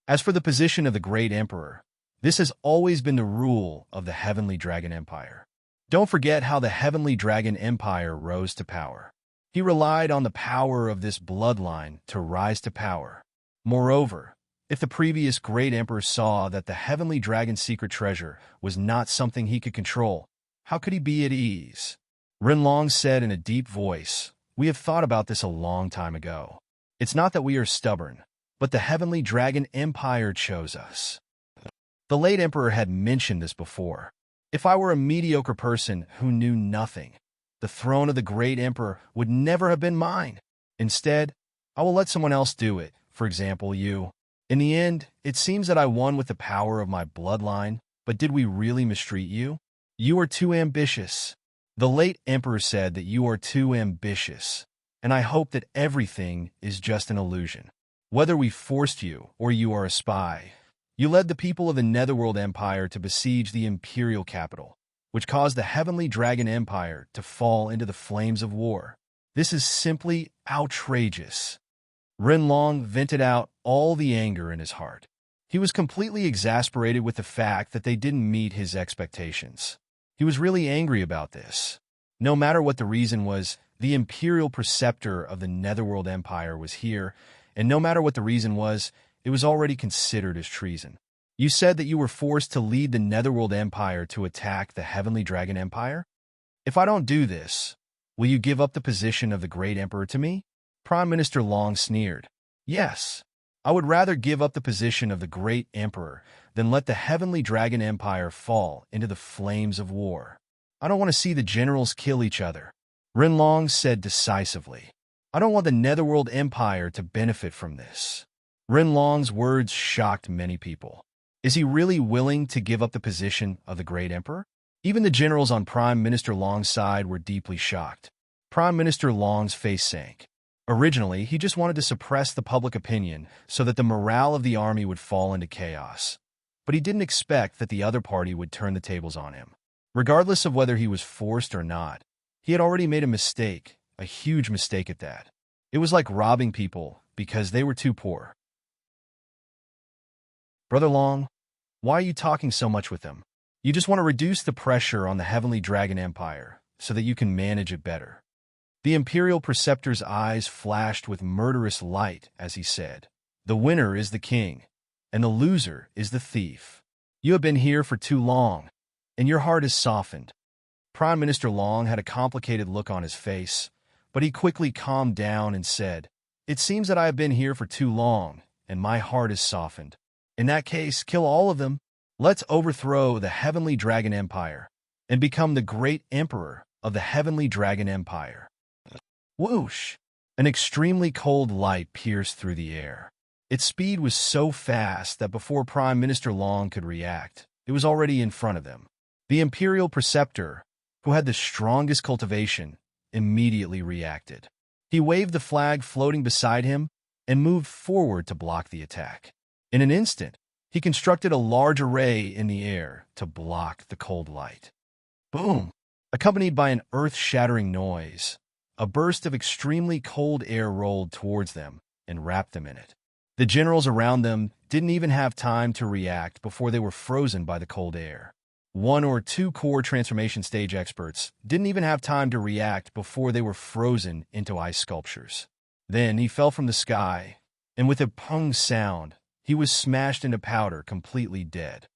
As for the position of the Great Emperor, this has always been the rule of the Heavenly Dragon Empire. Don't forget how the Heavenly Dragon Empire rose to power. He relied on the power of this bloodline to rise to power. Moreover, if the previous Great Emperor saw that the Heavenly Dragon's secret treasure was not something he could control, how could he be at ease? Renlong said in a deep voice, We have thought about this a long time ago. It's not that we are stubborn, but the Heavenly Dragon Empire chose us. The late Emperor had mentioned this before. If I were a mediocre person who knew nothing, the throne of the Great Emperor would never have been mine. Instead, I will let someone else do it, for example, you. In the end, it seems that I won with the power of my bloodline, but did we really mistreat you? You are too ambitious. The late Emperor said that you are too ambitious, and I hope that everything is just an illusion. Whether we forced you or you are a spy, you led the people of the Netherworld Empire to besiege the imperial capital, which caused the Heavenly Dragon Empire to fall into the flames of war. This is simply outrageous. Rinlong vented out all the anger in his heart. He was completely exasperated with the fact that they didn't meet his expectations. He was really angry about this. No matter what the reason was, the Imperial Preceptor of the Netherworld Empire was here, and no matter what the reason was, it was already considered as treason. You said that you were forced to lead the Netherworld Empire to attack the Heavenly Dragon Empire? If I don't do this, will you give up the position of the Great Emperor to me? Prime Minister Long sneered. Yes, I would rather give up the position of the Great Emperor than let the Heavenly Dragon Empire fall into the flames of war. I don't want to see the generals kill each other, Rinlong said decisively. I don't want the Netherworld Empire to benefit from this. Rinlong's words shocked many people. Is he really willing to give up the position of the Great Emperor? Even the generals on Prime Minister Long's side were deeply shocked. Prime Minister Long's face sank. Originally, he just wanted to suppress the public opinion so that the morale of the army would fall into chaos. But he didn't expect that the other party would turn the tables on him. Regardless of whether he was forced or not, he had already made a mistake, a huge mistake at that. It was like robbing people because they were too poor. Brother Long, why are you talking so much with them? You just want to reduce the pressure on the Heavenly Dragon Empire so that you can manage it better. The Imperial Preceptor's eyes flashed with murderous light as he said, "The winner is the king, and the loser is the thief. You have been here for too long, and your heart is softened." Prime Minister Long had a complicated look on his face, but he quickly calmed down and said, "It seems that I have been here for too long, and my heart is softened. In that case, kill all of them. Let's overthrow the Heavenly Dragon Empire and become the Great Emperor of the Heavenly Dragon Empire." Whoosh! An extremely cold light pierced through the air. Its speed was so fast that before Prime Minister Long could react, it was already in front of them. The Imperial Preceptor, who had the strongest cultivation, immediately reacted. He waved the flag floating beside him and moved forward to block the attack. In an instant, he constructed a large array in the air to block the cold light. Boom! Accompanied by an earth-shattering noise, a burst of extremely cold air rolled towards them and wrapped them in it. The generals around them didn't even have time to react before they were frozen by the cold air. 1 or 2 core transformation stage experts didn't even have time to react before they were frozen into ice sculptures. Then he fell from the sky, and with a pung sound, he was smashed into powder, completely dead.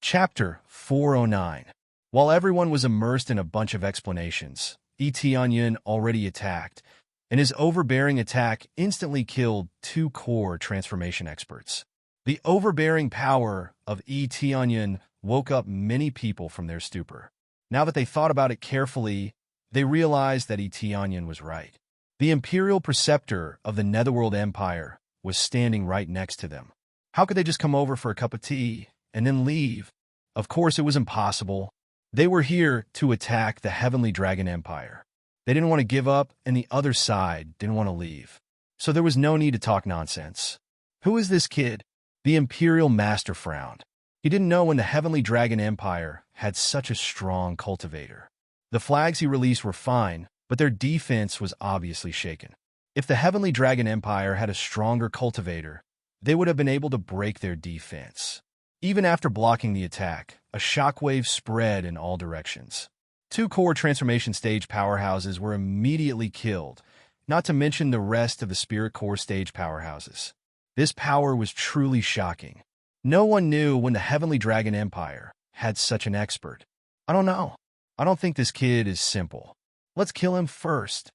Chapter 409. While everyone was immersed in a bunch of explanations, Tianyun already attacked, and his overbearing attack instantly killed 2 core transformation experts. The overbearing power of Tianyun woke up many people from their stupor. Now that they thought about it carefully, they realized that Tianyun was right. The Imperial Preceptor of the Netherworld Empire was standing right next to them. How could they just come over for a cup of tea and then leave? Of course, it was impossible. They were here to attack the Heavenly Dragon Empire. They didn't want to give up, and the other side didn't want to leave. So there was no need to talk nonsense. Who is this kid? The Imperial Master frowned. He didn't know when the Heavenly Dragon Empire had such a strong cultivator. The flags he released were fine, but their defense was obviously shaken. If the Heavenly Dragon Empire had a stronger cultivator, they would have been able to break their defense. Even after blocking the attack, a shockwave spread in all directions. 2 core transformation stage powerhouses were immediately killed, not to mention the rest of the spirit core stage powerhouses. This power was truly shocking. No one knew when the Heavenly Dragon Empire had such an expert. I don't know. I don't think this kid is simple. Let's kill him first.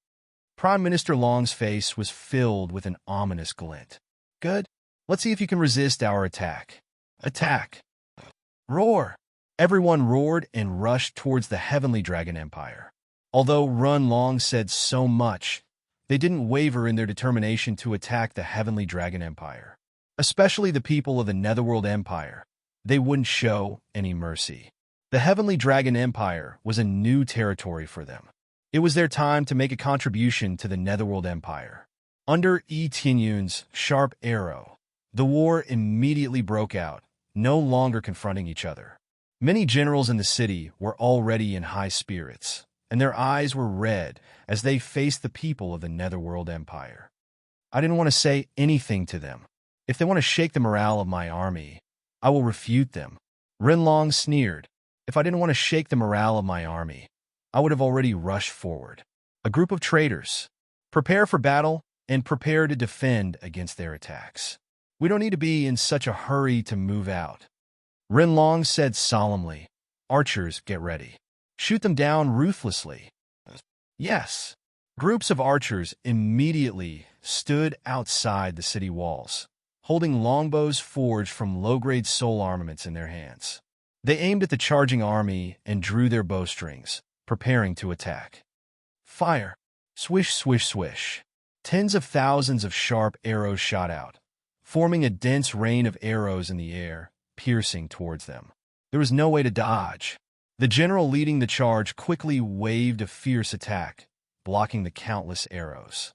Prime Minister Long's face was filled with an ominous glint. Good. Let's see if you can resist our attack. Attack! Roar! Everyone roared and rushed towards the Heavenly Dragon Empire. Although Run Long said so much, they didn't waver in their determination to attack the Heavenly Dragon Empire. Especially the people of the Netherworld Empire. They wouldn't show any mercy. The Heavenly Dragon Empire was a new territory for them. It was their time to make a contribution to the Netherworld Empire. Under Yi Tianyun's sharp arrow, the war immediately broke out, no longer confronting each other. Many generals in the city were already in high spirits, and their eyes were red as they faced the people of the Netherworld Empire. I didn't want to say anything to them. If they want to shake the morale of my army, I will refute them. Rinlong sneered. If I didn't want to shake the morale of my army, I would have already rushed forward. A group of traitors. Prepare for battle and prepare to defend against their attacks. We don't need to be in such a hurry to move out. Rinlong said solemnly. Archers, get ready. Shoot them down ruthlessly. Yes. Groups of archers immediately stood outside the city walls, holding longbows forged from low-grade soul armaments in their hands. They aimed at the charging army and drew their bowstrings, preparing to attack. Fire! Swish, swish, swish. Tens of thousands of sharp arrows shot out, forming a dense rain of arrows in the air, piercing towards them. There was no way to dodge. The general leading the charge quickly waved a fierce attack, blocking the countless arrows.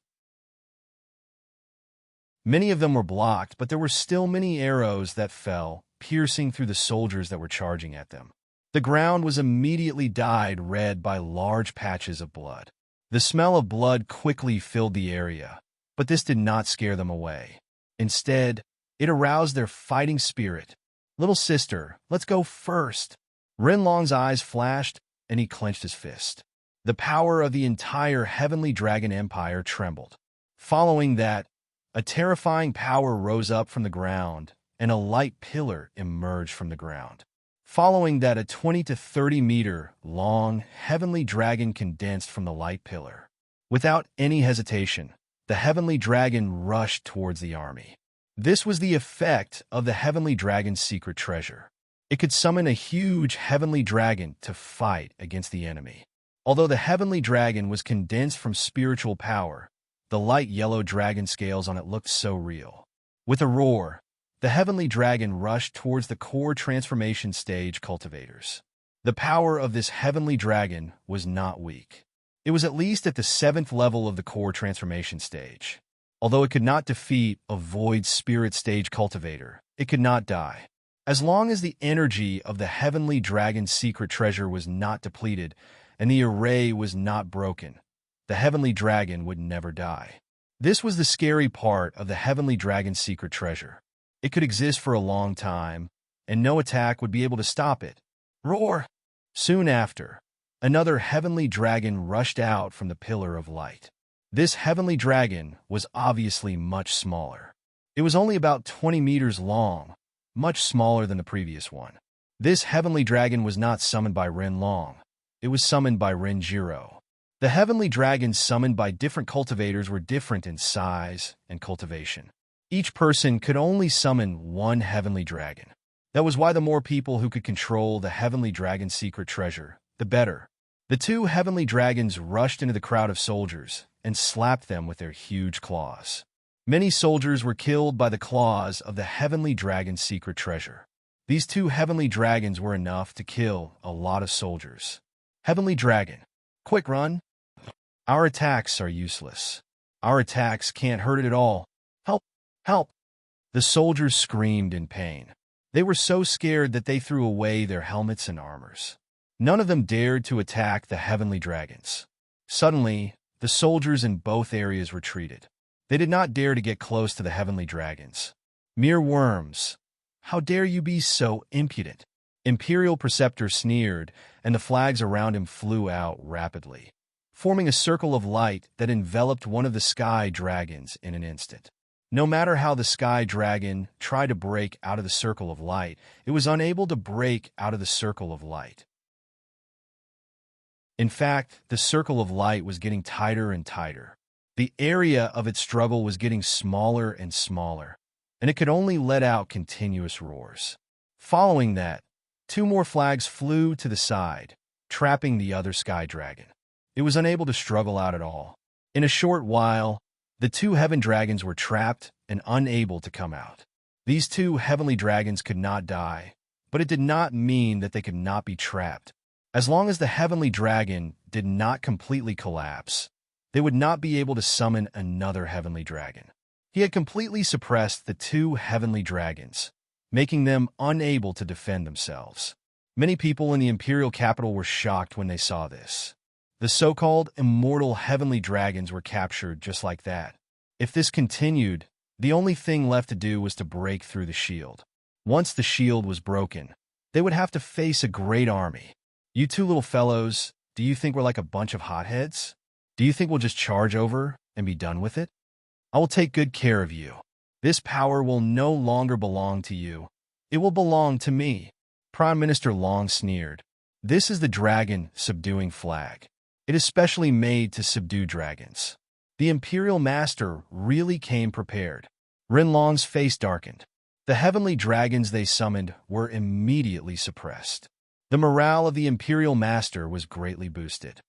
Many of them were blocked, but there were still many arrows that fell, piercing through the soldiers that were charging at them. The ground was immediately dyed red by large patches of blood. The smell of blood quickly filled the area, but this did not scare them away. Instead, it aroused their fighting spirit. Little sister, let's go first. Rinlong's eyes flashed, and he clenched his fist. The power of the entire Heavenly Dragon Empire trembled. Following that, a terrifying power rose up from the ground, and a light pillar emerged from the ground. Following that, a 20 to 30 meter long Heavenly Dragon condensed from the light pillar. Without any hesitation, the Heavenly Dragon rushed towards the army. This was the effect of the Heavenly Dragon's secret treasure. It could summon a huge Heavenly Dragon to fight against the enemy. Although the Heavenly Dragon was condensed from spiritual power, the light yellow dragon scales on it looked so real. With a roar, the Heavenly Dragon rushed towards the core transformation stage cultivators. The power of this Heavenly Dragon was not weak. It was at least at the 7th level of the core transformation stage. Although it could not defeat a void spirit stage cultivator, it could not die. As long as the energy of the Heavenly Dragon's secret treasure was not depleted and the array was not broken, the Heavenly Dragon would never die. This was the scary part of the Heavenly Dragon's secret treasure. It could exist for a long time, and no attack would be able to stop it. Roar! Soon after, another Heavenly Dragon rushed out from the Pillar of Light. This Heavenly Dragon was obviously much smaller. It was only about 20 meters long, much smaller than the previous one. This Heavenly Dragon was not summoned by Rinlong. It was summoned by Rinjiro. The Heavenly Dragons summoned by different cultivators were different in size and cultivation. Each person could only summon one Heavenly Dragon. That was why the more people who could control the Heavenly Dragon's secret treasure, the better. The two Heavenly Dragons rushed into the crowd of soldiers and slapped them with their huge claws. Many soldiers were killed by the claws of the Heavenly Dragon's secret treasure. These two Heavenly Dragons were enough to kill a lot of soldiers. Heavenly Dragon, quick run! Our attacks are useless. Our attacks can't hurt it at all. Help! Help! The soldiers screamed in pain. They were so scared that they threw away their helmets and armors. None of them dared to attack the Heavenly Dragons. Suddenly, the soldiers in both areas retreated. They did not dare to get close to the Heavenly Dragons. Mere worms! How dare you be so impudent? Imperial Preceptor sneered, and the flags around him flew out rapidly, forming a circle of light that enveloped one of the Sky Dragons in an instant. No matter how the Sky Dragon tried to break out of the circle of light, it was unable to break out of the circle of light. In fact, the circle of light was getting tighter and tighter. The area of its struggle was getting smaller and smaller, and it could only let out continuous roars. Following that, two more flags flew to the side, trapping the other Sky Dragon. It was unable to struggle out at all. In a short while, the two Heaven Dragons were trapped and unable to come out. These two Heavenly Dragons could not die, but it did not mean that they could not be trapped. As long as the heavenly dragon did not completely collapse, they would not be able to summon another heavenly dragon. He had completely suppressed the two heavenly dragons, making them unable to defend themselves. Many people in the imperial capital were shocked when they saw this. The so-called immortal heavenly dragons were captured just like that. If this continued, the only thing left to do was to break through the shield. Once the shield was broken, they would have to face a great army. You two little fellows, do you think we're like a bunch of hotheads? Do you think we'll just charge over and be done with it? I will take good care of you. This power will no longer belong to you. It will belong to me. Prime Minister Long sneered. This is the dragon subduing flag. It is specially made to subdue dragons. The Imperial Master really came prepared. Rinlong's face darkened. The heavenly dragons they summoned were immediately suppressed. The morale of the Imperial Master was greatly boosted.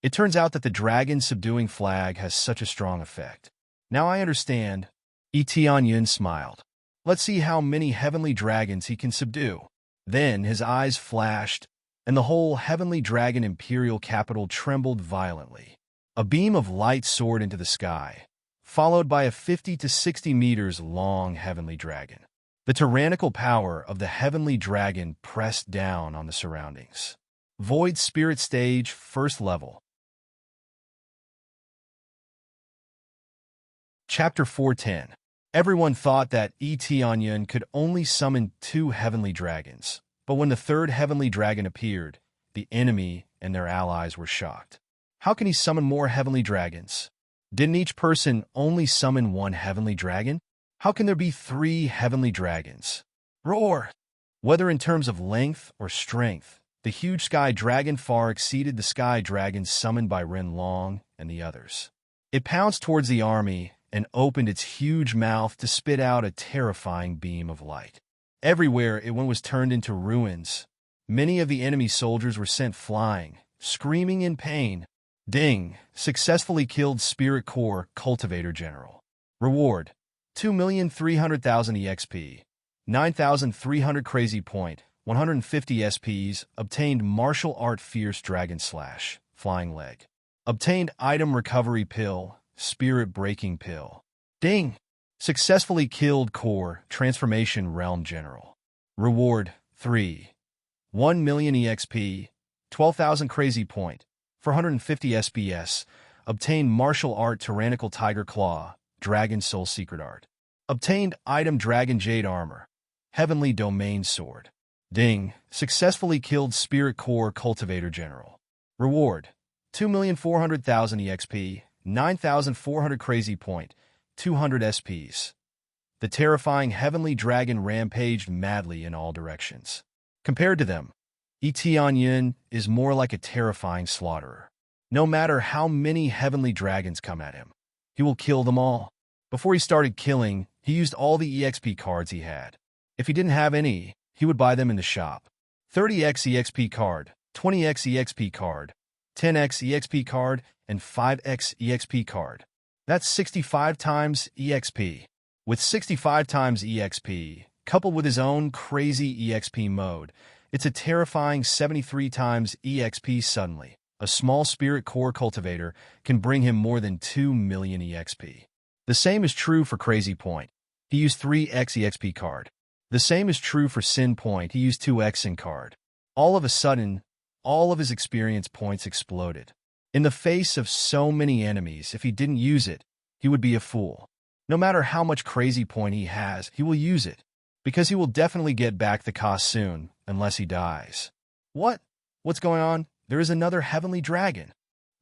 It turns out that the dragon subduing flag has such a strong effect. Now I understand. Tianyun smiled. Let's see how many heavenly dragons he can subdue. Then his eyes flashed, and the whole heavenly dragon imperial capital trembled violently. A beam of light soared into the sky, followed by a 50 to 60 meters long heavenly dragon. The tyrannical power of the heavenly dragon pressed down on the surroundings. Void Spirit Stage, First Level. Chapter 410. Everyone thought that Tianyun could only summon two heavenly dragons, but when the third heavenly dragon appeared, the enemy and their allies were shocked. How can he summon more heavenly dragons? Didn't each person only summon one heavenly dragon? How can there be three heavenly dragons? Roar! Whether in terms of length or strength, the huge sky dragon far exceeded the sky dragons summoned by Rinlong and the others. It pounced towards the army and opened its huge mouth to spit out a terrifying beam of light. Everywhere it went was turned into ruins. Many of the enemy soldiers were sent flying, screaming in pain. Ding! Successfully killed Spirit Core Cultivator General. Reward: 2,300,000 EXP, 9,300 Crazy Point, 150 SPs. Obtained Martial Art Fierce Dragon Slash, Flying Leg. Obtained Item Recovery Pill, Spirit Breaking Pill. Ding! Successfully killed Core Transformation Realm General. Reward: 3. 1 million EXP, 12,000 Crazy Point, 450 SPS. Obtained Martial Art Tyrannical Tiger Claw, Dragon Soul Secret Art. Obtained Item Dragon Jade Armor, Heavenly Domain Sword. Ding! Successfully killed Spirit Core Cultivator General. Reward: 2,400,000 EXP, 9,400 Crazy Point, 200 SPs. The terrifying heavenly dragon rampaged madly in all directions. Compared to them, Tianyun is more like a terrifying slaughterer. No matter how many heavenly dragons come at him, he will kill them all. Before he started killing, he used all the EXP cards he had. If he didn't have any, he would buy them in the shop. 30x EXP card, 20x EXP card, 10x EXP card, and 5x EXP card. That's 65 times EXP. With 65 times EXP, coupled with his own crazy EXP mode, it's a terrifying 73 times EXP suddenly. A small Spirit Core Cultivator can bring him more than 2 million EXP. The same is true for Crazy Point. He used 3x EXP card. The same is true for Sin Point. He used 2x in card. All of a sudden, all of his experience points exploded. In the face of so many enemies, if he didn't use it, he would be a fool. No matter how much Crazy Point he has, he will use it, because he will definitely get back the cost soon, unless he dies. What's going on? There is another heavenly dragon.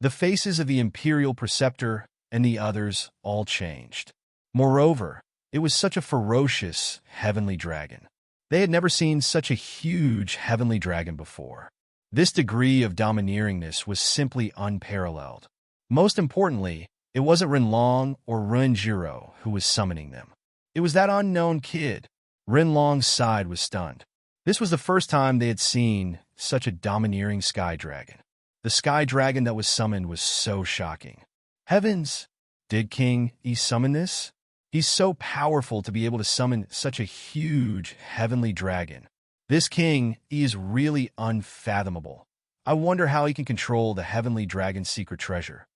The faces of the Imperial Preceptor and the others all changed. Moreover, it was such a ferocious heavenly dragon. They had never seen such a huge heavenly dragon before. This degree of domineeringness was simply unparalleled. Most importantly, it wasn't Rinlong or Renjiro who was summoning them. It was that unknown kid. Rinlong's side was stunned. This was the first time they had seen such a domineering sky dragon. The sky dragon that was summoned was so shocking. Heavens! Did King E summon this? He's so powerful to be able to summon such a huge heavenly dragon. This King E is really unfathomable. I wonder how he can control the heavenly dragon's secret treasure.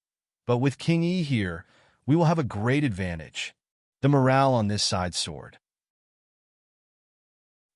But with King E here, we will have a great advantage. The morale on this side soared.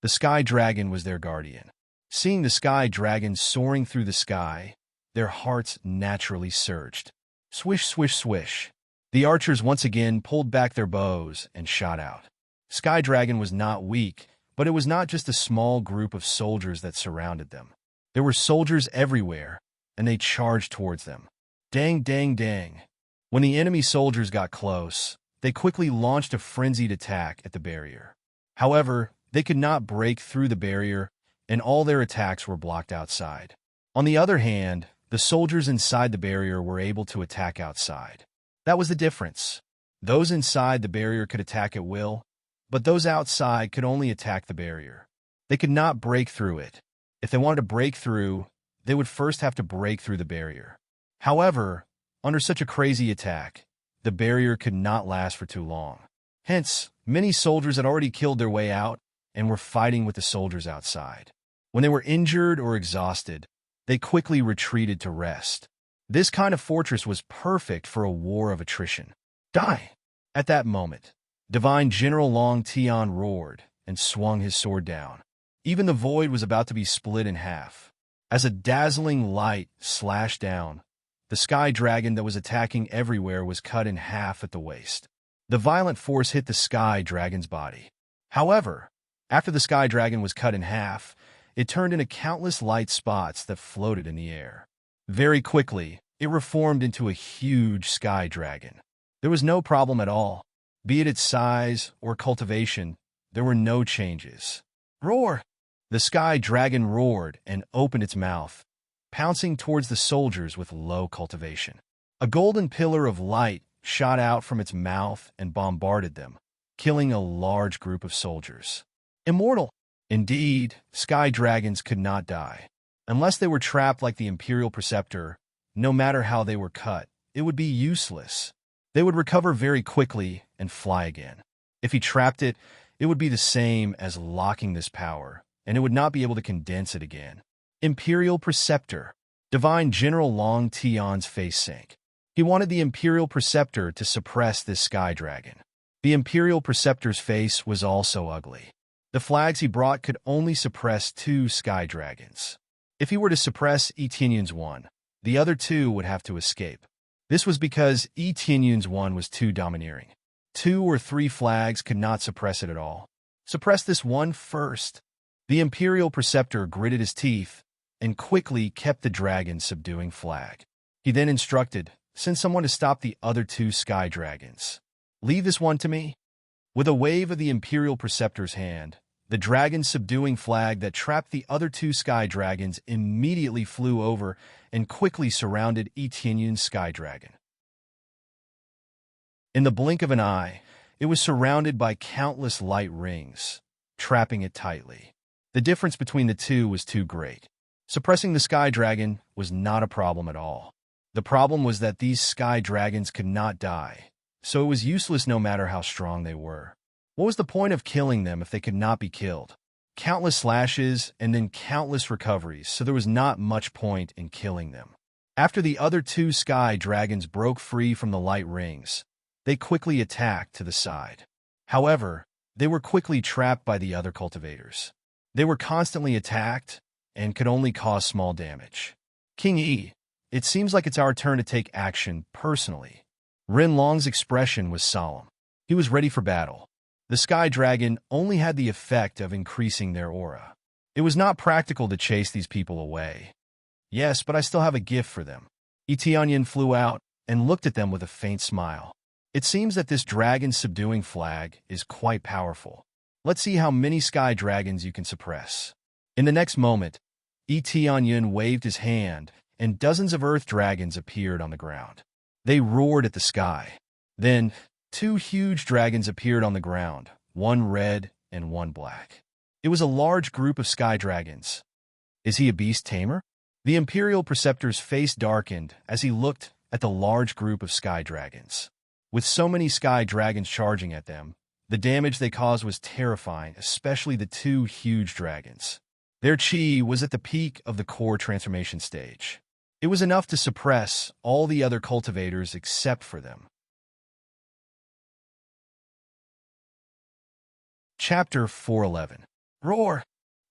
The sky dragon was their guardian. Seeing the sky dragon soaring through the sky, their hearts naturally surged. Swish, swish, swish. The archers once again pulled back their bows and shot out. Sky Dragon was not weak, but it was not just a small group of soldiers that surrounded them. There were soldiers everywhere, and they charged towards them. Dang, dang, dang. When the enemy soldiers got close, they quickly launched a frenzied attack at the barrier. However, they could not break through the barrier, and all their attacks were blocked outside. On the other hand, the soldiers inside the barrier were able to attack outside. That was the difference. Those inside the barrier could attack at will, but those outside could only attack the barrier. They could not break through it. If they wanted to break through, they would first have to break through the barrier. However, under such a crazy attack, the barrier could not last for too long. Hence, many soldiers had already killed their way out and were fighting with the soldiers outside. When they were injured or exhausted, they quickly retreated to rest. This kind of fortress was perfect for a war of attrition. Die! At that moment, Divine General Long Tian roared and swung his sword down. Even the void was about to be split in half. As a dazzling light slashed down, the sky dragon that was attacking everywhere was cut in half at the waist. The violent force hit the sky dragon's body. However, after the sky dragon was cut in half, it turned into countless light spots that floated in the air. Very quickly, it reformed into a huge sky dragon. There was no problem at all. Be it its size or cultivation, there were no changes. Roar! The sky dragon roared and opened its mouth, pouncing towards the soldiers with low cultivation. A golden pillar of light shot out from its mouth and bombarded them, killing a large group of soldiers. Immortal! Indeed, sky dragons could not die. Unless they were trapped like the Imperial Preceptor, no matter how they were cut, it would be useless. They would recover very quickly and fly again. If he trapped it, it would be the same as locking this power, and it would not be able to condense it again. Imperial Preceptor. Divine General Long Tian's face sank. He wanted the Imperial Preceptor to suppress this sky dragon. The Imperial Preceptor's face was also ugly. The flags he brought could only suppress 2 sky dragons. If he were to suppress Etienne's one, the other 2 would have to escape. This was because Etienne's one was too domineering. 2 or 3 flags could not suppress it at all. Suppress this one first. The Imperial Preceptor gritted his teeth and quickly kept the dragon subduing flag. He then instructed, send someone to stop the other 2 sky dragons. Leave this one to me. With a wave of the Imperial Preceptor's hand, the dragon subduing flag that trapped the other 2 sky dragons immediately flew over and quickly surrounded Etienne's sky dragon. In the blink of an eye, it was surrounded by countless light rings, trapping it tightly. The difference between the 2 was too great. Suppressing the sky dragon was not a problem at all. The problem was that these sky dragons could not die, so it was useless no matter how strong they were. What was the point of killing them if they could not be killed? Countless slashes and then countless recoveries, so there was not much point in killing them. After the other 2 sky dragons broke free from the light rings, they quickly attacked to the side. However, they were quickly trapped by the other cultivators. They were constantly attacked and could only cause small damage. King E, it seems like it's our turn to take action personally. Ren Long's expression was solemn. He was ready for battle. The sky dragon only had the effect of increasing their aura. It was not practical to chase these people away. Yes, but I still have a gift for them. Etienne flew out and looked at them with a faint smile. It seems that this dragon subduing flag is quite powerful. Let's see how many sky dragons you can suppress. In the next moment, Etienne waved his hand, and dozens of earth dragons appeared on the ground. They roared at the sky. Then, 2 huge dragons appeared on the ground, one red and one black. It was a large group of sky dragons. Is he a beast tamer? The Imperial Preceptor's face darkened as he looked at the large group of sky dragons. With so many sky dragons charging at them, the damage they caused was terrifying, especially the 2 huge dragons. Their chi was at the peak of the core transformation stage. It was enough to suppress all the other cultivators except for them. Chapter 411. Roar!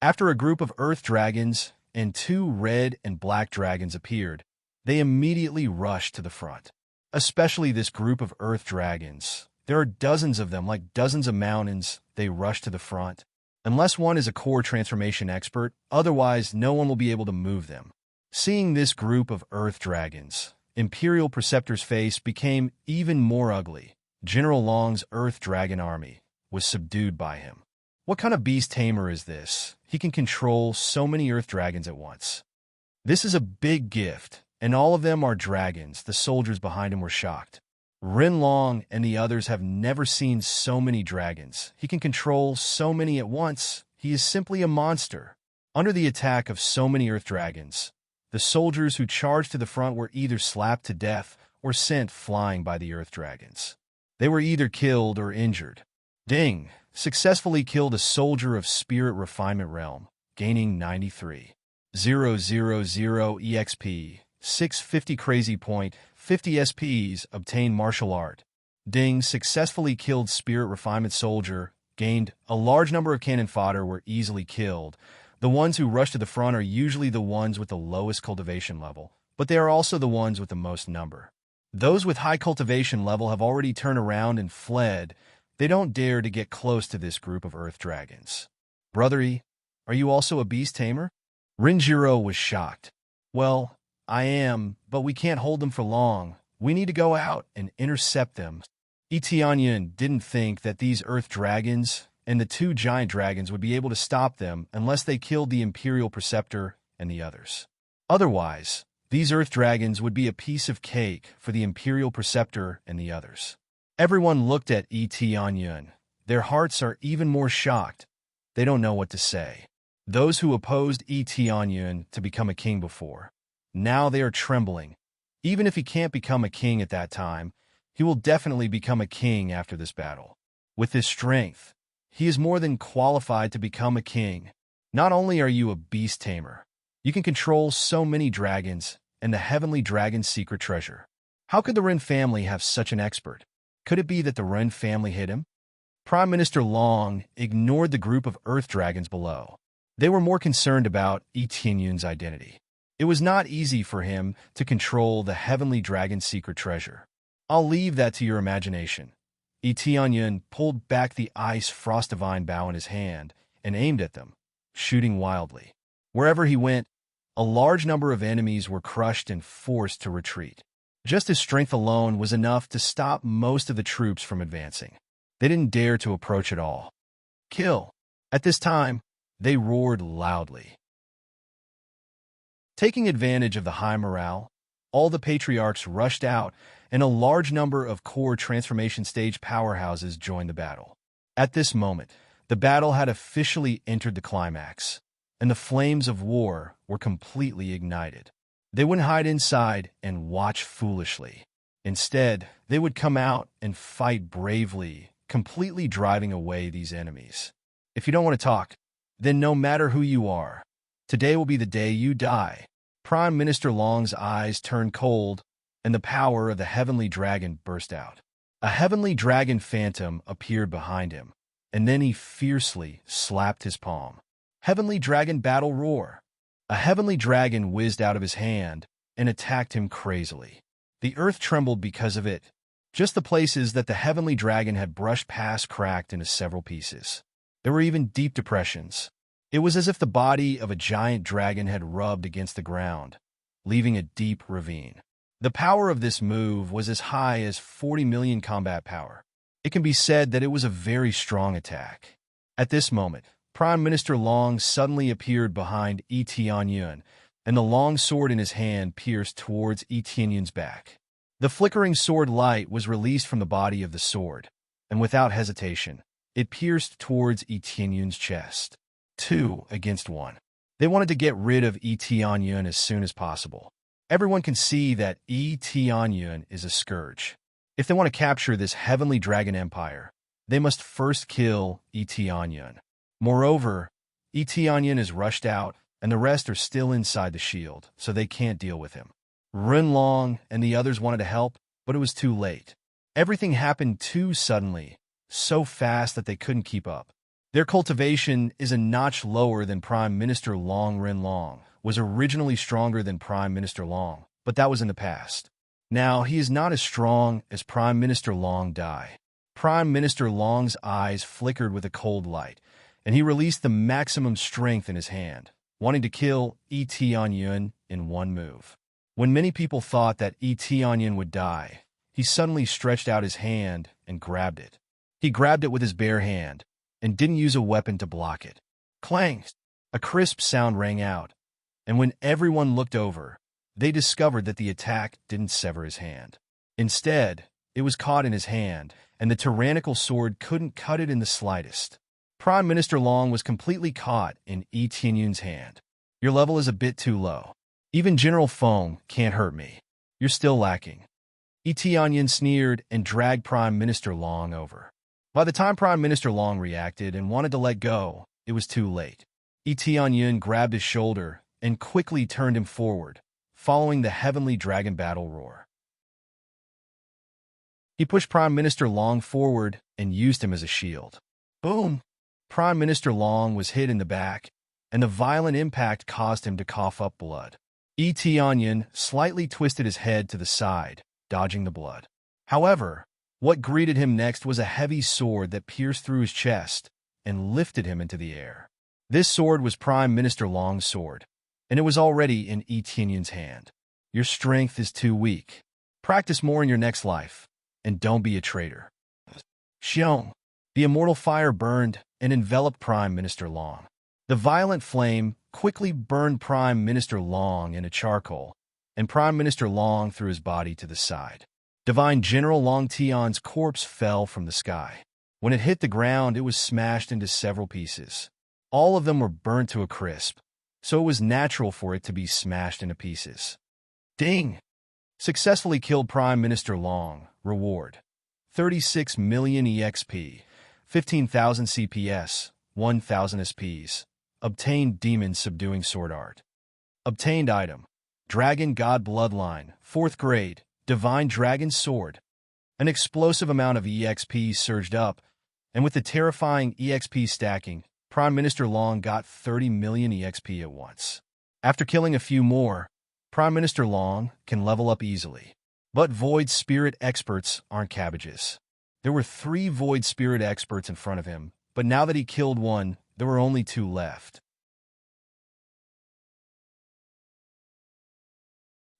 After a group of earth dragons and 2 red and black dragons appeared, they immediately rushed to the front. Especially this group of earth dragons. There are dozens of them, like dozens of mountains. They rush to the front. Unless one is a core transformation expert, otherwise no one will be able to move them. Seeing this group of earth dragons, Imperial Preceptor's face became even more ugly. General Long's earth dragon army was subdued by him. What kind of beast tamer is this? He can control so many earth dragons at once. This is a big gift, and all of them are dragons. The soldiers behind him were shocked. Ren Long and the others have never seen so many dragons. He can control so many at once. He is simply a monster. Under the attack of so many earth dragons, the soldiers who charged to the front were either slapped to death or sent flying by the earth dragons. They were either killed or injured. Ding successfully killed a soldier of Spirit Refinement Realm, gaining 93,000 EXP, 650 Crazy Point, 50 SPs, obtained Martial Art. Ding successfully killed Spirit Refinement Soldier, gained a large number of cannon fodder, were easily killed. The ones who rush to the front are usually the ones with the lowest cultivation level, but they are also the ones with the most number. Those with high cultivation level have already turned around and fled. They don't dare to get close to this group of earth dragons. Brothery, are you also a beast tamer? Rinjiro was shocked. Well, I am, but we can't hold them for long. We need to go out and intercept them. Itianyun didn't think that these earth dragons and the 2 giant dragons would be able to stop them unless they killed the Imperial Preceptor and the others. Otherwise, these earth dragons would be a piece of cake for the Imperial Preceptor and the others. Everyone looked at Itianyun. Their hearts are even more shocked. They don't know what to say. Those who opposed Itianyun to become a king before, now they are trembling. Even if he can't become a king at that time, he will definitely become a king after this battle. With his strength, he is more than qualified to become a king. Not only are you a beast tamer, you can control so many dragons and the heavenly dragon's secret treasure. How could the Ren family have such an expert? Could it be that the Ren family hid him? Prime Minister Long ignored the group of earth dragons below. They were more concerned about Itianyun's identity. It was not easy for him to control the heavenly dragon's secret treasure. I'll leave that to your imagination. Itianyun pulled back the ice frost divine bow in his hand and aimed at them, shooting wildly. Wherever he went, a large number of enemies were crushed and forced to retreat. Just his strength alone was enough to stop most of the troops from advancing. They didn't dare to approach at all. Kill! At this time, they roared loudly. Taking advantage of the high morale, all the patriarchs rushed out, and a large number of core transformation stage powerhouses joined the battle. At this moment, the battle had officially entered the climax, and the flames of war were completely ignited. They wouldn't hide inside and watch foolishly. Instead, they would come out and fight bravely, completely driving away these enemies. If you don't want to talk, then no matter who you are, today will be the day you die. Prime Minister Long's eyes turned cold, and the power of the heavenly dragon burst out. A heavenly dragon phantom appeared behind him, and then he fiercely slapped his palm. Heavenly dragon battle roar. A heavenly dragon whizzed out of his hand and attacked him crazily. The earth trembled because of it. Just the places that the heavenly dragon had brushed past cracked into several pieces. There were even deep depressions. It was as if the body of a giant dragon had rubbed against the ground, leaving a deep ravine. The power of this move was as high as 40 million combat power. It can be said that it was a very strong attack. At this moment, Prime Minister Long suddenly appeared behind Itianyun, and the long sword in his hand pierced towards Itianyun's back. The flickering sword light was released from the body of the sword, and without hesitation, it pierced towards Itianyun's chest. 2 against 1. They wanted to get rid of Itianyun as soon as possible. Everyone can see that Itianyun is a scourge. If they want to capture this heavenly dragon empire, they must first kill Itianyun. Moreover, Etionyan is rushed out, and the rest are still inside the shield, so they can't deal with him. Runlong and the others wanted to help, but it was too late. Everything happened too suddenly, so fast that they couldn't keep up. Their cultivation is a notch lower than Prime Minister Long. Runlong was originally stronger than Prime Minister Long, but that was in the past. Now he is not as strong as Prime Minister Long Dai. Prime Minister Long's eyes flickered with a cold light, and he released the maximum strength in his hand, wanting to kill Etionyan in one move. When many people thought that Etionyan would die, he suddenly stretched out his hand and grabbed it. He grabbed it with his bare hand and didn't use a weapon to block it. Clang! A crisp sound rang out, and when everyone looked over, they discovered that the attack didn't sever his hand. Instead, it was caught in his hand, and the tyrannical sword couldn't cut it in the slightest. Prime Minister Long was completely caught in Etionyan's hand. Your level is a bit too low. Even General Feng can't hurt me. You're still lacking. Etionyan sneered and dragged Prime Minister Long over. By the time Prime Minister Long reacted and wanted to let go, it was too late. Etionyan grabbed his shoulder and quickly turned him forward, following the heavenly dragon battle roar. He pushed Prime Minister Long forward and used him as a shield. Boom! Prime Minister Long was hit in the back, and the violent impact caused him to cough up blood. Etionyan slightly twisted his head to the side, dodging the blood. However, what greeted him next was a heavy sword that pierced through his chest and lifted him into the air. This sword was Prime Minister Long's sword, and it was already in Etionyan's hand. Your strength is too weak. Practice more in your next life, and don't be a traitor. Xiong. The immortal fire burned and enveloped Prime Minister Long. The violent flame quickly burned Prime Minister Long into charcoal, and Prime Minister Long threw his body to the side. Divine General Long Tian's corpse fell from the sky. When it hit the ground, it was smashed into several pieces. All of them were burnt to a crisp, so it was natural for it to be smashed into pieces. Ding! Successfully killed Prime Minister Long. Reward: 36 million EXP, 15,000 CPS, 1,000 SPs. Obtained Demon Subduing Sword Art. Obtained item: Dragon God Bloodline, 4th grade, Divine Dragon Sword. An explosive amount of EXP surged up, and with the terrifying EXP stacking, Prime Minister Long got 30 million EXP at once. After killing a few more, Prime Minister Long can level up easily. But Void Spirit experts aren't cabbages. There were 3 Void Spirit experts in front of him, but now that he killed one, there were only 2 left.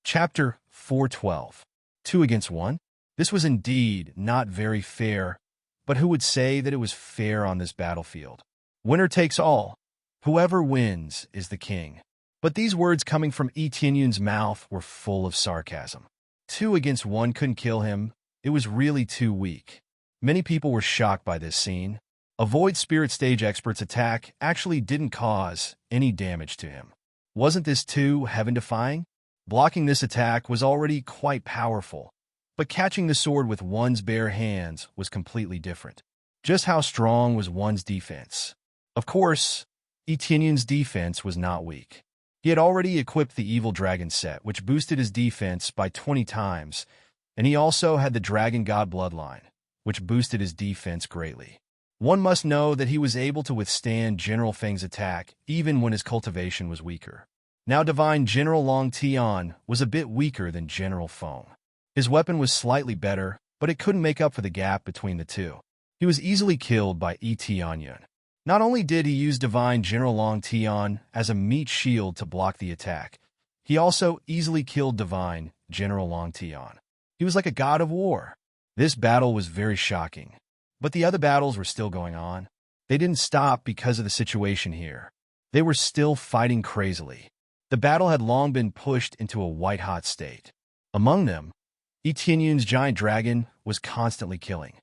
Chapter 412. 2 against 1? This was indeed not very fair, but who would say that it was fair on this battlefield? Winner takes all. Whoever wins is the king. But these words coming from Etionyan's mouth were full of sarcasm. 2 against 1 couldn't kill him. It was really too weak. Many people were shocked by this scene. A Void Spirit Stage expert's attack actually didn't cause any damage to him. Wasn't this too heaven-defying? Blocking this attack was already quite powerful, but catching the sword with one's bare hands was completely different. Just how strong was one's defense? Of course, Etionyan's defense was not weak. He had already equipped the Evil Dragon set, which boosted his defense by 20 times, and he also had the Dragon God Bloodline, which boosted his defense greatly. One must know that he was able to withstand General Feng's attack even when his cultivation was weaker. Now Divine General Long Tian was a bit weaker than General Feng. His weapon was slightly better, but it couldn't make up for the gap between the two. He was easily killed by Etionyan. Not only did he use Divine General Long Tian as a meat shield to block the attack, he also easily killed Divine General Long Tian. He was like a god of war. This battle was very shocking, but the other battles were still going on. They didn't stop because of the situation here. They were still fighting crazily. The battle had long been pushed into a white-hot state. Among them, Etionyan's giant dragon was constantly killing.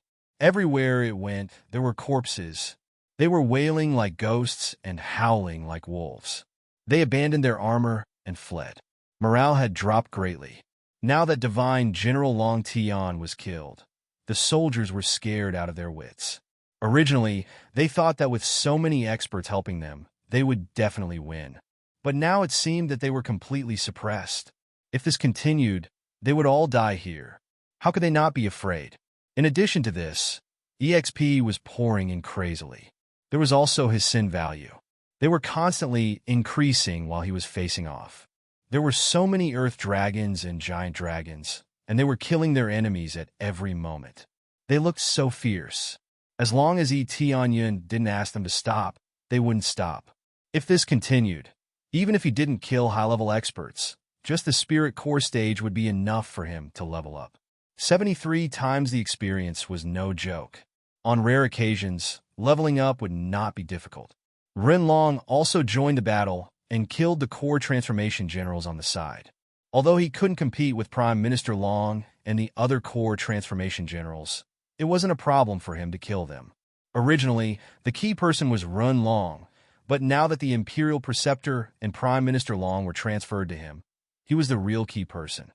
Everywhere it went, there were corpses. They were wailing like ghosts and howling like wolves. They abandoned their armor and fled. Morale had dropped greatly. Now that Divine General Long Tian was killed, the soldiers were scared out of their wits. Originally, they thought that with so many experts helping them, they would definitely win. But now it seemed that they were completely suppressed. If this continued, they would all die here. How could they not be afraid? In addition to this, EXP was pouring in crazily. There was also his sin value. They were constantly increasing while he was facing off. There were so many earth dragons and giant dragons, and they were killing their enemies at every moment. They looked so fierce. As long as Tianyun didn't ask them to stop, they wouldn't stop. If this continued, even if he didn't kill high-level experts, just the spirit core stage would be enough for him to level up. 73 times the experience was no joke. On rare occasions, leveling up would not be difficult. Rinlong also joined the battle and killed the core transformation generals on the side. Although he couldn't compete with Prime Minister Long and the other core transformation generals, it wasn't a problem for him to kill them. Originally, the key person was Rinlong, but now that the Imperial Preceptor and Prime Minister Long were transferred to him, he was the real key person.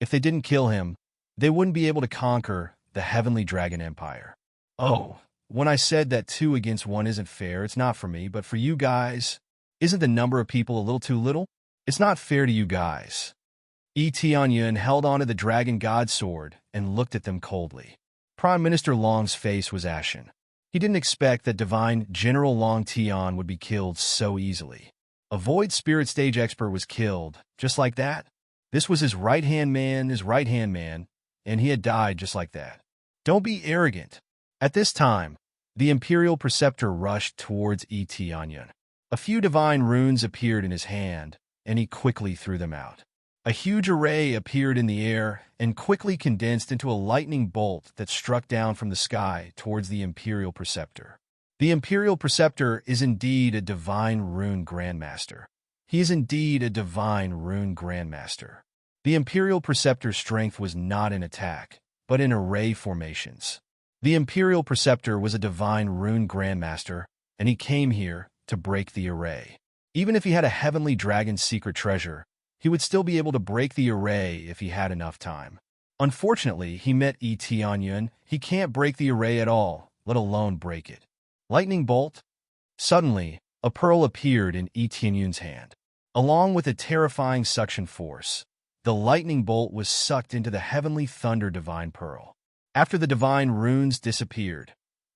If they didn't kill him, they wouldn't be able to conquer the Heavenly Dragon Empire. Oh, when I said that 2 against 1 isn't fair, it's not for me, but for you guys. Isn't the number of people a little too little? It's not fair to you guys. Tianyun held onto the Dragon God Sword and looked at them coldly. Prime Minister Long's face was ashen. He didn't expect that Divine General Long Tian would be killed so easily. A Void Spirit Stage expert was killed, just like that. This was his right-hand man, and he had died just like that. Don't be arrogant. At this time, the Imperial Preceptor rushed towards Tianyun. A few divine runes appeared in his hand, and he quickly threw them out. A huge array appeared in the air and quickly condensed into a lightning bolt that struck down from the sky towards the Imperial Preceptor. The Imperial Preceptor is indeed a divine rune grandmaster. He is indeed a divine rune grandmaster. The Imperial Preceptor's strength was not in attack, but in array formations. The Imperial Preceptor was a divine rune grandmaster, and he came here to break the array. Even if he had a Heavenly Dragon's secret treasure, he would still be able to break the array if he had enough time. Unfortunately, he met Tianyun. He can't break the array at all, let alone break it. Lightning bolt? Suddenly, a pearl appeared in Tianyun's hand. Along with a terrifying suction force, the lightning bolt was sucked into the Heavenly Thunder Divine Pearl. After the divine runes disappeared,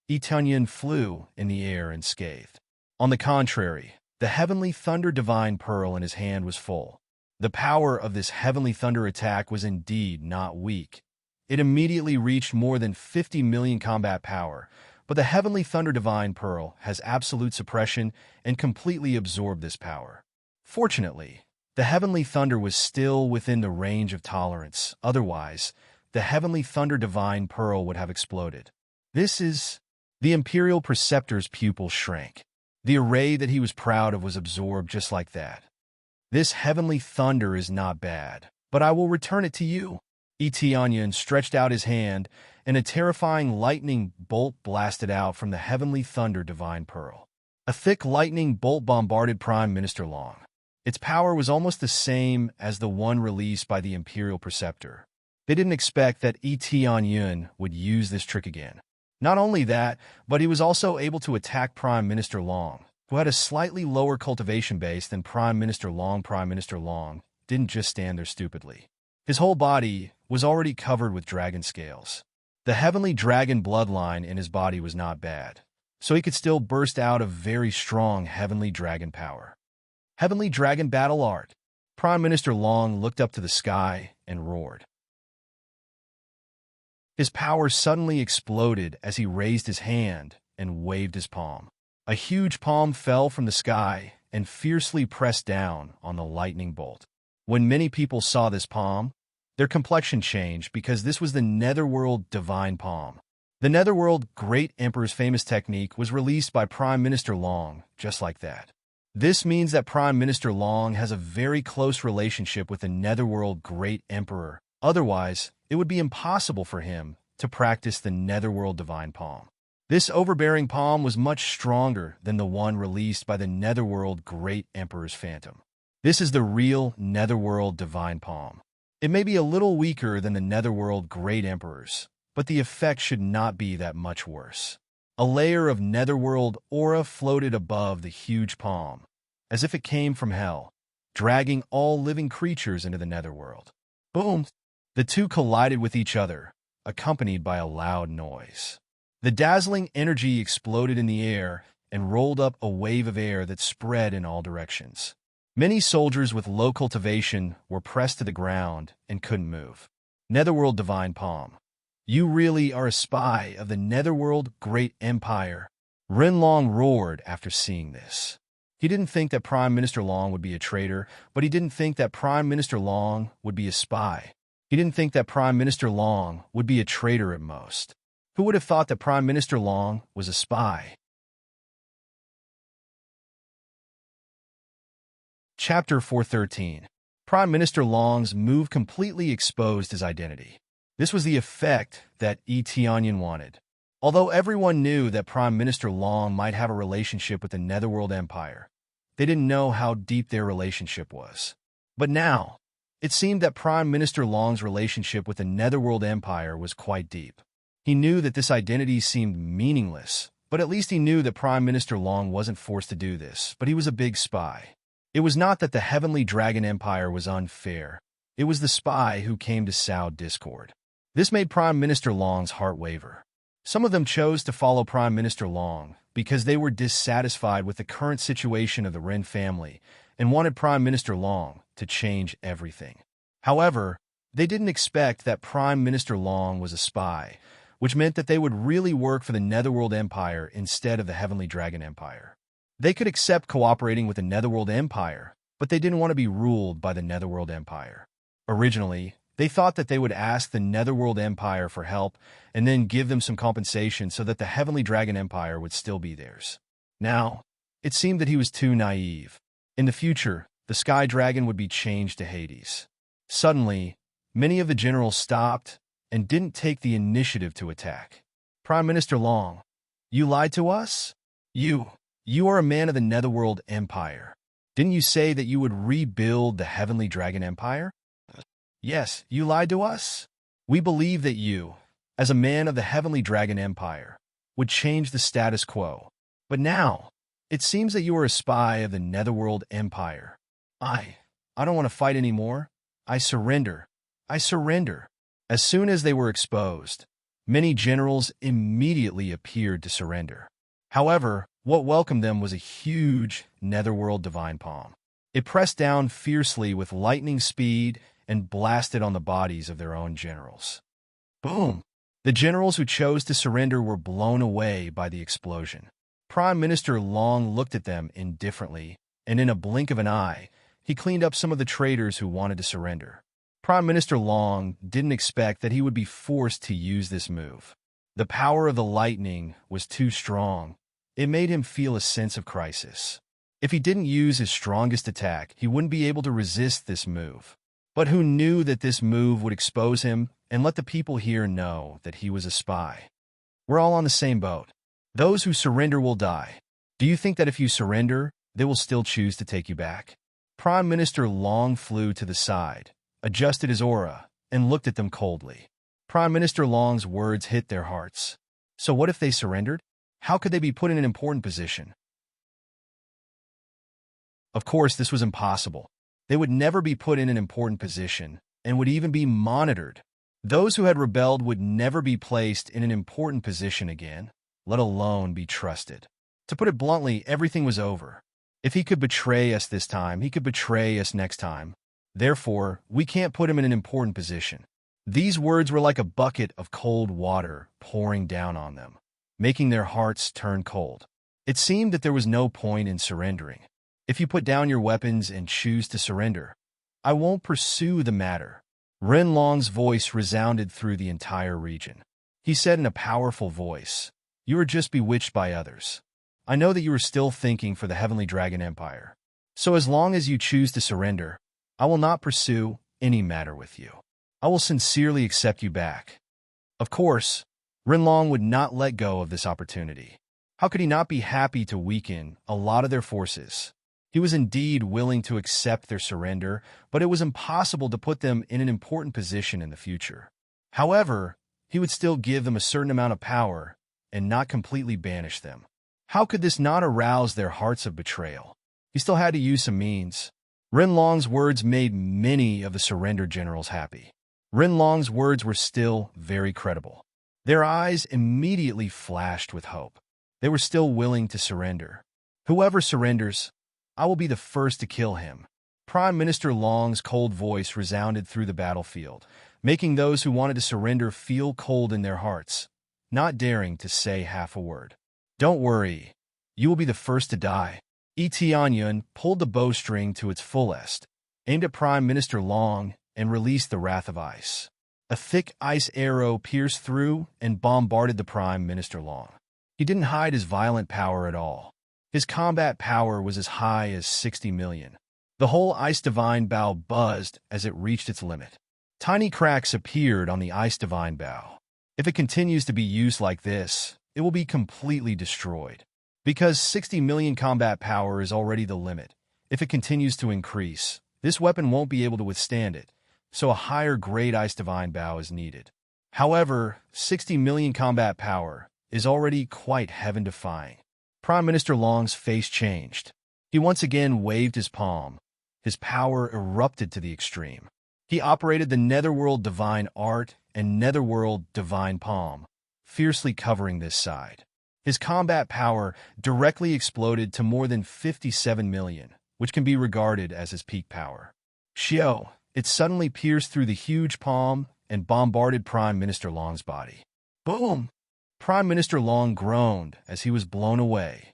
Tianyun flew in the air unscathed. On the contrary, the Heavenly Thunder Divine Pearl in his hand was full. The power of this Heavenly Thunder attack was indeed not weak. It immediately reached more than 50 million combat power, but the Heavenly Thunder Divine Pearl has absolute suppression and completely absorbed this power. Fortunately, the Heavenly Thunder was still within the range of tolerance. Otherwise, the Heavenly Thunder Divine Pearl would have exploded. The Imperial Preceptor's pupil shrank. The array that he was proud of was absorbed just like that. This Heavenly Thunder is not bad, but I will return it to you. Tianyun stretched out his hand, and a terrifying lightning bolt blasted out from the Heavenly Thunder Divine Pearl. A thick lightning bolt bombarded Prime Minister Long. Its power was almost the same as the one released by the Imperial Preceptor. They didn't expect that Tianyun would use this trick again. Not only that, but he was also able to attack Prime Minister Long, who had a slightly lower cultivation base than Prime Minister Long. Prime Minister Long didn't just stand there stupidly. His whole body was already covered with dragon scales. The Heavenly Dragon bloodline in his body was not bad, so he could still burst out a very strong Heavenly Dragon power. Heavenly Dragon Battle Art. Prime Minister Long looked up to the sky and roared. His power suddenly exploded as he raised his hand and waved his palm. A huge palm fell from the sky and fiercely pressed down on the lightning bolt. When many people saw this palm, their complexion changed because this was the Netherworld Divine Palm. The Netherworld Great Emperor's famous technique was released by Prime Minister Long, just like that. This means that Prime Minister Long has a very close relationship with the Netherworld Great Emperor. Otherwise, it would be impossible for him to practice the Netherworld Divine Palm. This overbearing palm was much stronger than the one released by the Netherworld Great Emperor's Phantom. This is the real Netherworld Divine Palm. It may be a little weaker than the Netherworld Great Emperor's, but the effect should not be that much worse. A layer of netherworld aura floated above the huge palm, as if it came from hell, dragging all living creatures into the netherworld. Boom! The two collided with each other, accompanied by a loud noise. The dazzling energy exploded in the air and rolled up a wave of air that spread in all directions. Many soldiers with low cultivation were pressed to the ground and couldn't move. Netherworld Divine Palm. You really are a spy of the Netherworld Great Empire. Ren Long roared after seeing this. He didn't think that Prime Minister Long would be a traitor, but he didn't think that Prime Minister Long would be a spy. He didn't think that Prime Minister Long would be a traitor at most. Who would have thought that Prime Minister Long was a spy? Chapter 413. Prime Minister Long's move completely exposed his identity. This was the effect that Tianyan wanted. Although everyone knew that Prime Minister Long might have a relationship with the Netherworld Empire, they didn't know how deep their relationship was. But now, it seemed that Prime Minister Long's relationship with the Netherworld Empire was quite deep. He knew that this identity seemed meaningless, but at least he knew that Prime Minister Long wasn't forced to do this, but he was a big spy. It was not that the Heavenly Dragon Empire was unfair. It was the spy who came to sow discord. This made Prime Minister Long's heart waver. Some of them chose to follow Prime Minister Long because they were dissatisfied with the current situation of the Ren family and wanted Prime Minister Long to change everything. However, they didn't expect that Prime Minister Long was a spy, which meant that they would really work for the Netherworld Empire instead of the Heavenly Dragon Empire. They could accept cooperating with the Netherworld Empire, but they didn't want to be ruled by the Netherworld Empire. Originally, they thought that they would ask the Netherworld Empire for help and then give them some compensation so that the Heavenly Dragon Empire would still be theirs. Now, it seemed that he was too naive. In the future, the Sky Dragon would be changed to Hades. Suddenly, many of the generals stopped and didn't take the initiative to attack. Prime Minister Long, you lied to us? You are a man of the Netherworld Empire. Didn't you say that you would rebuild the Heavenly Dragon Empire? Yes, you lied to us. We believe that you, as a man of the Heavenly Dragon Empire, would change the status quo. But now, it seems that you are a spy of the Netherworld Empire. I don't want to fight anymore. I surrender. I surrender. As soon as they were exposed, many generals immediately appeared to surrender. However, what welcomed them was a huge Netherworld Divine Palm. It pressed down fiercely with lightning speed and blasted on the bodies of their own generals. Boom! The generals who chose to surrender were blown away by the explosion. Prime Minister Long looked at them indifferently, and in a blink of an eye, he cleaned up some of the traitors who wanted to surrender. Prime Minister Long didn't expect that he would be forced to use this move. The power of the lightning was too strong. It made him feel a sense of crisis. If he didn't use his strongest attack, he wouldn't be able to resist this move. But who knew that this move would expose him and let the people here know that he was a spy? We're all on the same boat. Those who surrender will die. Do you think that if you surrender, they will still choose to take you back? Prime Minister Long flew to the side, adjusted his aura, and looked at them coldly. Prime Minister Long's words hit their hearts. So what if they surrendered? How could they be put in an important position? Of course, this was impossible. They would never be put in an important position and would even be monitored. Those who had rebelled would never be placed in an important position again, let alone be trusted. To put it bluntly, everything was over. If he could betray us this time, he could betray us next time. Therefore, we can't put him in an important position. These words were like a bucket of cold water pouring down on them, making their hearts turn cold. It seemed that there was no point in surrendering. If you put down your weapons and choose to surrender, I won't pursue the matter. Ren Long's voice resounded through the entire region. He said in a powerful voice, "You are just bewitched by others. I know that you are still thinking for the Heavenly Dragon Empire. So as long as you choose to surrender, I will not pursue any matter with you. I will sincerely accept you back." Of course, Ren Long would not let go of this opportunity. How could he not be happy to weaken a lot of their forces? He was indeed willing to accept their surrender, but it was impossible to put them in an important position in the future. However, he would still give them a certain amount of power and not completely banish them. How could this not arouse their hearts of betrayal? He still had to use some means. Rinlong's words made many of the surrender generals happy. Rinlong's words were still very credible. Their eyes immediately flashed with hope. They were still willing to surrender. Whoever surrenders, I will be the first to kill him. Prime Minister Long's cold voice resounded through the battlefield, making those who wanted to surrender feel cold in their hearts, not daring to say half a word. Don't worry, you will be the first to die. Tianyun pulled the bowstring to its fullest, aimed at Prime Minister Long, and released the Wrath of Ice. A thick ice arrow pierced through and bombarded the Prime Minister Long. He didn't hide his violent power at all. His combat power was as high as 60 million. The whole Ice Divine Bow buzzed as it reached its limit. Tiny cracks appeared on the Ice Divine Bow. If it continues to be used like this, it will be completely destroyed. Because 60 million combat power is already the limit, if it continues to increase, this weapon won't be able to withstand it, so a higher grade Ice Divine Bow is needed. However, 60 million combat power is already quite heaven-defying. Prime Minister Long's face changed. He once again waved his palm. His power erupted to the extreme. He operated the Netherworld Divine Art and Netherworld Divine Palm, fiercely covering this side. His combat power directly exploded to more than 57 million, which can be regarded as his peak power. Xiao, it suddenly pierced through the huge palm and bombarded Prime Minister Long's body. Boom! Prime Minister Long groaned as he was blown away.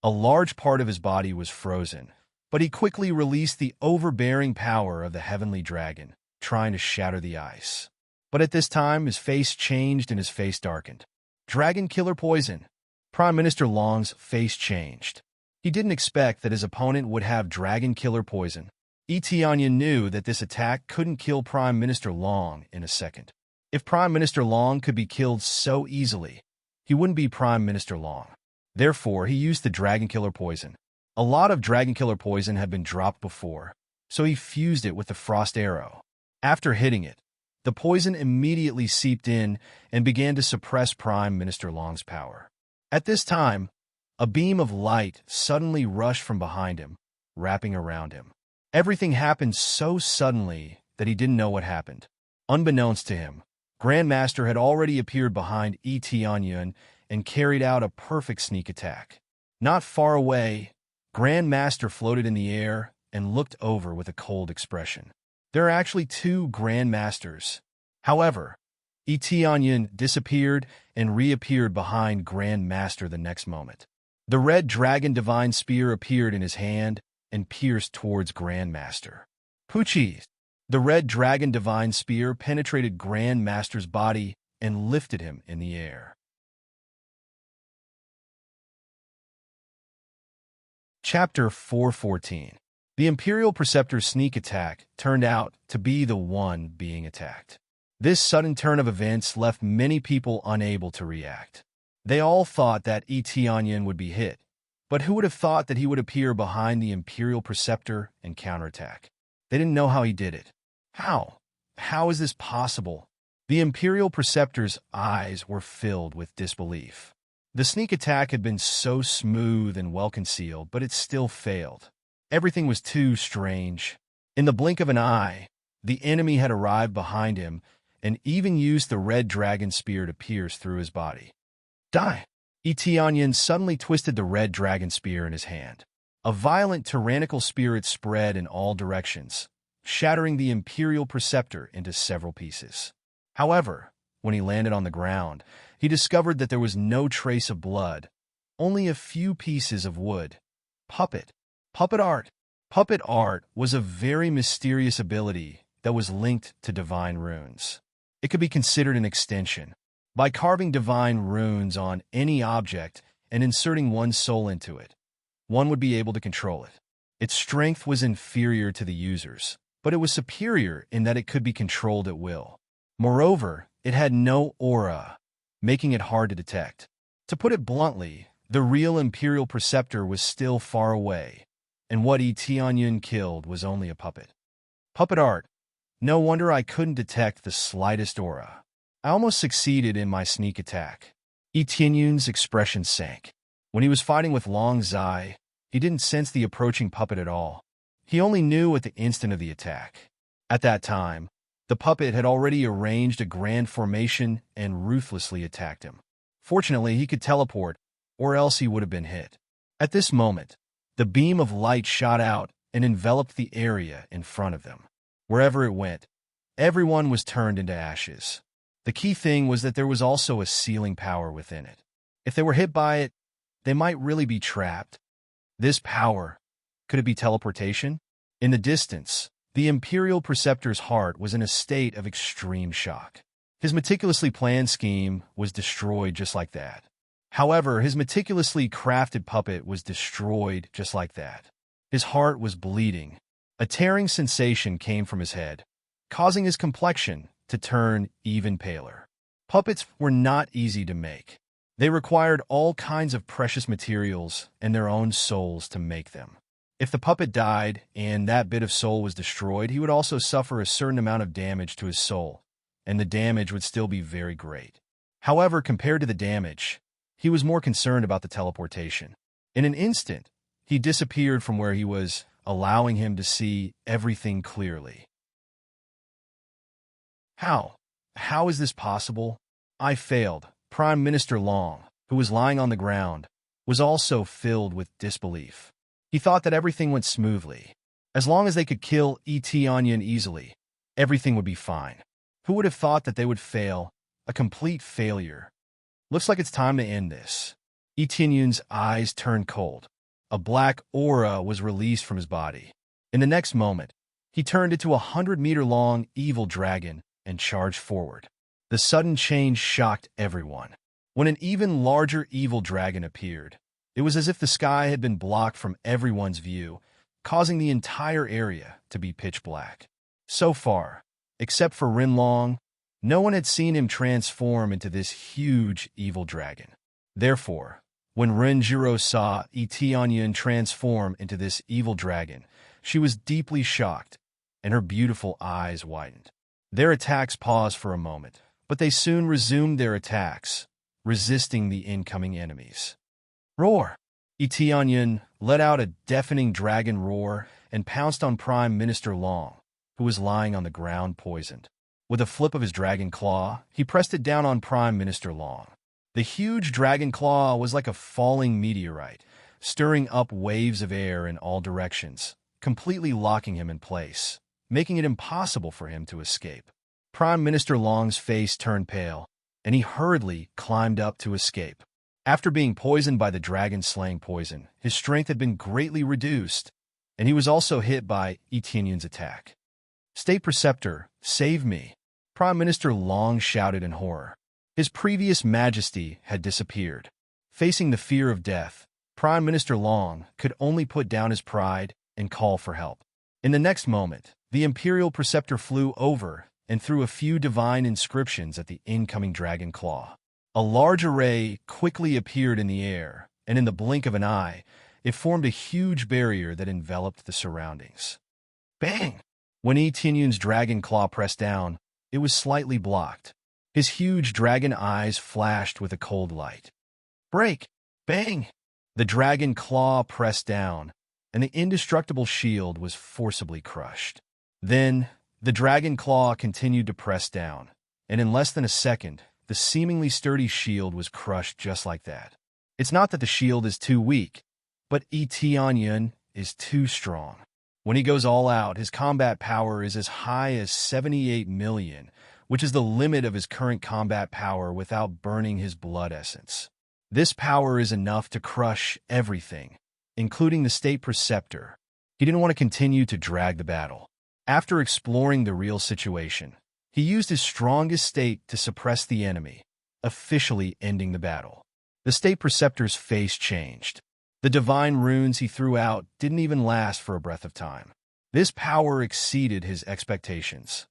A large part of his body was frozen, but he quickly released the overbearing power of the heavenly dragon, trying to shatter the ice. But at this time, his face changed and his face darkened. Dragon Killer Poison. Prime Minister Long's face changed. He didn't expect that his opponent would have Dragon Killer Poison. Tianya knew that this attack couldn't kill Prime Minister Long in a second. If Prime Minister Long could be killed so easily, he wouldn't be Prime Minister Long. Therefore, he used the Dragon Killer Poison. A lot of Dragon Killer Poison had been dropped before, so he fused it with the Frost Arrow. After hitting it, the poison immediately seeped in and began to suppress Prime Minister Long's power. At this time, a beam of light suddenly rushed from behind him, wrapping around him. Everything happened so suddenly that he didn't know what happened. Unbeknownst to him, Grandmaster had already appeared behind Tianyun and carried out a perfect sneak attack. Not far away, Grandmaster floated in the air and looked over with a cold expression. There are actually two Grandmasters. However, Tianyun disappeared and reappeared behind Grandmaster the next moment. The red dragon divine spear appeared in his hand and pierced towards Grandmaster. Puchi! The red dragon divine spear penetrated Grandmaster's body and lifted him in the air. Chapter 414. The Imperial Preceptor's sneak attack turned out to be the one being attacked. This sudden turn of events left many people unable to react. They all thought that Tianyun would be hit, but who would have thought that he would appear behind the Imperial Preceptor and counterattack? They didn't know how he did it. How? How is this possible? The Imperial Preceptor's eyes were filled with disbelief. The sneak attack had been so smooth and well-concealed, but it still failed. Everything was too strange. In the blink of an eye, the enemy had arrived behind him and even used the red dragon spear to pierce through his body. Die! Tianyun suddenly twisted the red dragon spear in his hand. A violent tyrannical spirit spread in all directions, shattering the Imperial Preceptor into several pieces. However, when he landed on the ground, he discovered that there was no trace of blood, only a few pieces of wood. Puppet art. Puppet art was a very mysterious ability that was linked to divine runes. It could be considered an extension. By carving divine runes on any object and inserting one's soul into it, one would be able to control it. Its strength was inferior to the user's, but it was superior in that it could be controlled at will. Moreover, it had no aura, making it hard to detect. To put it bluntly, the real Imperial Preceptor was still far away, and what Tianyun killed was only a puppet. Puppet art. No wonder I couldn't detect the slightest aura. I almost succeeded in my sneak attack. Etienne's expression sank. When he was fighting with Long Zai, he didn't sense the approaching puppet at all. He only knew at the instant of the attack. At that time, the puppet had already arranged a grand formation and ruthlessly attacked him. Fortunately, he could teleport, or else he would have been hit. At this moment, the beam of light shot out and enveloped the area in front of them. Wherever it went, everyone was turned into ashes. The key thing was that there was also a sealing power within it. If they were hit by it, they might really be trapped. This power, could it be teleportation? In the distance, the Imperial Preceptor's heart was in a state of extreme shock. His meticulously planned scheme was destroyed just like that. However, his meticulously crafted puppet was destroyed just like that. His heart was bleeding. A tearing sensation came from his head, causing his complexion to turn even paler. Puppets were not easy to make. They required all kinds of precious materials and their own souls to make them. If the puppet died and that bit of soul was destroyed, he would also suffer a certain amount of damage to his soul, and the damage would still be very great. However, compared to the damage, he was more concerned about the teleportation. In an instant, he disappeared from where he was, allowing him to see everything clearly. How? How is this possible? I failed. Prime Minister Long, who was lying on the ground, was also filled with disbelief. He thought that everything went smoothly. As long as they could kill Etienne easily, everything would be fine. Who would have thought that they would fail? A complete failure. Looks like it's time to end this. Etienne's eyes turned cold. A black aura was released from his body. In the next moment, he turned into a 100-meter-long evil dragon and charged forward. The sudden change shocked everyone. When an even larger evil dragon appeared, it was as if the sky had been blocked from everyone's view, causing the entire area to be pitch black. So far, except for Rinlong, no one had seen him transform into this huge evil dragon. Therefore, when Renjiro saw Etienne transform into this evil dragon, she was deeply shocked, and her beautiful eyes widened. Their attacks paused for a moment, but they soon resumed their attacks, resisting the incoming enemies. Roar! Etienne let out a deafening dragon roar and pounced on Prime Minister Long, who was lying on the ground poisoned. With a flip of his dragon claw, he pressed it down on Prime Minister Long. The huge dragon claw was like a falling meteorite, stirring up waves of air in all directions, completely locking him in place, making it impossible for him to escape. Prime Minister Long's face turned pale, and he hurriedly climbed up to escape. After being poisoned by the dragon-slaying poison, his strength had been greatly reduced, and he was also hit by Etienne's attack. State Preceptor, save me! Prime Minister Long shouted in horror. His previous majesty had disappeared. Facing the fear of death, Prime Minister Long could only put down his pride and call for help. In the next moment, the Imperial Preceptor flew over and threw a few divine inscriptions at the incoming dragon claw. A large array quickly appeared in the air, and in the blink of an eye, it formed a huge barrier that enveloped the surroundings. Bang! When Etienne's dragon claw pressed down, it was slightly blocked. His huge dragon eyes flashed with a cold light. Break! Bang! The dragon claw pressed down, and the indestructible shield was forcibly crushed. Then, the dragon claw continued to press down, and in less than a second, the seemingly sturdy shield was crushed just like that. It's not that the shield is too weak, but Etienne is too strong. When he goes all out, his combat power is as high as 78 million, which is the limit of his current combat power without burning his blood essence. This power is enough to crush everything, including the State Preceptor. He didn't want to continue to drag the battle. After exploring the real situation, he used his strongest state to suppress the enemy, officially ending the battle. The State Preceptor's face changed. The divine runes he threw out didn't even last for a breath of time. This power exceeded his expectations.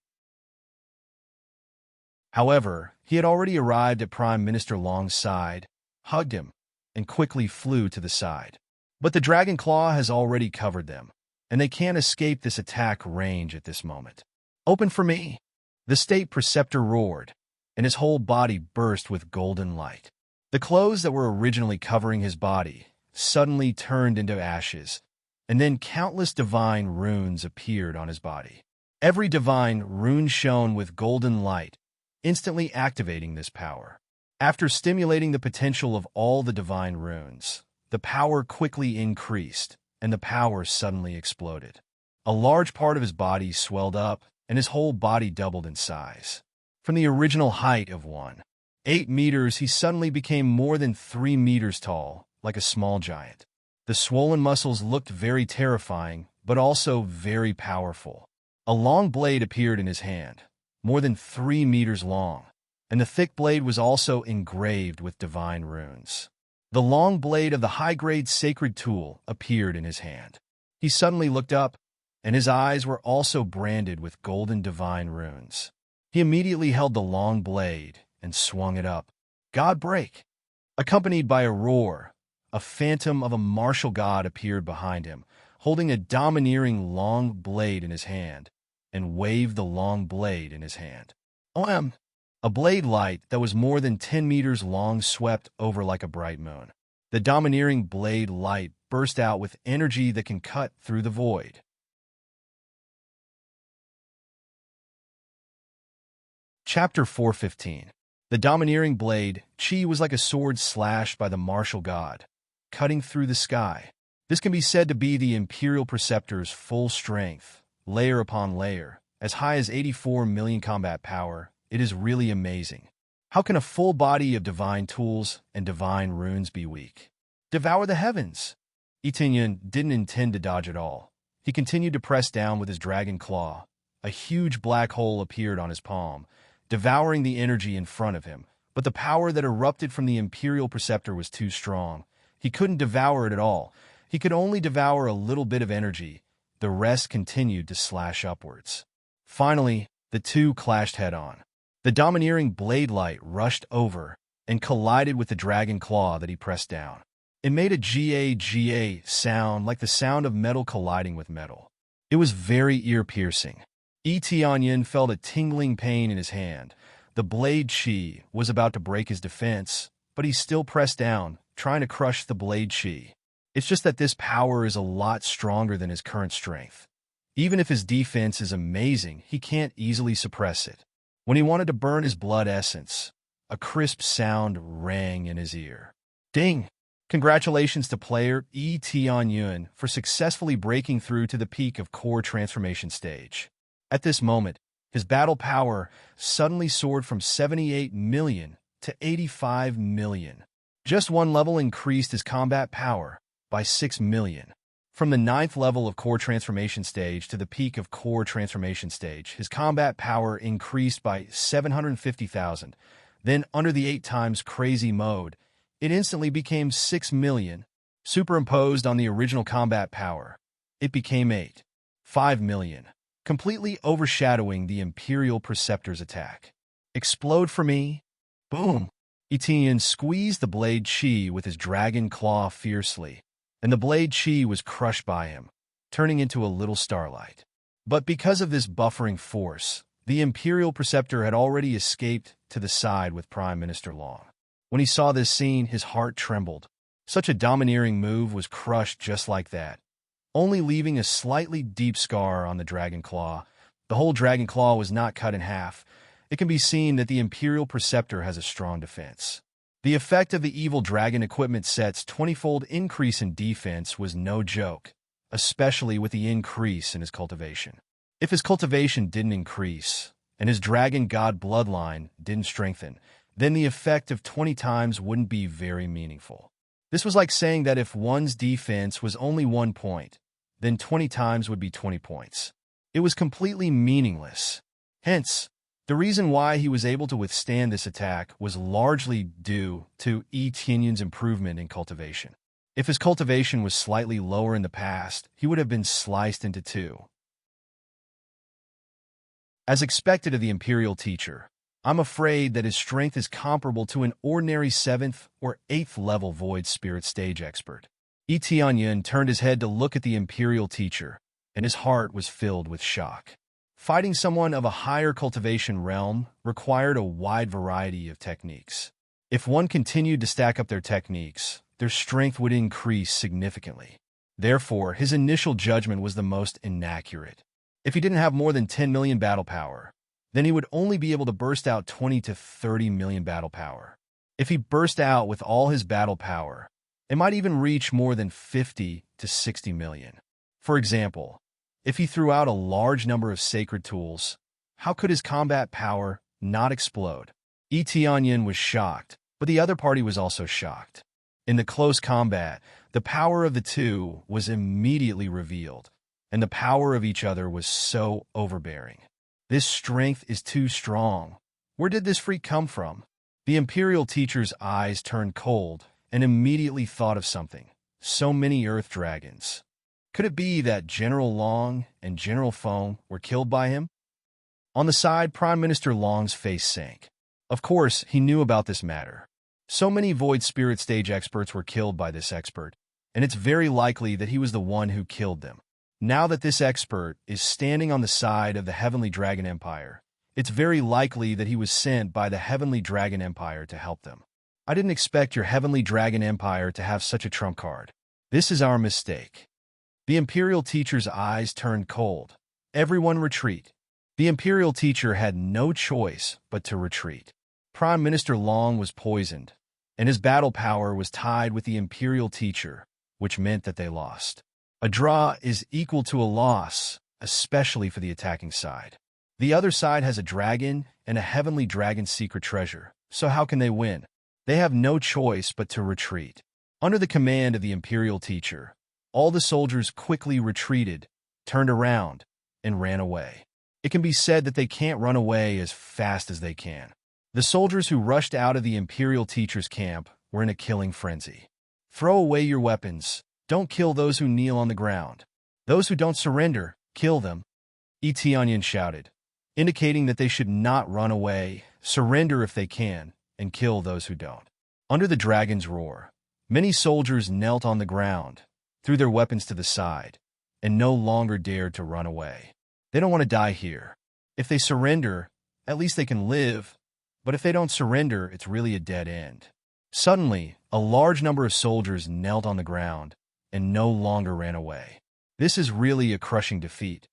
However, he had already arrived at Prime Minister Long's side, hugged him, and quickly flew to the side. But the dragon claw has already covered them, and they can't escape this attack range at this moment. Open for me! The state preceptor roared, and his whole body burst with golden light. The clothes that were originally covering his body suddenly turned into ashes, and then countless divine runes appeared on his body. Every divine rune shone with golden light, instantly activating this power. After stimulating the potential of all the divine runes, the power quickly increased, and the power suddenly exploded. A large part of his body swelled up, and his whole body doubled in size. From the original height of 1.8 meters, he suddenly became more than 3 meters tall, like a small giant. The swollen muscles looked very terrifying, but also very powerful. A long blade appeared in his hand, more than 3 meters long, and the thick blade was also engraved with divine runes. The long blade of the high-grade sacred tool appeared in his hand. He suddenly looked up, and his eyes were also branded with golden divine runes. He immediately held the long blade and swung it up. God break! Accompanied by a roar, a phantom of a martial god appeared behind him, holding a domineering long blade in his hand, and waved the long blade in his hand. OM! A blade light that was more than 10 meters long swept over like a bright moon. The domineering blade light burst out with energy that can cut through the void. Chapter 4:15. The domineering blade, Chi, was like a sword slashed by the martial god, cutting through the sky. This can be said to be the Imperial Preceptor's full strength, layer upon layer, as high as 84 million combat power. It is really amazing. How can a full body of divine tools and divine runes be weak? Devour the heavens! Etienne didn't intend to dodge at all. He continued to press down with his dragon claw. A huge black hole appeared on his palm, devouring the energy in front of him, but the power that erupted from the Imperial Preceptor was too strong. He couldn't devour it at all. He could only devour a little bit of energy. The rest continued to slash upwards. Finally, the two clashed head-on. The domineering blade light rushed over and collided with the dragon claw that he pressed down. It made a GA sound like the sound of metal colliding with metal. It was very ear-piercing. Etienne felt a tingling pain in his hand. The blade Chi was about to break his defense, but he still pressed down, trying to crush the blade Chi. It's just that this power is a lot stronger than his current strength. Even if his defense is amazing, he can't easily suppress it. When he wanted to burn his blood essence, a crisp sound rang in his ear. Ding! Congratulations to player Etienne for successfully breaking through to the peak of core transformation stage. At this moment, his battle power suddenly soared from 78 million to 85 million. Just one level increased his combat power by 6 million. From the 9th level of core transformation stage to the peak of core transformation stage, his combat power increased by 750,000. Then, under the 8 times crazy mode, it instantly became 6 million. Superimposed on the original combat power, it became 5 million, completely overshadowing the Imperial Preceptor's attack. Explode for me? Boom! Etienne squeezed the blade Chi with his dragon claw fiercely, and the blade Chi was crushed by him, turning into a little starlight. But because of this buffering force, the Imperial Preceptor had already escaped to the side with Prime Minister Long. When he saw this scene, his heart trembled. Such a domineering move was crushed just like that, only leaving a slightly deep scar on the dragon claw. The whole dragon claw was not cut in half. It can be seen that the Imperial Preceptor has a strong defense. The effect of the evil dragon equipment set's 20-fold increase in defense was no joke, especially with the increase in his cultivation. If his cultivation didn't increase, and his dragon god bloodline didn't strengthen, then the effect of 20 times wouldn't be very meaningful. This was like saying that if one's defense was only 1 point, then 20 times would be 20 points. It was completely meaningless. Hence, the reason why he was able to withstand this attack was largely due to Etienne's improvement in cultivation. If his cultivation was slightly lower in the past, he would have been sliced into two. As expected of the Imperial Teacher, I'm afraid that his strength is comparable to an ordinary 7th or 8th level Void Spirit stage expert. Etienne turned his head to look at the Imperial Teacher, and his heart was filled with shock. Fighting someone of a higher cultivation realm required a wide variety of techniques. If one continued to stack up their techniques, their strength would increase significantly. Therefore, his initial judgment was the most inaccurate. If he didn't have more than 10 million battle power, then he would only be able to burst out 20 to 30 million battle power. If he burst out with all his battle power, it might even reach more than 50 to 60 million. For example, if he threw out a large number of sacred tools, how could his combat power not explode? Tianyin was shocked, but the other party was also shocked. In the close combat, the power of the two was immediately revealed, and the power of each other was so overbearing. This strength is too strong. Where did this freak come from? The imperial teacher's eyes turned cold and immediately thought of something. So many earth dragons. Could it be that General Long and General Feng were killed by him? On the side, Prime Minister Long's face sank. Of course, he knew about this matter. So many Void Spirit Stage experts were killed by this expert, and it's very likely that he was the one who killed them. Now that this expert is standing on the side of the Heavenly Dragon Empire, it's very likely that he was sent by the Heavenly Dragon Empire to help them. I didn't expect your Heavenly Dragon Empire to have such a trump card. This is our mistake. The Imperial Teacher's eyes turned cold. Everyone retreat. The Imperial Teacher had no choice but to retreat. Prime Minister Long was poisoned, and his battle power was tied with the Imperial Teacher, which meant that they lost. A draw is equal to a loss, especially for the attacking side. The other side has a dragon and a Heavenly Dragon secret treasure, so how can they win? They have no choice but to retreat. Under the command of the Imperial Teacher, all the soldiers quickly retreated, turned around, and ran away. It can be said that they can't run away as fast as they can. The soldiers who rushed out of the Imperial Teacher's camp were in a killing frenzy. Throw away your weapons. Don't kill those who kneel on the ground. Those who don't surrender, kill them. Tianyin shouted, indicating that they should not run away, surrender if they can, and kill those who don't. Under the dragon's roar, many soldiers knelt on the ground, threw their weapons to the side, and no longer dared to run away. They don't want to die here. If they surrender, at least they can live, but if they don't surrender, it's really a dead end. Suddenly, a large number of soldiers knelt on the ground and no longer ran away. This is really a crushing defeat.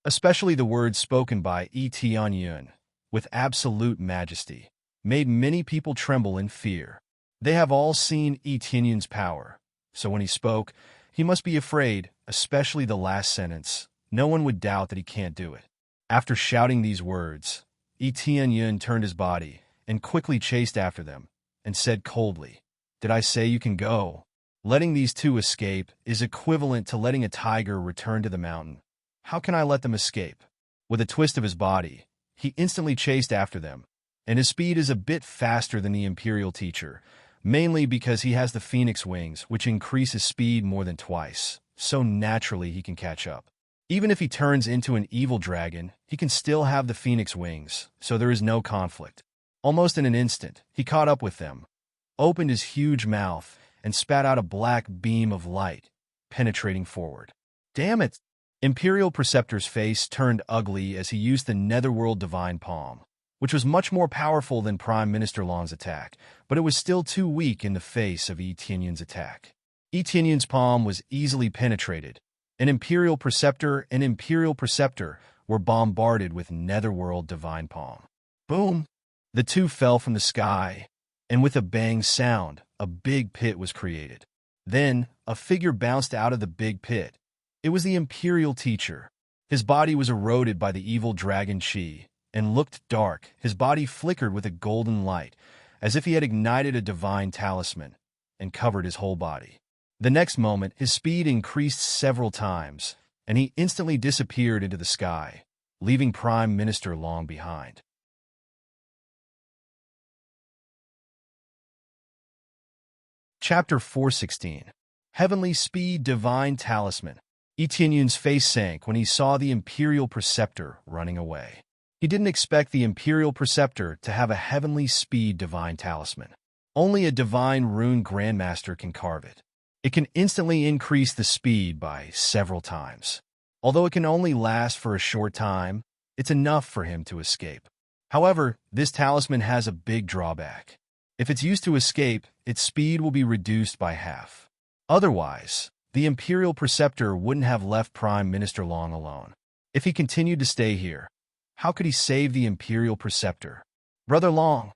Especially the words spoken by Tianyin, with absolute majesty, made many people tremble in fear. They have all seen Tianyin's power, so when he spoke, he must be afraid, especially the last sentence. No one would doubt that he can't do it. After shouting these words, Tianyin turned his body and quickly chased after them and said coldly, "Did I say you can go?" Letting these two escape is equivalent to letting a tiger return to the mountain. How can I let them escape? With a twist of his body, he instantly chased after them, and his speed is a bit faster than the Imperial Teacher, mainly because he has the Phoenix Wings, which increase his speed more than twice, so naturally he can catch up. Even if he turns into an evil dragon, he can still have the Phoenix Wings, so there is no conflict. Almost in an instant, he caught up with them, opened his huge mouth, and spat out a black beam of light, penetrating forward. Damn it! Imperial Preceptor's face turned ugly as he used the Netherworld Divine Palm, which was much more powerful than Prime Minister Long's attack, but it was still too weak in the face of Tianyin's attack. Tianyin's palm was easily penetrated. An Imperial Preceptor and Imperial Preceptor were bombarded with Netherworld Divine Palm. Boom! The two fell from the sky, and with a bang sound, a big pit was created. Then, a figure bounced out of the big pit. It was the Imperial Teacher. His body was eroded by the evil dragon Qi, and looked dark. His body flickered with a golden light, as if he had ignited a divine talisman, and covered his whole body. The next moment, his speed increased several times, and he instantly disappeared into the sky, leaving Prime Minister Long behind. Chapter 416. Heavenly Speed Divine Talisman. Tianyin's face sank when he saw the Imperial Preceptor running away. He didn't expect the Imperial Preceptor to have a Heavenly Speed Divine Talisman. Only a Divine Rune Grandmaster can carve it. It can instantly increase the speed by several times. Although it can only last for a short time, it's enough for him to escape. However, this talisman has a big drawback. If it's used to escape, its speed will be reduced by half. Otherwise, the Imperial Preceptor wouldn't have left Prime Minister Long alone. If he continued to stay here, how could he save the Imperial Preceptor? Brother Long,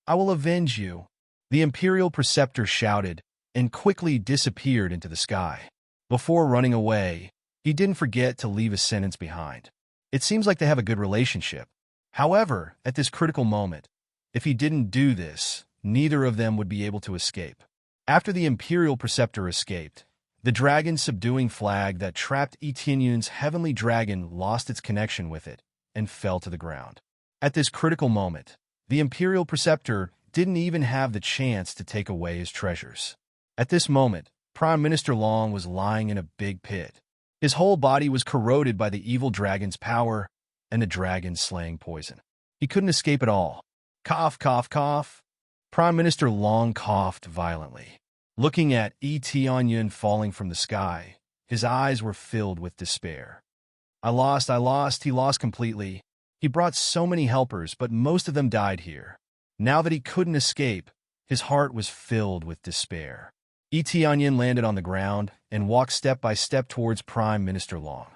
I will avenge you, the Imperial Preceptor shouted and quickly disappeared into the sky. Before running away, he didn't forget to leave a sentence behind. It seems like they have a good relationship. However, at this critical moment, if he didn't do this, neither of them would be able to escape. After the Imperial Preceptor escaped, the dragon subduing flag that trapped Etienne's heavenly dragon lost its connection with it and fell to the ground. At this critical moment, the Imperial Preceptor didn't even have the chance to take away his treasures. At this moment, Prime Minister Long was lying in a big pit. His whole body was corroded by the evil dragon's power and the dragon's slaying poison. He couldn't escape at all. Cough, cough, cough. Prime Minister Long coughed violently. Looking at Etienne falling from the sky, his eyes were filled with despair. I lost, he lost completely. He brought so many helpers, but most of them died here. Now that he couldn't escape, his heart was filled with despair. Etienne landed on the ground and walked step by step towards Prime Minister Long.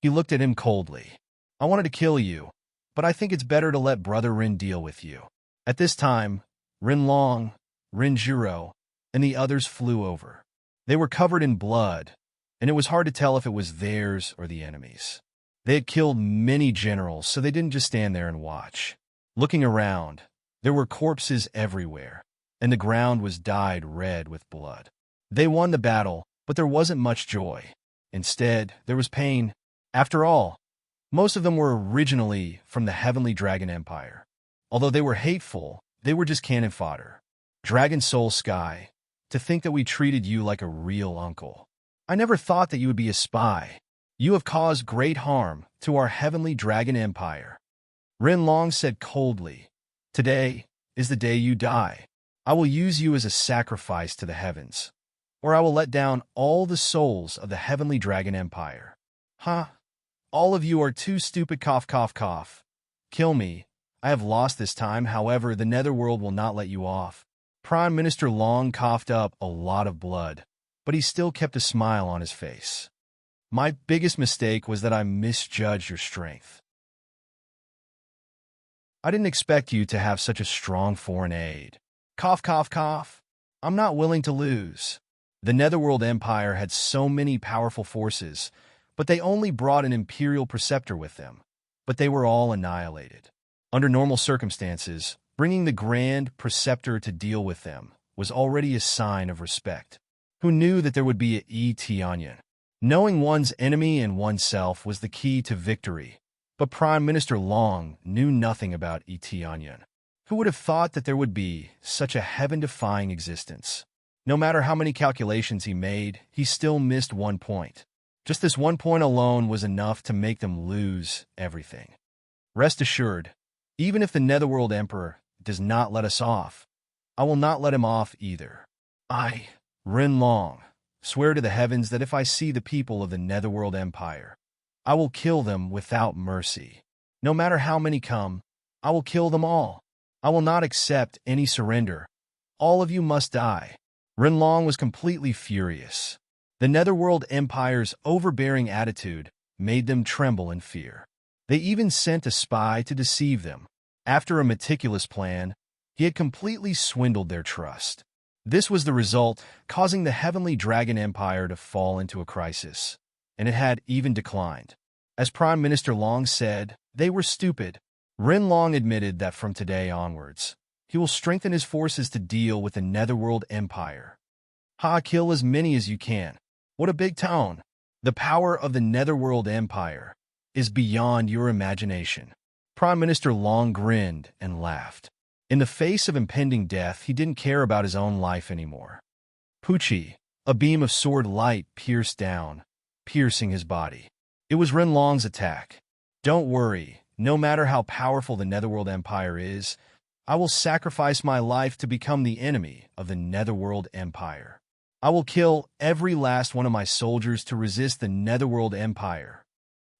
He looked at him coldly. I wanted to kill you, but I think it's better to let Brother Rin deal with you. At this time, Rin Long, Rin Jiro, and the others flew over. They were covered in blood, and it was hard to tell if it was theirs or the enemy's. They had killed many generals, so they didn't just stand there and watch. Looking around, there were corpses everywhere, and the ground was dyed red with blood. They won the battle, but there wasn't much joy. Instead, there was pain. After all, most of them were originally from the Heavenly Dragon Empire. Although they were hateful, they were just cannon fodder. Dragon Soul Sky, to think that we treated you like a real uncle. I never thought that you would be a spy. You have caused great harm to our Heavenly Dragon Empire. Rin Long said coldly, Today is the day you die. I will use you as a sacrifice to the heavens, or I will let down all the souls of the Heavenly Dragon Empire. Huh? All of you are too stupid, cough, cough, cough. Kill me. I have lost this time, however, the Netherworld will not let you off. Prime Minister Long coughed up a lot of blood, but he still kept a smile on his face. My biggest mistake was that I misjudged your strength. I didn't expect you to have such a strong foreign aid. Cough, cough, cough. I'm not willing to lose. The Netherworld Empire had so many powerful forces, but they only brought an Imperial Preceptor with them. But they were all annihilated. Under normal circumstances, bringing the Grand Preceptor to deal with them was already a sign of respect. Who knew that there would be a Etienne? Knowing one's enemy and oneself was the key to victory, but Prime Minister Long knew nothing about Etienne. Who would have thought that there would be such a heaven-defying existence? No matter how many calculations he made, he still missed 1 point. Just this 1 point alone was enough to make them lose everything. Rest assured, even if the Netherworld Emperor does not let us off, I will not let him off either. I, Rin Long, swear to the heavens that if I see the people of the Netherworld Empire, I will kill them without mercy. No matter how many come, I will kill them all. I will not accept any surrender. All of you must die. Rin Long was completely furious. The Netherworld Empire's overbearing attitude made them tremble in fear. They even sent a spy to deceive them. After a meticulous plan, he had completely swindled their trust. This was the result, causing the Heavenly Dragon Empire to fall into a crisis, and it had even declined. As Prime Minister Long said, they were stupid. Rin Long admitted that from today onwards, he will strengthen his forces to deal with the Netherworld Empire. Kill as many as you can. What a big tone! The power of the Netherworld Empire is beyond your imagination. Prime Minister Long grinned and laughed. In the face of impending death, he didn't care about his own life anymore. Poochie, a beam of sword light pierced down, piercing his body. It was Rin Long's attack. Don't worry, no matter how powerful the Netherworld Empire is, I will sacrifice my life to become the enemy of the Netherworld Empire. I will kill every last one of my soldiers to resist the Netherworld Empire.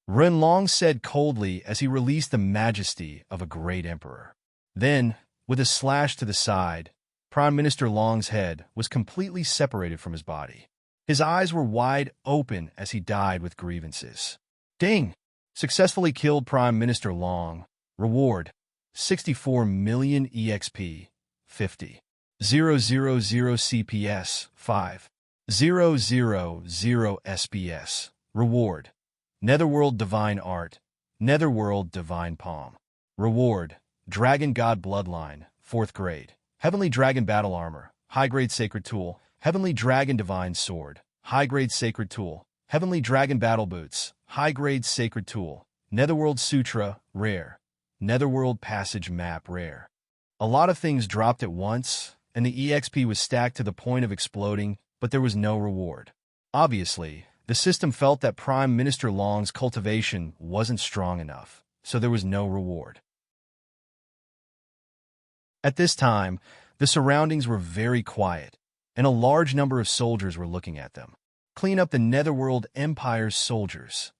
Renlong said coldly as he released the majesty of a great emperor. Then, with a slash to the side, Prime Minister Long's head was completely separated from his body. His eyes were wide open as he died with grievances. Ding! Successfully killed Prime Minister Long. Reward: 64 million EXP, 50. 000 CPS, 5. 000 SPS. Reward: Netherworld Divine Art, Netherworld Divine Palm. Reward: Dragon God Bloodline, 4th grade. Heavenly Dragon Battle Armor, High-grade Sacred Tool, Heavenly Dragon Divine Sword, High-grade Sacred Tool, Heavenly Dragon Battle Boots, High-grade Sacred Tool, Netherworld Sutra, Rare, Netherworld Passage Map, Rare. A lot of things dropped at once, and the EXP was stacked to the point of exploding, but there was no reward. Obviously, the system felt that Prime Minister Long's cultivation wasn't strong enough, so there was no reward. At this time, the surroundings were very quiet, and a large number of soldiers were looking at them. Clean up the Netherworld Empire's soldiers,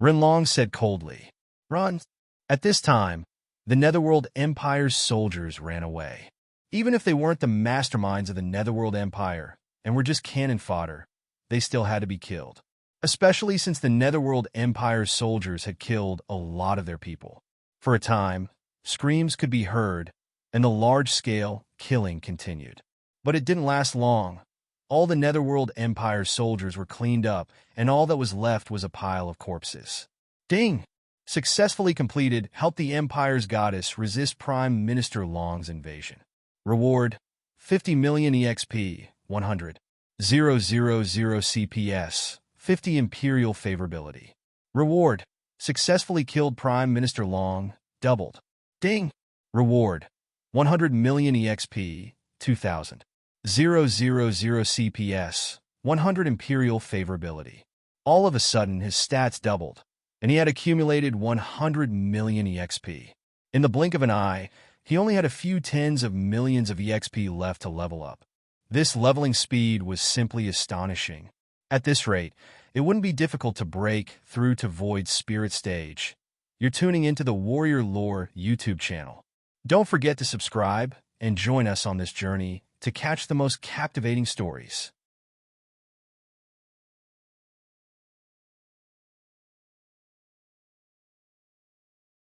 Renlong said coldly. Run! At this time, the Netherworld Empire's soldiers ran away. Even if they weren't the masterminds of the Netherworld Empire and were just cannon fodder, they still had to be killed. Especially since the Netherworld Empire's soldiers had killed a lot of their people. For a time, screams could be heard, and the large-scale killing continued. But it didn't last long. All the Netherworld Empire soldiers were cleaned up, and all that was left was a pile of corpses. Ding! Successfully completed, helped the Empire's goddess resist Prime Minister Long's invasion. Reward: 50 million EXP, 100. 000 CPS, 50 Imperial Favorability. Reward: Successfully killed Prime Minister Long, doubled. Ding! Reward: 100 million EXP, 2000. 000 CPS, 100 Imperial Favorability. All of a sudden, his stats doubled, and he had accumulated 100 million EXP. In the blink of an eye, he only had a few tens of millions of EXP left to level up. This leveling speed was simply astonishing. At this rate, it wouldn't be difficult to break through to Void's Spirit stage. You're tuning into the Warrior Lore YouTube channel. Don't forget to subscribe and join us on this journey to catch the most captivating stories.